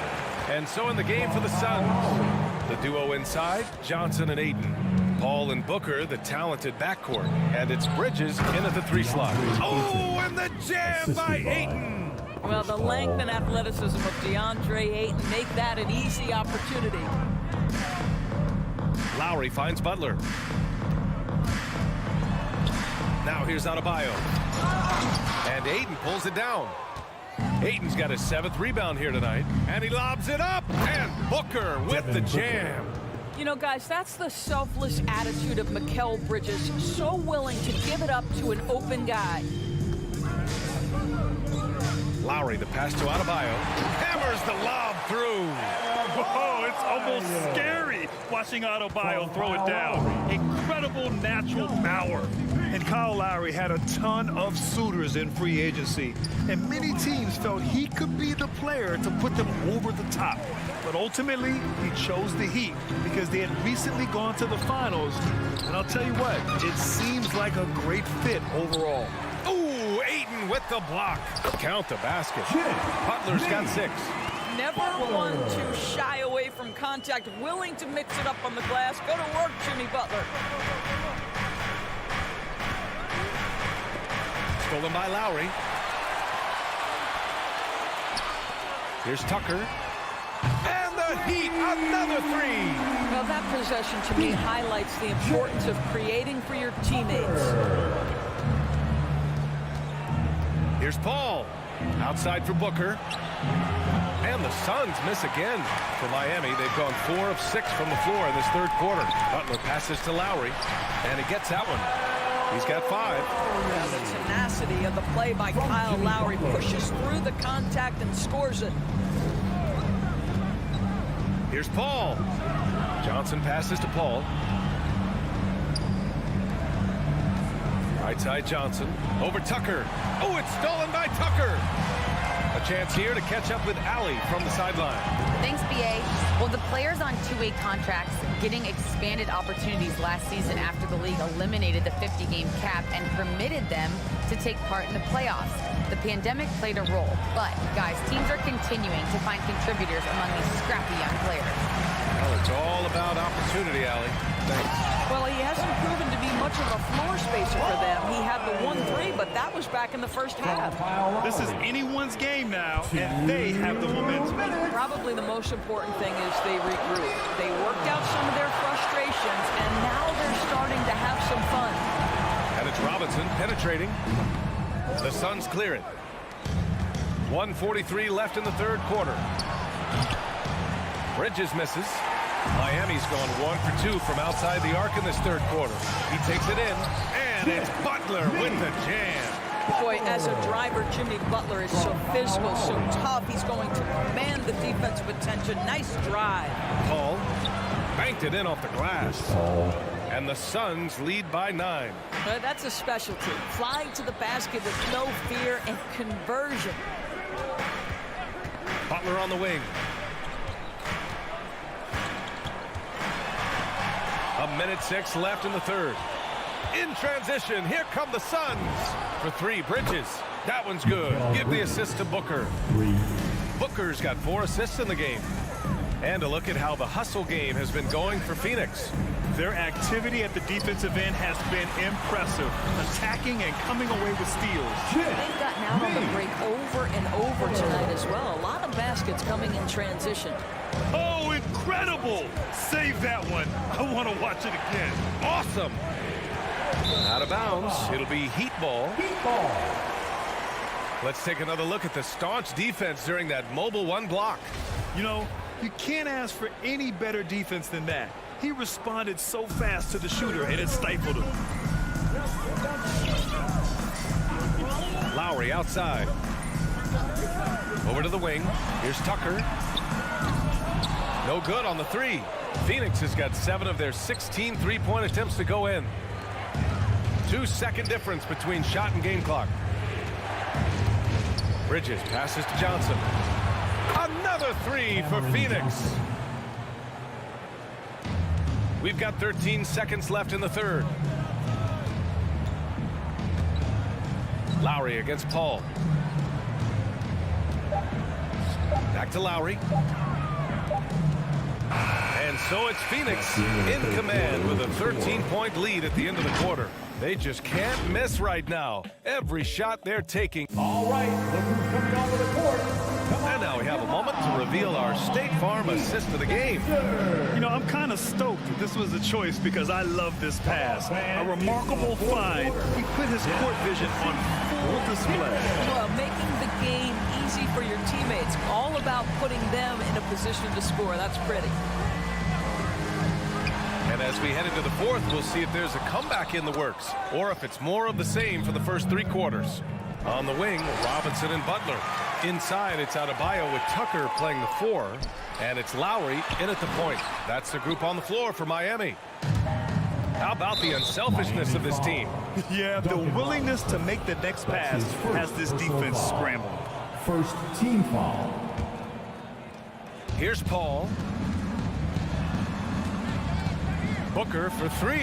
And so in the game for the Suns, the duo inside, Johnson and Ayton. Paul and Booker, the talented backcourt. And it's Bridges in at the 3 slot. Oh, and the jam by Ayton. Well, the length and athleticism of DeAndre Ayton make that an easy opportunity. Lowry finds Butler. Now here's Adebayo. And Ayton pulls it down. Ayton's got his 7th rebound here tonight. And he lobs it up. And Booker with the jam. You know, guys, that's the selfless attitude of Mikal Bridges. So willing to give it up to an open guy. Lowry, the pass to Adebayo. Hammers the lob through. Oh, it's almost scary watching Adebayo throw it down. Incredible natural power. And Kyle Lowry had a ton of suitors in free agency, and many teams felt he could be the player to put them over the top. But ultimately, he chose the Heat because they had recently gone to the finals. And I'll tell you what, it seems like a great fit overall. Ooh, Ayton with the block. Count the basket. Butler's got 6. Never one to shy away from contact, willing to mix it up on the glass. Go to work, Jimmy Butler. Stolen by Lowry. Here's Tucker. And the Heat, another 3. Well, that possession to me highlights the importance of creating for your teammates. Here's Paul. Outside for Booker. And the Suns miss again for Miami. They've gone 4 of 6 from the floor in this third quarter. Butler passes to Lowry, and he gets that one. He's got 5. Yeah, the tenacity of the play by Kyle Lowry pushes through the contact and scores it. Here's Paul. Johnson passes to Paul. Right side Johnson. Over Tucker. Oh, it's stolen by Tucker. A chance here to catch up with Allie from the sideline. Thanks, BA. Well, the players on two-way contracts getting expanded opportunities last season after the league eliminated the 50-game cap and permitted them to take part in the playoffs. The pandemic played a role, but, guys, teams are continuing to find contributors among these scrappy young players. Well, it's all about opportunity, Allie. Thanks. Well, he hasn't proven to be much of a floor spacer for them. He had the 1-3, but that was back in the first half. This is anyone's game now, and they have the momentum. Probably the most important thing is they regroup. They worked out some of their frustrations, and now they're starting to have some fun. And it's Robinson penetrating. The Suns clear it. 1:43 left in the third quarter. Bridges misses. Miami's gone 1 for 2 from outside the arc in this third quarter. He takes it in, and it's Butler with the jam. Boy, as a driver, Jimmy Butler is so physical, so tough. He's going to command the defensive attention. Nice drive. Paul banked it in off the glass. And the Suns lead by 9. That's a specialty. Flying to the basket with no fear and conversion. Butler on the wing. A minute 6 left in the third. In transition, here come the Suns. For 3, Bridges. That one's good. Give the assist to Booker. 3. Booker's got 4 assists in the game. And a look at how the hustle game has been going for Phoenix. Their activity at the defensive end has been impressive, attacking and coming away with steals. They've gotten out on the break over and over tonight as well. A lot of baskets coming in transition. Oh, incredible! Save that one. I want to watch it again. Awesome. Out of bounds. It'll be Heat ball. Let's take another look at the staunch defense during that mobile 1 block. You know, you can't ask for any better defense than that. He responded so fast to the shooter, and it stifled him. Lowry outside. Over to the wing. Here's Tucker. No good on the 3. Phoenix has got 7 of their 16 3-point attempts to go in. 2-second difference between shot and game clock. Bridges passes to Johnson. Another 3 for Phoenix. We've got 13 seconds left in the third. Lowry against Paul. Back to Lowry. And so it's Phoenix in command with a 13-point lead at the end of the quarter. They just can't miss right now. Every shot they're taking. All right, look who's coming onto the court. And now we have a moment to reveal our State Farm assist of the game. You know, I'm kind of stoked that this was a choice because I love this pass. A remarkable find. He put his court vision on full display. Well, making the game easy for your teammates. All about putting them in a position to score. That's pretty. And as we head into the fourth, we'll see if there's a comeback in the works or if it's more of the same for the first 3 quarters. On the wing, Robinson and Butler. Inside, it's Adebayo with Tucker playing the 4. And it's Lowry in at the point. That's the group on the floor for Miami. How about the unselfishness of this team? Yeah, the willingness to make the next pass has this defense scrambled. First team foul. Here's Paul. Booker for 3.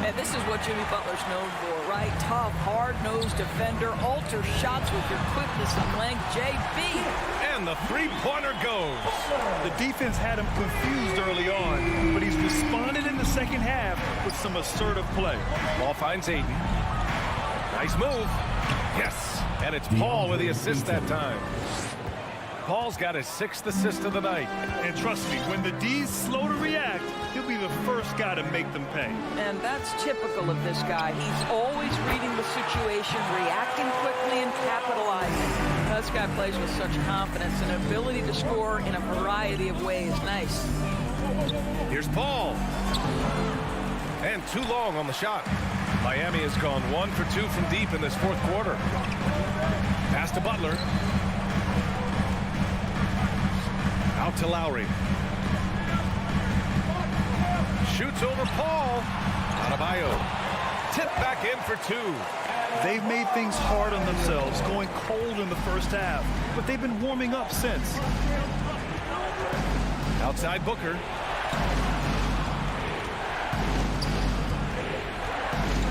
And this is what Jimmy Butler's known for, right? Tough, hard-nosed defender, alter shots with your quickness and length. JB. And the 3-pointer goes. The defense had him confused early on, but he's responded in the second half with some assertive play. Ball finds Aiden. Nice move. Yes. And it's Paul with the assist that time. Paul's got his 6th assist of the night. And trust me, when the D's slow to react, he'll be the first guy to make them pay. And that's typical of this guy. He's always reading the situation, reacting quickly, and capitalizing. This guy plays with such confidence and ability to score in a variety of ways. Nice. Here's Paul. And too long on the shot. Miami has gone 1 for 2 from deep in this fourth quarter. Pass to Butler. Out to Lowry. Shoots over Paul. Adebayo. Tip back in for 2. They've made things hard on themselves, going cold in the first half, but they've been warming up since. Outside Booker.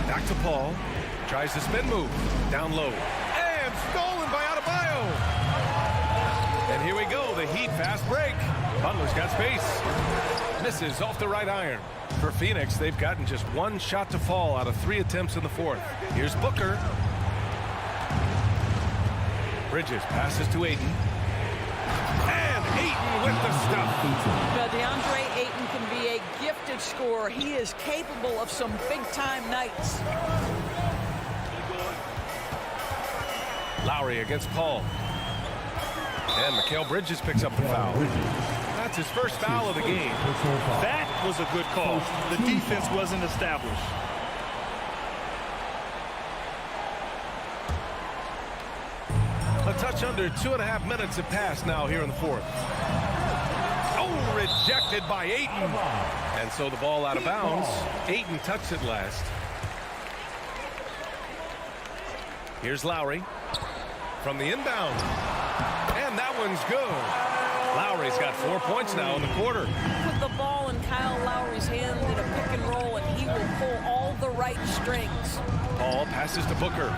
Back to Paul. Tries the spin move. Down low. And stolen by Adebayo. And here we go. The Heat fast break. Butler's got space. Misses off the right iron. For Phoenix, they've gotten just 1 shot to fall out of 3 attempts in the fourth. Here's Booker. Bridges passes to Ayton. And Ayton with the stuff. Now, DeAndre Ayton can be a gifted scorer. He is capable of some big-time nights. Lowry against Paul. And Mikal Bridges picks up the foul. That's his first foul of the game. That was a good call. The defense wasn't established. A touch under 2.5 minutes have passed now here in the fourth. Oh, rejected by Ayton. And so the ball out of bounds. Ayton touched it last. Here's Lowry from the inbound. And that one's good. Lowry's got 4 points now in the quarter. Put the ball in Kyle Lowry's hands in a pick and roll, and he will pull all the right strings. Paul passes to Booker.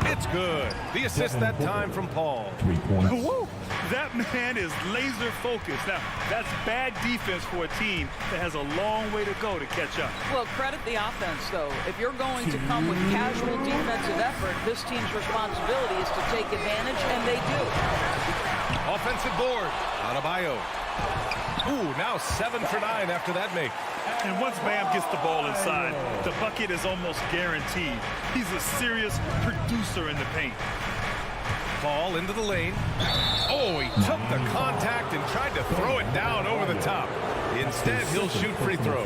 It's good. The assist that time from Paul. 3 points. Woo! That man is laser focused. Now, that's bad defense for a team that has a long way to go to catch up. Well, credit the offense, though. If you're going to come with casual defensive effort, this team's responsibility is to take advantage, and they do. Offensive board. Adebayo. Ooh, now 7 for 9 after that make. And once Bam gets the ball inside, the bucket is almost guaranteed. He's a serious producer in the paint. Paul into the lane. Oh, he took the contact and tried to throw it down over the top. Instead, he'll shoot free throws.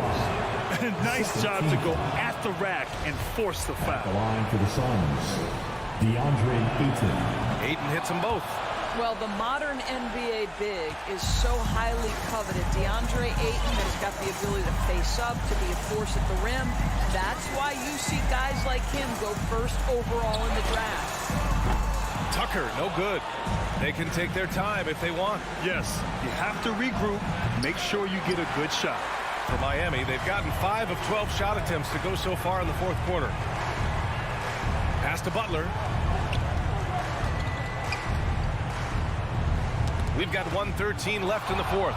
Nice job to go at the rack and force the The foul. line for the Suns, DeAndre Ayton. Ayton hits them both. Well, the modern NBA big is so highly coveted. DeAndre Ayton has got the ability to face up, to be a force at the rim. That's why you see guys like him go first overall in the draft. Tucker, no good. They can take their time if they want. Yes, you have to regroup, make sure you get a good shot. For Miami, they've gotten 5 of 12 shot attempts to go so far in the fourth quarter. Pass to Butler. We've got 1:13 left in the fourth.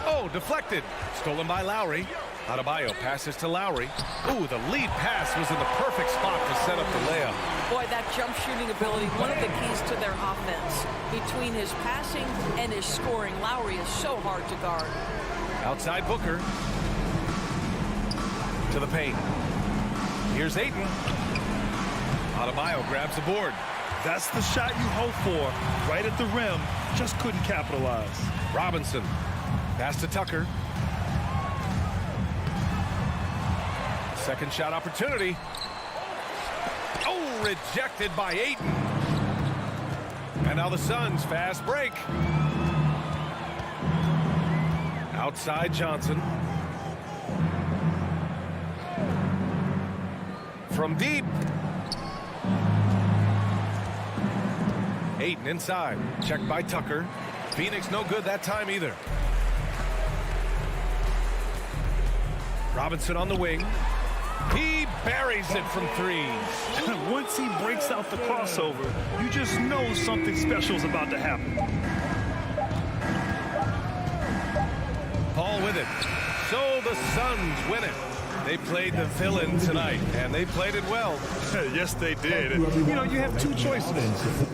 Oh, deflected. Stolen by Lowry. Adebayo passes to Lowry. Ooh, the lead pass was in the perfect spot to set up the layup. Boy, that jump shooting ability, one of the keys to their offense. Between his passing and his scoring, Lowry is so hard to guard. Outside Booker. To the paint. Here's Ayton. Adebayo grabs the board. That's the shot you hope for. Right at the rim, just couldn't capitalize. Robinson. Pass to Tucker. Second shot opportunity. Oh, rejected by Ayton. And now the Suns fast break. Outside Johnson. From deep. Ayton inside. Checked by Tucker. Phoenix no good that time either. Robinson on the wing. He buries it from 3. Once he breaks out the crossover, you just know something special is about to happen. Paul with it. So the Suns win it. They played the villain tonight, and they played it well. Yes, they did. You know, you have two choices.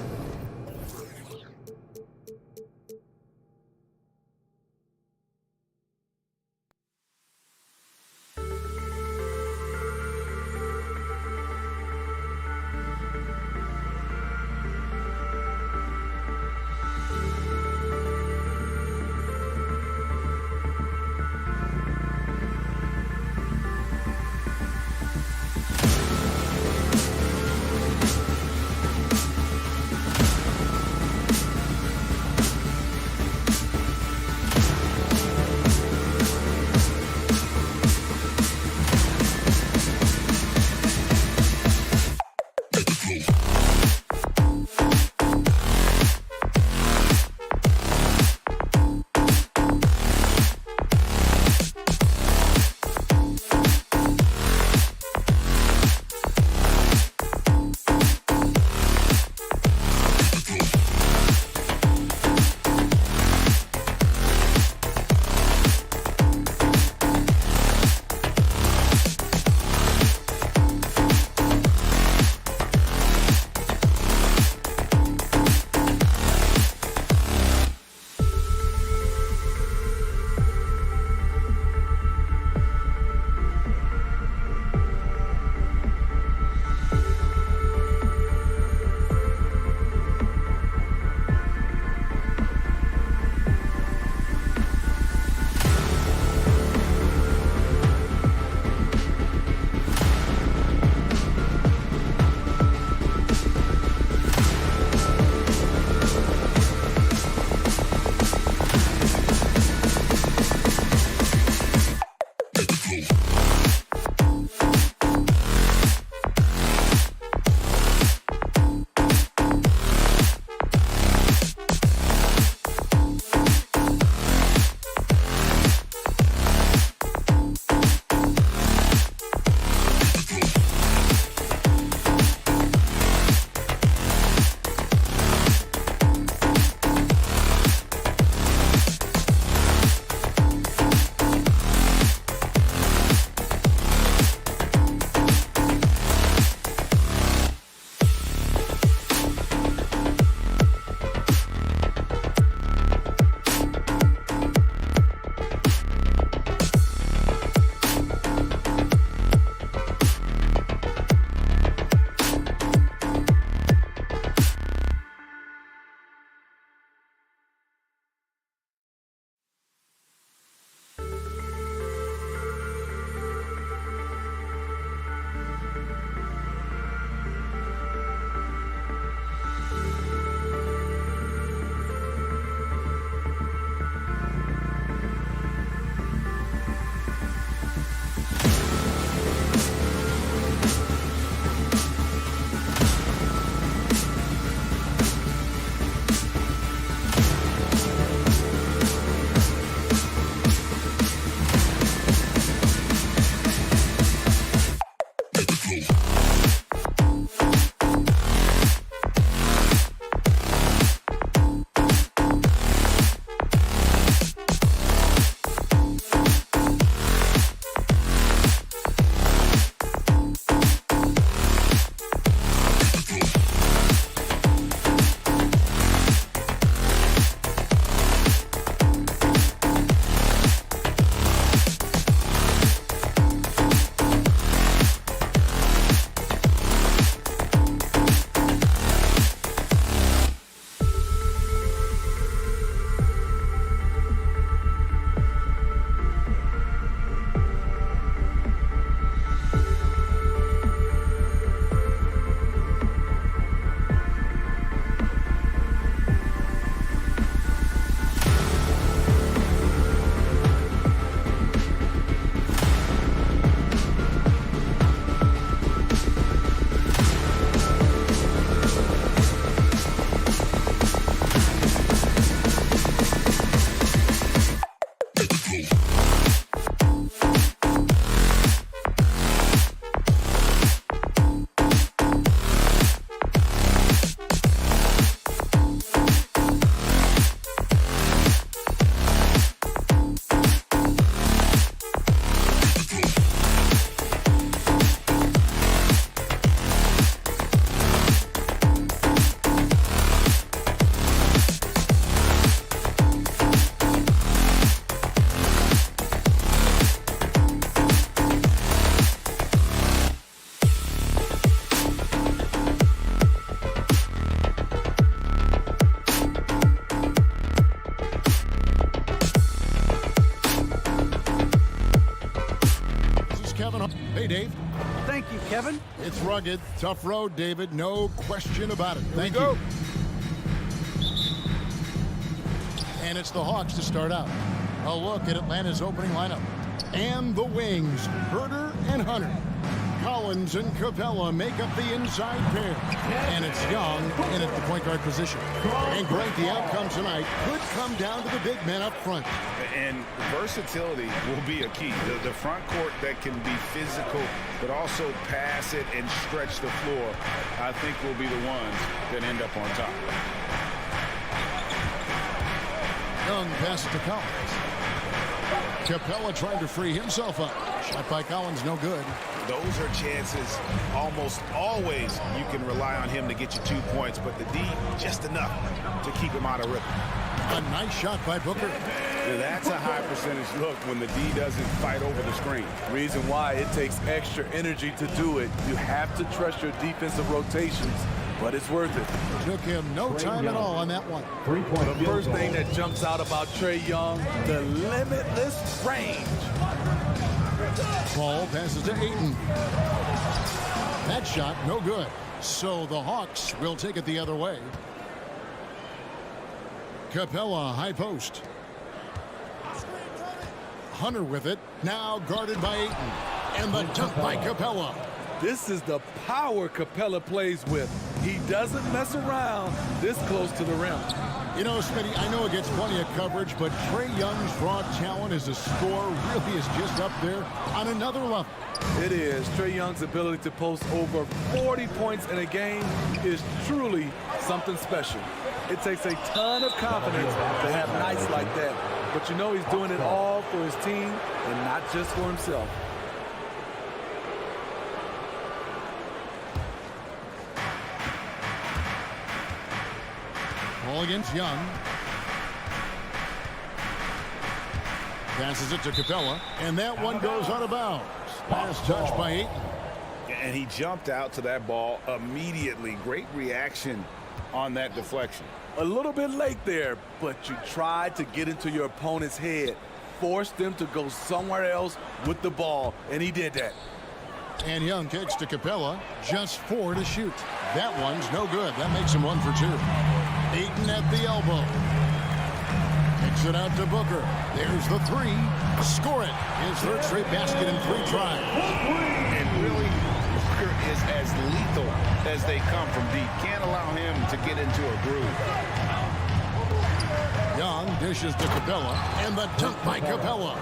Kevin. Hey, Dave. Thank you, Kevin. It's rugged, tough road, David. No question about it. Thank you. And it's the Hawks to start out. A look at Atlanta's opening lineup. And the wings, Herder and Hunter. Collins and Capella make up the inside pair. And it's Young in at the point guard position. And Greg, the outcome tonight could come down to the big men up front. And versatility will be a key. The front court that can be physical, but also pass it and stretch the floor, I think will be the ones that end up on top. Young passes to Collins. Capella trying to free himself up. Shot by Collins, no good. Those are chances almost always you can rely on him to get you 2 points, but the D, just enough to keep him out of rhythm. A nice shot by Booker. Yeah, that's a high percentage look when the D doesn't fight over the screen. Reason why it takes extra energy to do it. You have to trust your defensive rotations, but it's worth it. Took him no time at all on that one. The first thing that jumps out about Trae Young, the limitless range. Ball passes to Ayton. That shot, no good. So the Hawks will take it the other way. Capella, high post. Hunter with it, now guarded by Ayton. And the dunk by Capella. This is the power Capella plays with. He doesn't mess around this close to the rim. You know, Smitty, I know it gets plenty of coverage, but Trae Young's raw talent as a scorer really is just up there on another level. It is. Trae Young's ability to post over 40 points in a game is truly something special. It takes a ton of confidence to have nights like that. But you know he's doing it all for his team and not just for himself. Ball against Young. Passes it to Capella, and that one goes out of bounds. Last touch by Ayton. And he jumped out to that ball immediately. Great reaction on that deflection. A little bit late there, but you tried to get into your opponent's head. Force them to go somewhere else with the ball, and he did that. And Young kicks to Capella, just 4 to shoot. That one's no good. That makes him 1 for 2. Ayton at the elbow. Kicks it out to Booker. There's the 3. Score it. His third straight basket in 3 tries. And really, Booker is as lethal as they come from deep. Can't allow him to get into a groove. Young dishes to Capella, and the dunk by Capella.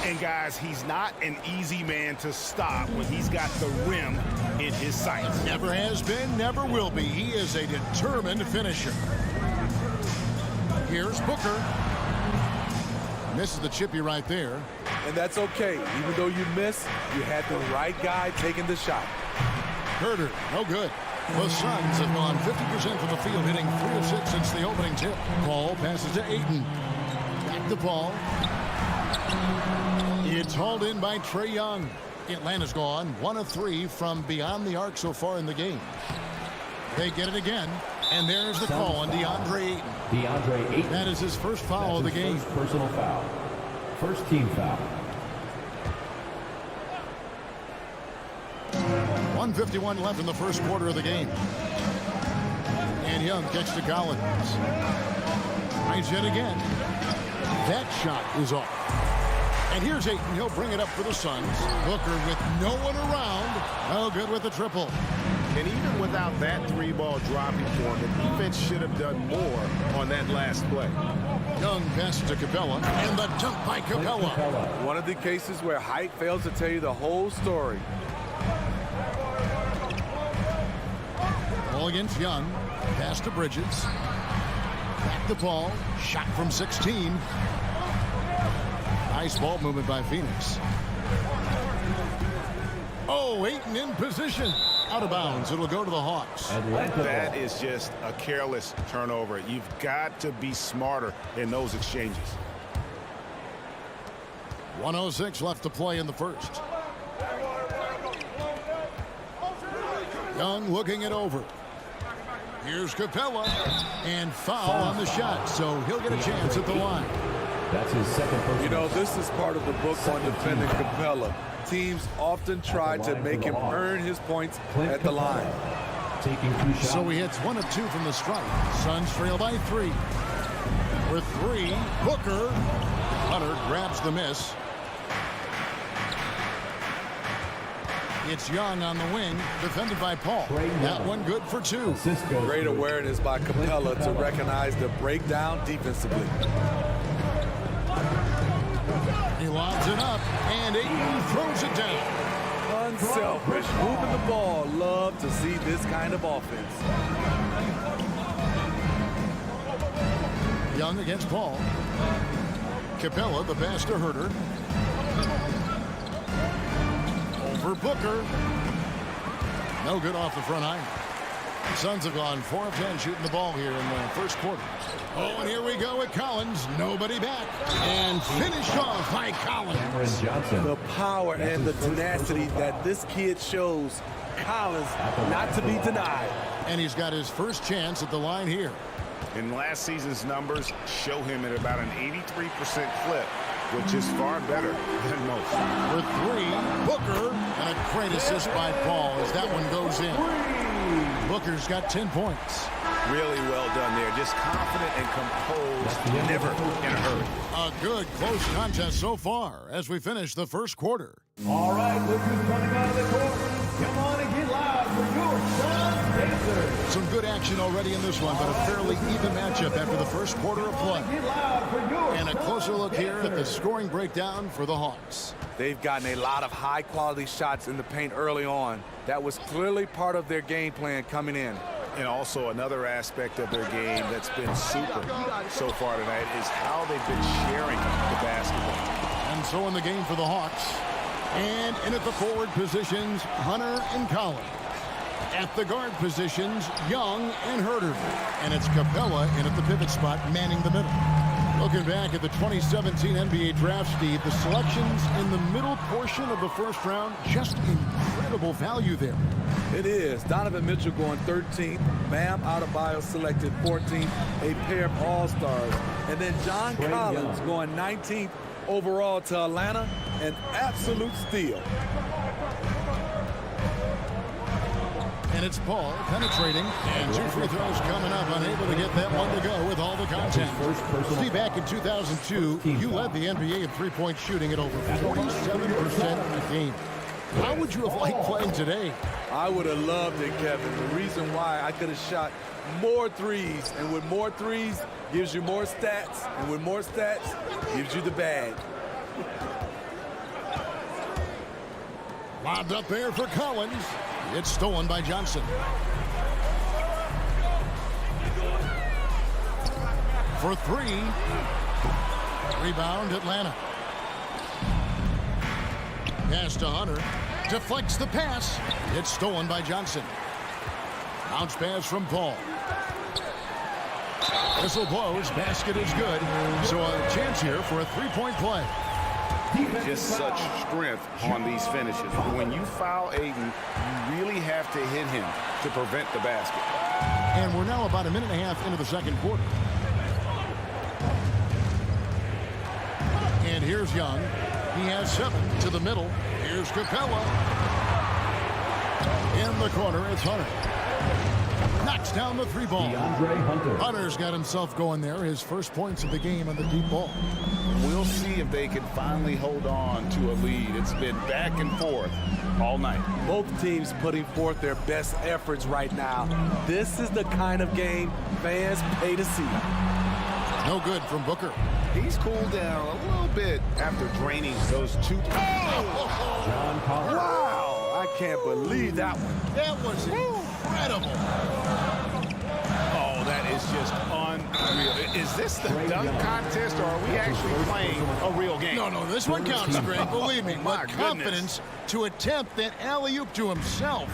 And guys, he's not an easy man to stop when he's got the rim in his sights. Never has been, never will be. He is a determined finisher. Here's Booker. Misses the chippy right there. And that's okay. Even though you miss, you had the right guy taking the shot. Herder, no good. The Suns have gone 50% from the field, hitting 3 of 6 since the opening tip. Ball passes to Ayton. Back the ball. It's hauled in by Trae Young. Atlanta's gone 1 of 3 from beyond the arc so far in the game. They get it again, and there's the call on DeAndre Ayton. DeAndre Ayton. That is his first foul of the game. First personal foul. First team foul. 1:51 left in the first quarter of the game. And Young kicks to Collins. Tries it again. That shot is off. And here's Ayton. He'll bring it up for the Suns. Booker with no one around. Oh, good with the triple. And even without that 3-ball dropping for him, the defense should have done more on that last play. Young passes to Capella, and the dunk by Capella. One of the cases where height fails to tell you the whole story. Ball against Young. Pass to Bridges. Back the ball. Shot from 16. Nice ball movement by Phoenix. Oh, Ayton in position. Out of bounds. It'll go to the Hawks. That is just a careless turnover. You've got to be smarter in those exchanges. 1:06 left to play in the first. Young looking it over. Here's Capella. And foul on the shot, so he'll get a chance at the line. That's his second personal. You know, this is part of the book on defending Capella. Teams often try to make him earn his points at the line. Taking 2 shots. So he hits 1 of 2 from the strike. Suns trail by 3. With 3, Booker. Hunter grabs the miss. It's Young on the wing, defended by Paul. That one good for 2. Great awareness by Capella to recognize the breakdown defensively. He lobs it up, and Ayton throws it down. Unselfish, moving the ball. Love to see this kind of offense. Young against Paul. Capella, the pass to Herter. Over Booker. No good off the front iron. The Suns have gone 4 of 10 shooting the ball here in the first quarter. Oh, and here we go with Collins. Nobody back. And finished off by Collins. The power and the tenacity that this kid shows. Collins not to be denied. And he's got his first chance at the line here. In last season's numbers, show him at about an 83% clip, which is far better than most. For 3, Booker, and a great assist by Paul as that one goes in. Booker's got 10 points. Really well done there. Just confident and composed, never in a hurry. A good close contest so far as we finish the first quarter. All right, look who's coming out of the court. Come on and get loud for your Sun Pacers. Some good action already in this one, but a fairly even matchup after the first quarter of play. Get loud for your And a closer look here at the scoring breakdown for the Hawks. They've gotten a lot of high-quality shots in the paint early on. That was clearly part of their game plan coming in. And also another aspect of their game that's been super so far tonight is how they've been sharing the basketball. And so in the game for the Hawks. And in at the forward positions, Hunter and Collins. At the guard positions, Young and Herter. And it's Capella in at the pivot spot, manning the middle. Looking back at the 2017 NBA draft, Steve, the selections in the middle portion of the first round, just incredible value there. It is. Donovan Mitchell going 13th. Bam Adebayo selected 14th. A pair of all-stars. And then John Collins going 19th overall to Atlanta. An absolute steal. And it's Paul penetrating. And 2 free throws coming up. Unable to get that one to go with all the contact. See, back in 2002, you led the NBA in three-point shooting at over 47% a game. How would you have liked playing today? I would have loved it, Kevin. The reason why I could have shot more threes. And with more threes, gives you more stats. And with more stats, gives you the bag. Lobbed up there for Collins. It's stolen by Johnson. For 3. Rebound, Atlanta. Pass to Hunter. Deflects the pass. It's stolen by Johnson. Bounce pass from Paul. Whistle blows. Basket is good. So a chance here for a three-point play. Just such strength on these finishes. When you foul Ayton, you really have to hit him to prevent the basket. And we're now about a minute and a half into the second quarter. And here's Young. He has 7 to the middle. Here's Capella. In the corner, it's Hunter. Knocks down the 3 ball. Hunter's got himself going there. His first points of the game on the deep ball. We'll see if they can finally hold on to a lead. It's been back and forth all night. Both teams putting forth their best efforts right now. This is the kind of game fans pay to see. No good from Booker. He's cooled down a little bit after draining those 2. Wow! I can't believe that one. That was incredible. Oh, that is just unreal. Is this the dunk contest, or are we actually playing a real game? No, this one counts, Greg. Believe me. My With confidence to attempt that alley-oop to himself.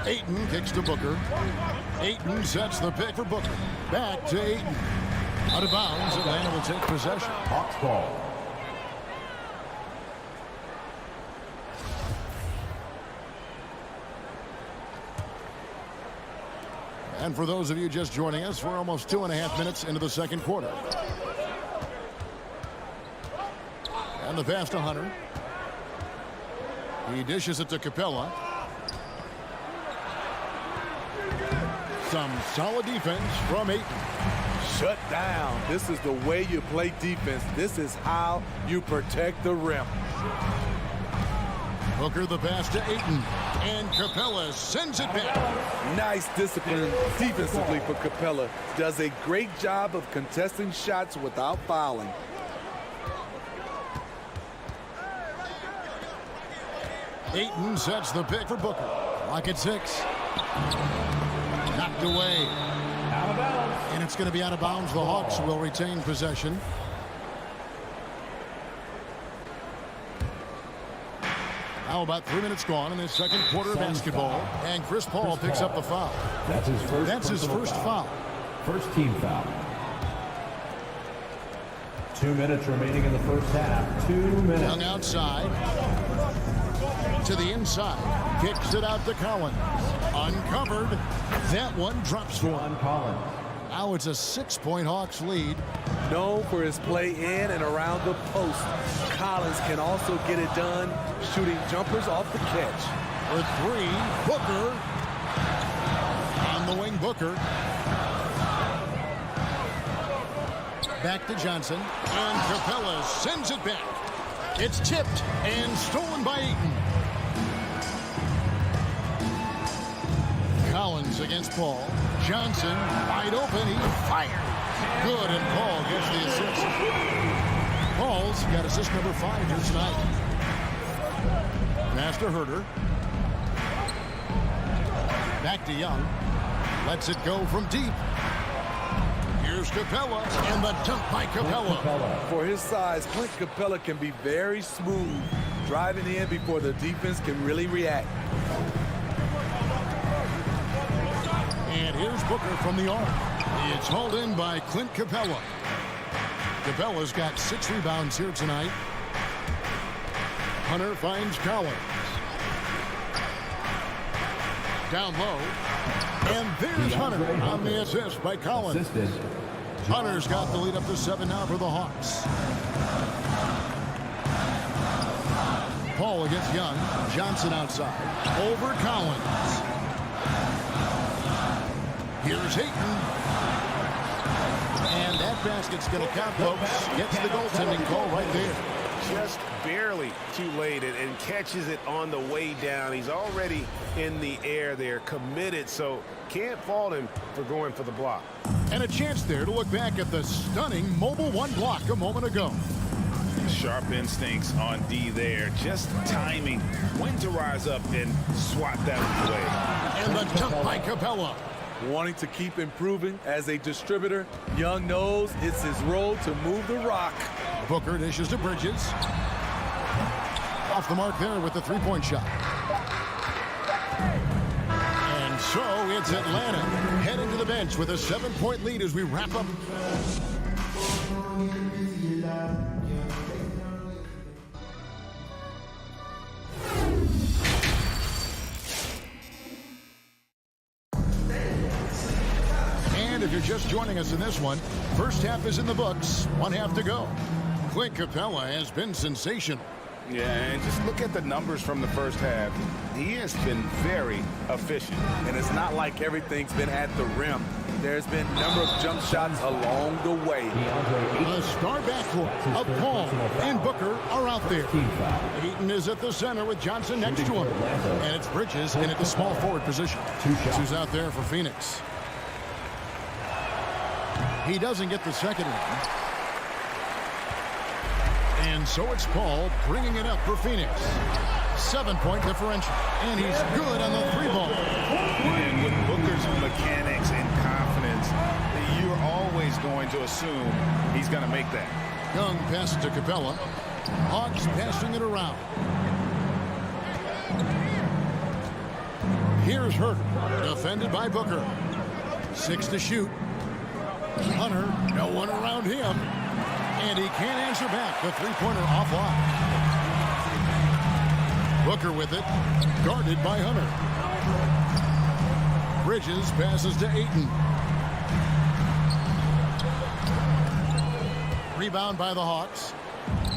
Ayton kicks to Booker. Ayton sets the pick for Booker. Back to Ayton. Out of bounds, Atlanta will take possession. Hawks ball. And for those of you just joining us, we're almost 2.5 minutes into the second quarter. And the pass to Hunter. He dishes it to Capella. Some solid defense from Ayton. Shut down. This is the way you play defense. This is how you protect the rim. Booker the pass to Ayton. And Capella sends it back. Nice discipline defensively for Capella. Does a great job of contesting shots without fouling. Ayton sets the pick for Booker. Lock at 6. Knocked away. Out of bounds. And it's going to be out of bounds. The Hawks will retain possession. Now about 3 minutes gone in this second quarter of basketball. And Chris Paul picks up the foul. That's his first foul. First team foul. 2 minutes remaining in the first half. 2 minutes. Young outside. To the inside. Kicks it out to Collins. Uncovered. That one drops for him. Collins. Now it's a 6-point Hawks lead. Known for his play in and around the post, Collins can also get it done shooting jumpers off the catch. For 3, Booker. On the wing, Booker. Back to Johnson. And Capella sends it back. It's tipped and stolen by Ayton. Collins against Paul. Johnson wide open. He fired. Good, and Paul gets the assist. Paul's got assist number 5 here tonight. Pass to Herter. Back to Young. Lets it go from deep. Here's Capella, and the dunk by Capella. For his size, Clint Capella can be very smooth, driving in before the defense can really react. And here's Booker from the arc. It's hauled in by Clint Capella. Capella's got 6 rebounds here tonight. Hunter finds Collins. Down low. And there's Hunter on the assist by Collins. Hunter's got the lead up to 7 now for the Hawks. Paul against Young. Johnson outside. Over Collins. Here's Ayton. And that basket's going to count, folks. Gets the goaltending call right there. Just barely too late and catches it on the way down. He's already in the air there, committed, so can't fault him for going for the block. And a chance there to look back at the stunning mobile 1 block a moment ago. Sharp instincts on D there. Just timing when to rise up and swat that away. And the dunk by Capella. Wanting to keep improving as a distributor, Young knows it's his role to move the rock. Booker dishes to Bridges. Off the mark there with the 3-point shot. And so it's Atlanta heading to the bench with a 7-point lead as we wrap up. And if you're just joining us in this one, first half is in the books, 1 half to go. Clint Capella has been sensational. Yeah, and just look at the numbers from the first half. He has been very efficient. And it's not like everything's been at the rim. There's been a number of jump shots along the way. The star backcourt of Paul and Booker are out there. Ayton is at the center with Johnson next to him. And it's Bridges in at the small forward position. Who's out there for Phoenix. He doesn't get the second one. And so it's Paul bringing it up for Phoenix. 7-point differential. And he's good on the 3-ball. And with Booker's mechanics and confidence, you're always going to assume he's going to make that. Young passes to Capella. Hawks passing it around. Here's Herter, defended by Booker. 6 to shoot. Hunter, no one around him. And he can't answer back. The 3-pointer offline. Booker with it. Guarded by Hunter. Bridges passes to Ayton. Rebound by the Hawks.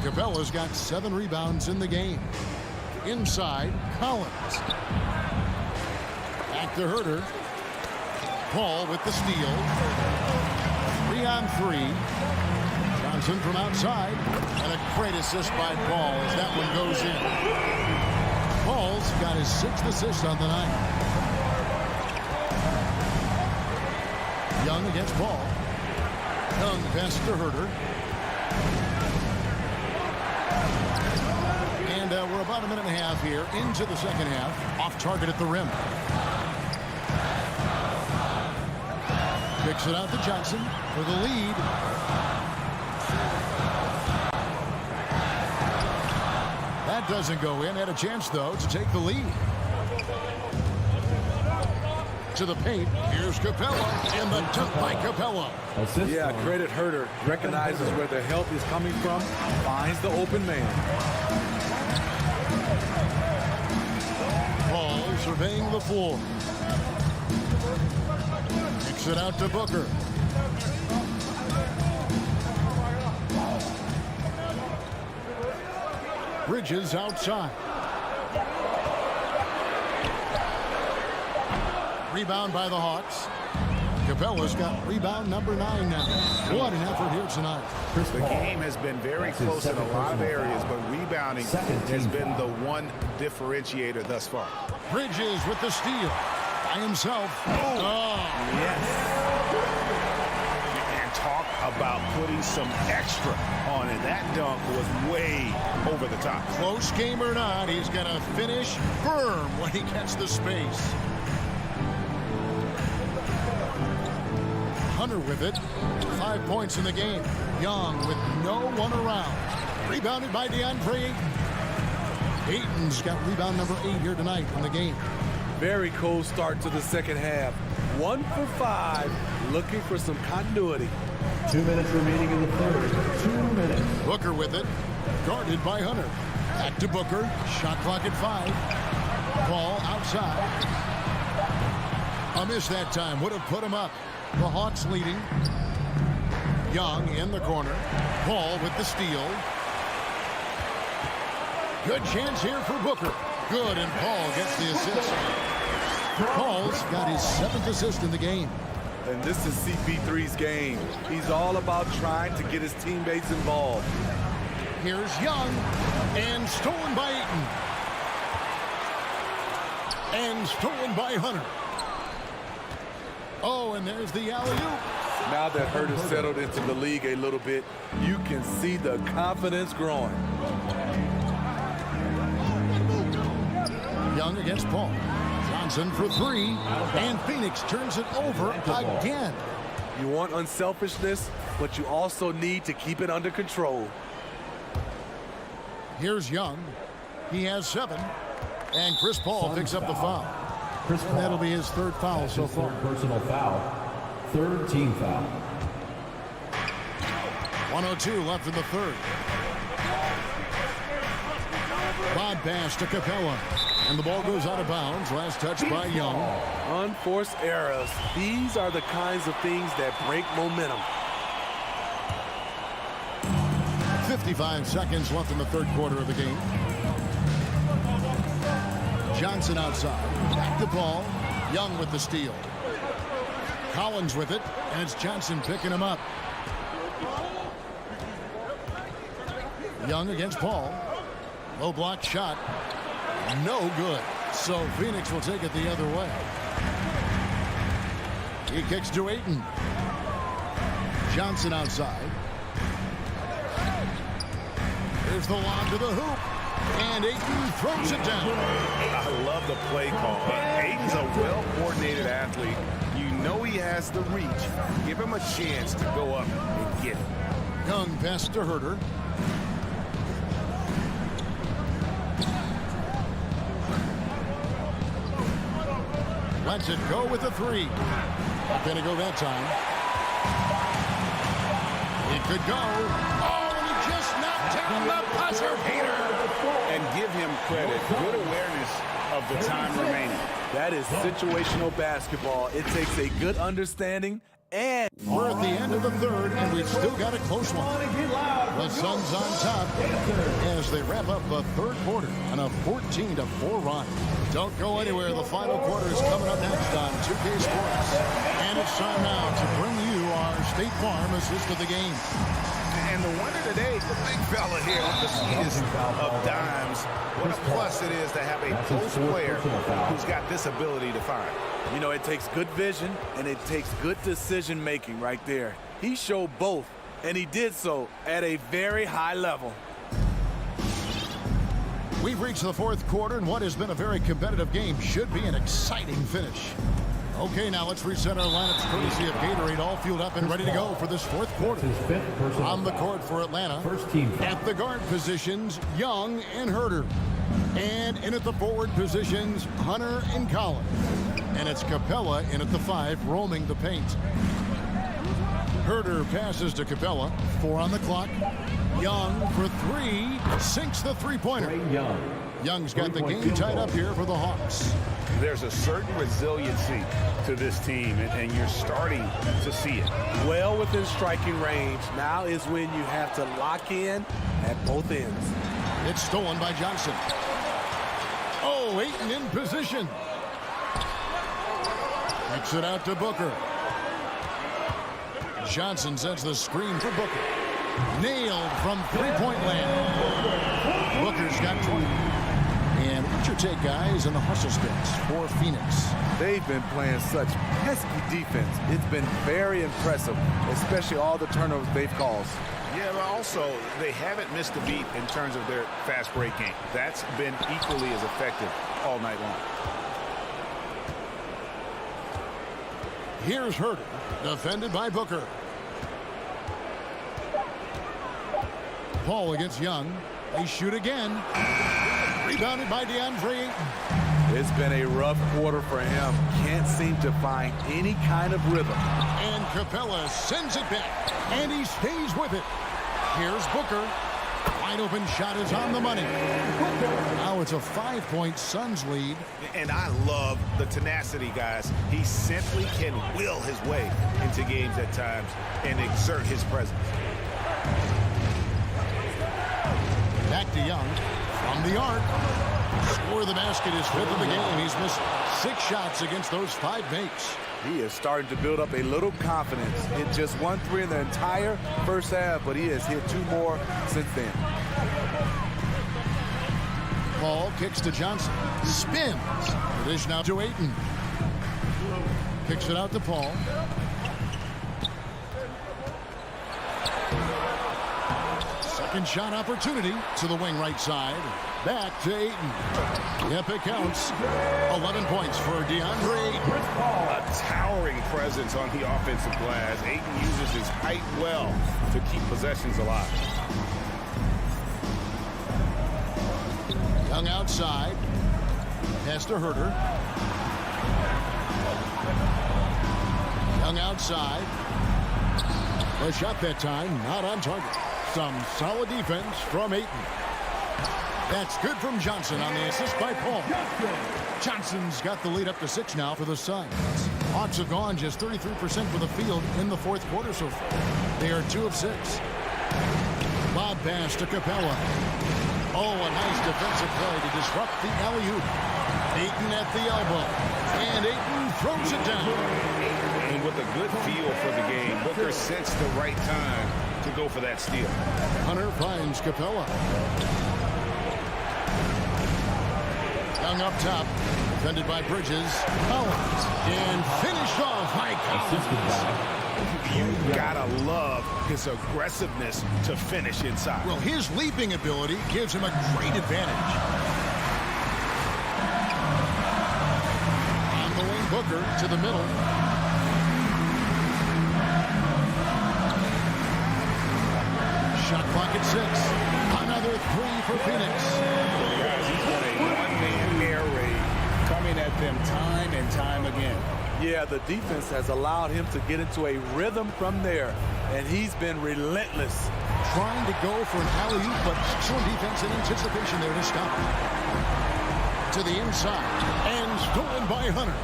Capella's got 7 rebounds in the game. Inside, Collins. Back to Herder. Paul with the steal. 3-on-3. Johnson from outside. And a great assist by Paul as that one goes in. Paul's got his 6th assist on the night. Young against Paul. Young pass to Herder. And we're about a minute and a half here into the second half. Off target at the rim. Kicks it out to Johnson for the lead. That doesn't go in. Had a chance, though, to take the lead. To the paint. Here's Capella. And the dunk by Capella. Yeah, credit Herder. Recognizes where the help is coming from. Finds the open man. Paul surveying the floor. Kicks it out to Booker. Bridges outside. Rebound by the Hawks. Capella's got rebound number 9 now. What an effort here tonight. The game has been very close in a lot of areas, but rebounding has been the one differentiator thus far. Bridges with the steal. By himself. Oh. Yes. And talk about putting some extra on it. That dunk was way over the top. Close game or not, he's going to finish firm when he gets the space. Hunter with it. 5 points in the game. Young with no one around. Rebounded by DeAndre Ayton. Ayton's got rebound number 8 here tonight in the game. Very cold start to the second half. 1 for 5. Looking for some continuity. 2 minutes remaining in the third. 2 minutes. Booker with it. Guarded by Hunter. Back to Booker. Shot clock at 5. Ball outside. A miss that time. Would have put him up. The Hawks leading. Young in the corner. Paul with the steal. Good chance here for Booker. Good, and Paul gets the assist. Paul's got his 7th assist in the game. And this is CP3's game. He's all about trying to get his teammates involved. Here's Young, and stolen by Ayton. And stolen by Hunter. Oh, and there's the alley-oop. Now that Herder settled into the league a little bit, you can see the confidence growing. Young against Paul. Johnson for 3. And Phoenix turns it over again. You want unselfishness, but you also need to keep it under control. Here's Young. He has 7. And Chris Paul picks up the foul. And that'll be his 3rd foul so far. Personal foul. 3rd team foul. 1:02 left in the 3rd. Bob pass to Capella. And the ball goes out of bounds. Last touch by Young. Unforced errors. These are the kinds of things that break momentum. 55 seconds left in the 3rd quarter of the game. Johnson outside. Back to Paul. Young with the steal. Collins with it. And it's Johnson picking him up. Young against Paul. Low block shot. No good. So Phoenix will take it the other way. He kicks to Ayton. Johnson outside. Here's the lob to the hoop. And Ayton throws it down. I love the play call. Ayton's a well-coordinated athlete. You know he has the reach. Give him a chance to go up and get it. Young pass to Herder. Lets it go with a 3. Not going to go that time. It could go. Oh, and he just knocked down the buzzer beater. And give him credit. Good awareness of the time remaining. That is situational basketball. It takes a good understanding And we're at the end of the third, and we've still got a close one. The Suns on top as they wrap up the third quarter on a 14-4 run. Don't go anywhere. The final quarter is coming up next on 2K Sports. And it's time now to bring you our State Farm assist of the game. And the winner today, the big fella here on the sweetest of dimes. What a plus it is to have a post player who's got this ability to find. you know, it takes good vision and it takes good decision making right there. He showed both, and he did so at a very high level. We've reached the fourth quarter, and what has been a very competitive game should be an exciting finish. Okay, now let's reset our lineups courtesy of Gatorade, all fueled up and ready to go for this fourth quarter. On the court for Atlanta, First team. at the guard positions, Young and Herder. And in at the forward positions, Hunter and Collins. And it's Capella in at the 5, roaming the paint. Herder passes to Capella, 4 on the clock. Young for 3, sinks the three-pointer. Young. Young's got the game tied up here for the Hawks. There's a certain resiliency to this team, and you're starting to see it. Well within striking range. Now is when you have to lock in at both ends. It's stolen by Johnson. Oh, Ayton in position. Kicks it out to Booker. Johnson sets the screen for Booker. Nailed from three-point land. Booker's got 20. And what's your take, guys, on the hustle sticks for Phoenix? They've been playing such pesky defense. It's been very impressive, especially all the turnovers they've caused. Yeah, but also, they haven't missed a beat in terms of their fast break game. That's been equally as effective all night long. Here's Herder, defended by Booker. Paul against Young. They shoot again. Rebounded by DeAndre Ayton. It's been a rough quarter for him. Can't seem to find any kind of rhythm. And Capella sends it back. And he stays with it. Here's Booker. Wide open shot is on the money. Now it's a 5-point Suns lead. And I love the tenacity, guys. He simply can will his way into games at times and exert his presence. Back to Young. From the arc. Score the basket is 5th of the game. He's missed 6 shots against those 5 mates. He is starting to build up a little confidence. Hit just 1 3 in the entire first half, but he has hit 2 more since then. Paul kicks to Johnson. Spins. The dish now to Ayton. Kicks it out to Paul. Second shot opportunity to the wing right side. Back to Ayton. Yep, it counts. 11 points for DeAndre Ayton. A towering presence on the offensive glass. Ayton uses his height well to keep possessions alive. Young outside. Pass to Herder. Young outside. The shot that time, not on target. Some solid defense from Ayton. That's good from Johnson on the assist by Paul. Johnson's got the lead up to 6 now for the Suns. Hawks have gone just 33% for the field in the fourth quarter so far. They are 2 of 6. Lob pass to Capella. Oh, a nice defensive play to disrupt the alley-oop. Ayton at the elbow. And Ayton throws it down. And with a good feel for the game, Booker sensed the right time to go for that steal. Hunter finds Capella. Young up top, defended by Bridges. Collins, and finished off by Collins. You gotta love his aggressiveness to finish inside. Well, his leaping ability gives him a great advantage. On the wing, Booker to the middle. Shot clock at 6. Another 3 for Phoenix. Guys, he's got a one-man air raid coming at them time and time again. Yeah, the defense has allowed him to get into a rhythm from there, and he's been relentless. Trying to go for an alley-oop, but excellent defense and anticipation there to stop him. To the inside, and stolen by Hunter.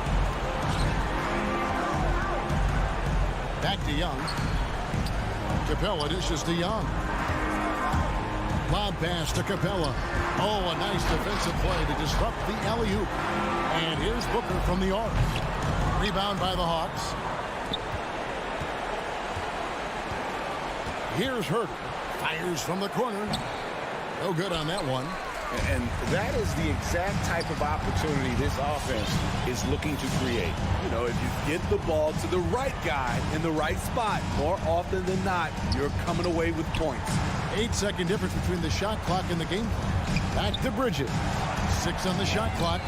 Back to Young. Capella dishes to Young. Lob pass to Capella. Oh, a nice defensive play to disrupt the alley-oop. And here's Booker from the arc. Rebound by the Hawks. Here's Herder. Fires from the corner. No good on that one. And that is the exact type of opportunity this offense is looking to create. You know, if you get the ball to the right guy in the right spot, more often than not, you're coming away with points. 8-second difference between the shot clock and the game clock. Back to Bridges. 6 on the shot clock.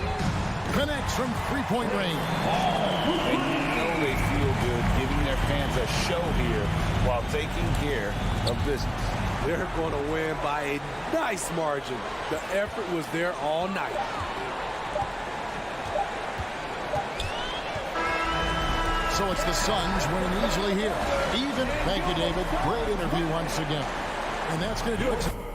Connects from three-point range. And you know they feel good giving their fans a show here while taking care of business. They're going to win by a nice margin. The effort was there all night. So it's the Suns winning easily here. Even. Thank you, David. Great interview once again. And that's going to do it.